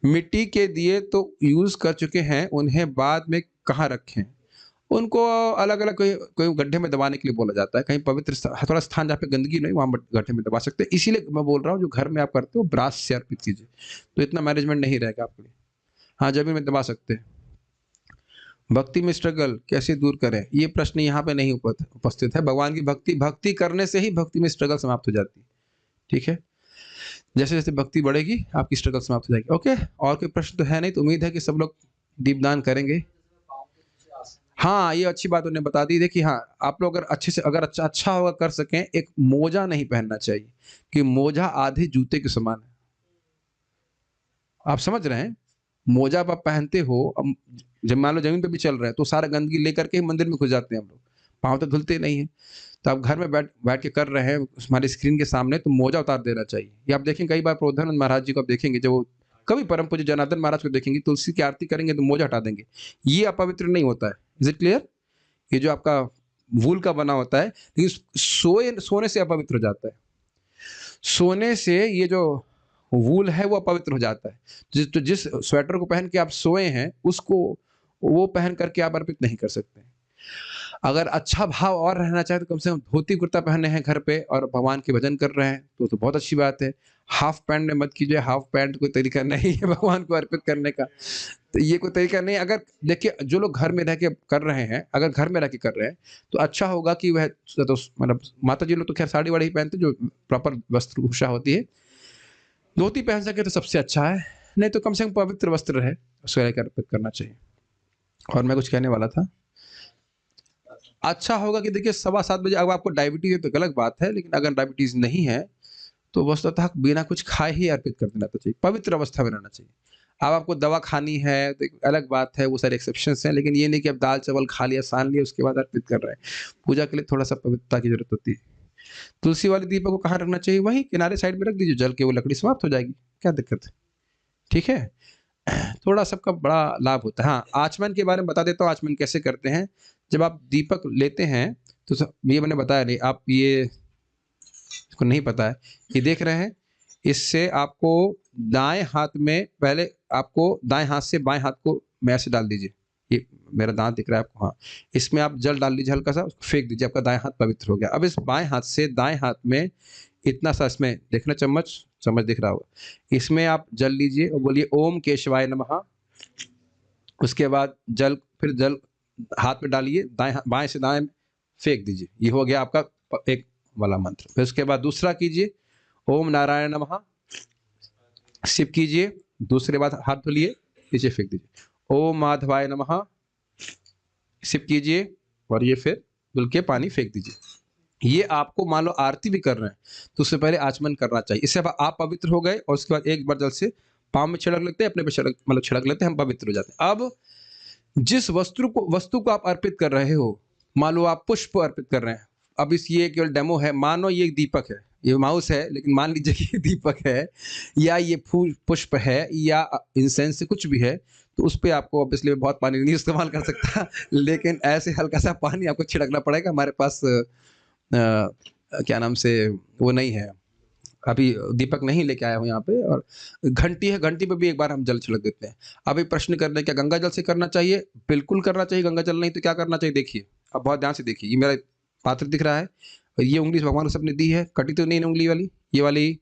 मिट्टी के दिए तो यूज कर चुके हैं, उन्हें बाद में कहाँ रखें? उनको अलग अलग कोई गड्ढे में दबाने के लिए बोला जाता है, कहीं पवित्र थोड़ा स्थान जहाँ पे गंदगी नहीं, वहाँ गड्ढे में दबा सकते हैं। इसीलिए मैं बोल रहा हूँ जो घर में आप करते हो ब्रास से अर्पित कीजिए, तो इतना मैनेजमेंट नहीं रहेगा आपके लिए। हाँ, जमीन में दबा सकते हैं। भक्ति में स्ट्रगल कैसे दूर करें, ये प्रश्न यहाँ पे नहीं उपस्थित है। भगवान की भक्ति करने से ही भक्ति में स्ट्रगल समाप्त हो जाती है। ठीक है, जैसे जैसे भक्ति बढ़ेगी आपकी स्ट्रगल समाप्त हो जाएगी। ओके, और कोई प्रश्न तो है नहीं, तो उम्मीद है कि सब लोग दीपदान करेंगे। हाँ, ये अच्छी बात उन्हें बता दी। देखिए हाँ, आप लोग अगर अच्छे से, अगर अच्छा होगा कर सकें, एक मोजा नहीं पहनना चाहिए, कि मोजा आधे जूते के समान है। आप समझ रहे हैं? मोजा आप पहनते हो, अब जब मान लो जमीन पे भी चल रहे हैं तो सारा गंदगी लेकर के मंदिर में घुस जाते हैं हम लोग, पाँव तो धुलते नहीं है। तो आप घर में बैठ के कर रहे हैं हमारे स्क्रीन के सामने, तो मोजा उतार देना चाहिए। ये आप देखें, कई बार प्रबोधानंद महाराज जी को आप देखेंगे, जब वो कभी परम पूज्य जनार्दन महाराज को देखेंगे, तुलसी की आरती करेंगे तो मोजा हटा देंगे। ये अपवित्र नहीं होता है। Is it clear? ये जो आपका वूल का बना होता है, लेकिन सोने से अपवित्र हो जाता है। सोने से ये जो वूल है वो अपवित्र हो जाता है। जिस स्वेटर को पहन के आप सोए हैं, उसको वो पहन करके आप अर्पित नहीं कर सकते। अगर अच्छा भाव और रहना चाहे तो कम से कम धोती कुर्ता पहने हैं घर पे और भगवान के भजन कर रहे हैं, तो बहुत अच्छी बात है। हाफ पैंट में मत कीजिए, हाफ पैंट कोई तरीका नहीं है भगवान को अर्पित करने का। तो ये कोई तरीका नहीं है। अगर देखिए, जो लोग घर में रह के कर रहे हैं, अगर घर में रह के कर रहे हैं, तो अच्छा होगा कि वह तो मतलब माता जी लोग तो खैर साड़ी-वाड़ी ही पहनते हैं, जो प्रॉपर वस्त्रभूषा होती है। धोती पहन सके तो सबसे अच्छा है, नहीं तो कम से कम पवित्र वस्त्र रहे, उसको लेकर अर्पित करना चाहिए। और मैं कुछ कहने वाला था। अच्छा होगा कि देखिए 7:15 बजे, अब आपको डायबिटीज़ है तो अलग बात है, लेकिन अगर डायबिटीज़ नहीं है, तो वस्तुतः बिना कुछ खाए ही अर्पित कर देना तो चाहिए, पवित्र अवस्था में रहना चाहिए। अब आपको दवा खानी है तो एक अलग बात है, वो सारे एक्सेप्शंस हैं, लेकिन ये नहीं कि आप दाल-चावल खा लिया, सान लिया, उसके बाद अर्पित कर रहे हैं। पूजा के लिए थोड़ा-सा पवित्रता की ज़रूरत होती है। तुलसी वाले दीपक को कहाँ रखना चाहिए? वहीं किनारे साइड में रख दीजिए, जल के वो लकड़ी समाप्त हो जाएगी, क्या दिक्कत है? ठीक है? थोड़ा सबका बड़ा लाभ होता है। हाँ, आचमन के बारे में बता देता हूँ, आचमन कैसे करते हैं। जब आप दीपक लेते हैं, तो ये मैंने बताया नहीं, आप ये इसको नहीं पता है, ये देख रहे हैं, इससे आपको दाएँ हाथ में पहले आपको दाएँ हाथ से बाएँ हाथ को में ऐसे डाल दीजिए। ये मेरा दाँत दिख रहा है आपको? हाँ। इसमें आप जल डाल दीजिए हल्का-सा, उसको फेंक दीजिए, आपका दाएँ हाथ पवित्र हो गया। अब इस बाएँ हाथ से दाएँ हाथ में इतना सा, इसमें देखना चम्मच, चम्मच दिख रहा होगा। इसमें आप जल लीजिए और बोलिए ओम केशवाय नमः। उसके बाद फिर जल हाथ में डालिए, बाएँ से दाएँ फेंक दीजिए। ये हो गया आपका एक वाला मंत्र। फिर उसके बाद दूसरा कीजिए, ओम नारायण नमः, सिप कीजिए, दूसरे बार हाथ धुलिए, नीचे फेंक दीजिए। ओम माधवाय नमः, सिप कीजिए और ये फिर धुल के पानी फेंक दीजिए। ये आपको मान लो आरती भी कर रहे हैं, तो उससे पहले आचमन करना चाहिए। इससे आप पवित्र हो गए और उसके बाद एक बार जल से पाँव में छिड़क लेते हैं, अपने पे छिड़क लेते हैं, हम पवित्र हो जाते हैं। अब जिस वस्तु को आप अर्पित कर रहे हो, मान लो आप पुष्प अर्पित कर रहे हैं। अब ये केवल डेमो है, मानो ये एक दीपक है, ये माउस है, लेकिन मान लीजिए कि ये दीपक है, या ये फूल पुष्प है, या इंसेंस से कुछ भी है, तो उस पे आपको ऑब्वियसली बहुत पानी नहीं इस्तेमाल कर सकता, लेकिन ऐसे हल्का सा पानी आपको छिड़कना पड़ेगा। हमारे पास क्या नाम से वो नहीं है, अभी दीपक नहीं लेके आया हूँ यहाँ पे, और घंटी है, घंटी पे भी एक बार हम जल छिड़क देते हैं। अभी प्रश्न कर रहे हैं क्या गंगा जल से करना चाहिए? बिल्कुल करना चाहिए गंगा जल, नहीं तो क्या करना चाहिए देखिए, अब बहुत ध्यान से देखिए। ये मेरा पात्र दिख रहा है और ये उंगली भगवान को सबने दी है, कटी तो नहीं है उंगली वाली, ये वाली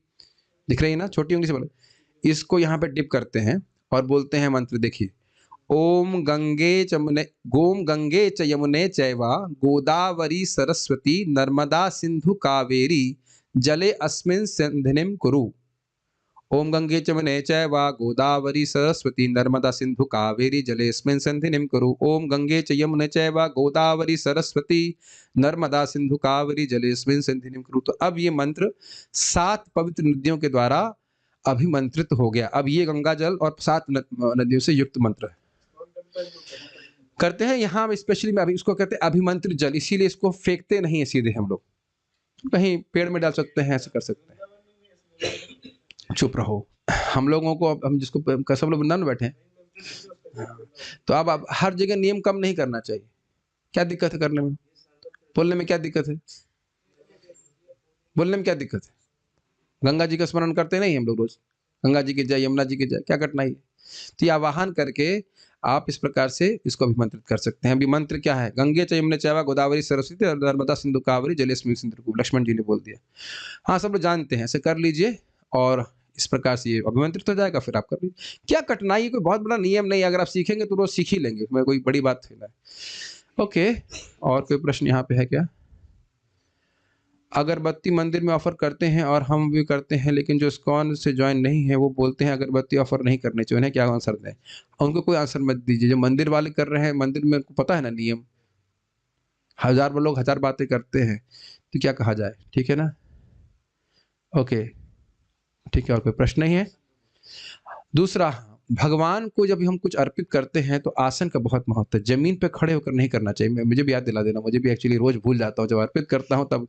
दिख रही है ना, छोटी उंगली से बोले, इसको यहाँ पे डिप करते हैं और बोलते हैं मंत्र, देखिए, ओम गंगे च यमुने चैवा गोदावरी सरस्वती नर्मदा सिंधु कावेरी जले अस्मिन् सन्निधिं कुरु। ओम गंगे च यमुने चैव गोदावरी सरस्वती नर्मदा सिंधु कावेरी जलेऽस्मिन् सन्निधिं कुरु। ओम गंगे च यमुने चैव गोदावरी सरस्वती नर्मदा सिंधु कावेरी जलेऽस्मिन् सन्निधिं कुरु। तो अब ये मंत्र 7 पवित्र नदियों के द्वारा अभिमंत्रित हो गया। अब ये गंगा जल और 7 नदियों से युक्त मंत्र है। करते हैं यहाँ स्पेशली, मैं अभी इसको कहते हैं अभिमंत्रित जल, इसीलिए इसको फेंकते नहीं है सीधे हम लोग, कहीं पेड़ में डाल सकते हैं, ऐसे कर सकते हैं। चुप रहो, हम लोगों को, हम जिसको सब लोग वृंदावन में बैठे हैं, तो अब हर जगह नियम कम नहीं करना चाहिए। क्या दिक्कत है करने में? बोलने में क्या दिक्कत है? बोलने में क्या दिक्कत है? गंगा जी का स्मरण करते नहीं हम लोग रोज, गंगा जी की जय, यमुना जी की जय, क्या कठिनाई है? तो ये आवाहन करके आप इस प्रकार से इसको अभिमंत्रित कर सकते हैं। अभी मंत्र क्या है? गंगे च यमुने चैव गोदावरी सरस्वती नर्मदा सिंधु कावेरी जलेऽस्मिन् सन्निधिं कुरु। लक्ष्मण जी ने बोल दिया। हाँ, सब लोग जानते हैं, ऐसे कर लीजिए और इस प्रकार से ये अभिमंत्रित हो जाएगा, फिर आप कर लीजिए। क्या कठिनाई है? कोई बहुत बड़ा नियम नहीं है, अगर आप सीखेंगे तो रोज सीख ही लेंगे, इसमें कोई बड़ी बात थोड़ी है। ओके, और कोई प्रश्न यहाँ पे है क्या? अगरबत्ती मंदिर में ऑफर करते हैं और हम भी करते हैं, लेकिन जो इस्कॉन से ज्वाइन नहीं है वो बोलते हैं अगरबत्ती ऑफर नहीं करनी चाहिए, उन्हें क्या आंसर दें? उनको कोई आंसर मत दीजिए, जो मंदिर वाले कर रहे हैं, मंदिर में उनको पता है ना नियम, हजार लोग हजार बातें करते हैं, तो क्या कहा जाए? ठीक है ना? ओके, ठीक है, और कोई प्रश्न नहीं है? दूसरा, भगवान को जब हम कुछ अर्पित करते हैं तो आसन का बहुत महत्व है, जमीन पे खड़े होकर नहीं करना चाहिए। मुझे भी याद दिला देना, मुझे भी एक्चुअली रोज भूल जाता हूँ, जब अर्पित करता हूँ तब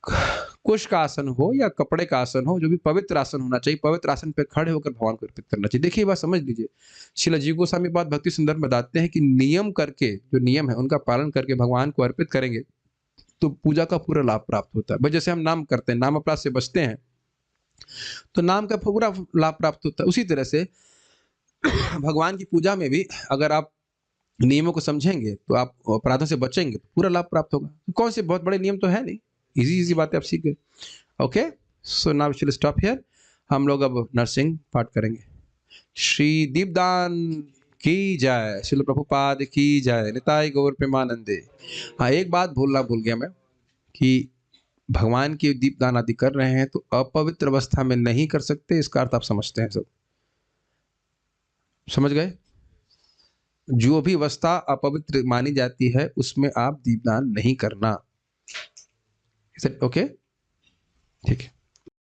कुश का आसन हो या कपड़े का आसन हो, जो भी पवित्र आसन होना चाहिए, पवित्र आसन पे खड़े होकर भगवान को अर्पित करना चाहिए। देखिए, ये बात समझ लीजिए, श्रील जीव गोस्वामी बात भक्ति सुंदर में बताते हैं कि नियम करके, जो नियम है उनका पालन करके भगवान को अर्पित करेंगे तो पूजा का पूरा लाभ प्राप्त होता है। बस जैसे हम नाम करते हैं, नाम अपराध से बचते हैं, तो नाम का पूरा लाभ प्राप्त होता है। उसी तरह से भगवान की पूजा में भी अगर आप नियमों को समझेंगे तो आप अपराधों से बचेंगे, तो पूरा लाभ प्राप्त होगा। कौन से बहुत बड़े नियम तो है नहीं, इजी इजी बातें आप सीख गए। Okay, so now we will stop here. हम लोग अब नरसिंह पाठ करेंगे। श्री दीपदान की जय, श्रील प्रभुपाद की जय, निताई गौर प्रेमानंदे। हाँ, एक बात बोलना भूल गया मैं कि भगवान की दीपदान आदि कर रहे हैं तो अपवित्र अवस्था में नहीं कर सकते, इसका अर्थ आप समझते हैं, सब समझ गए? जो भी अवस्था अपवित्र मानी जाती है उसमें आप दीपदान नहीं करना। ओके, ठीक है।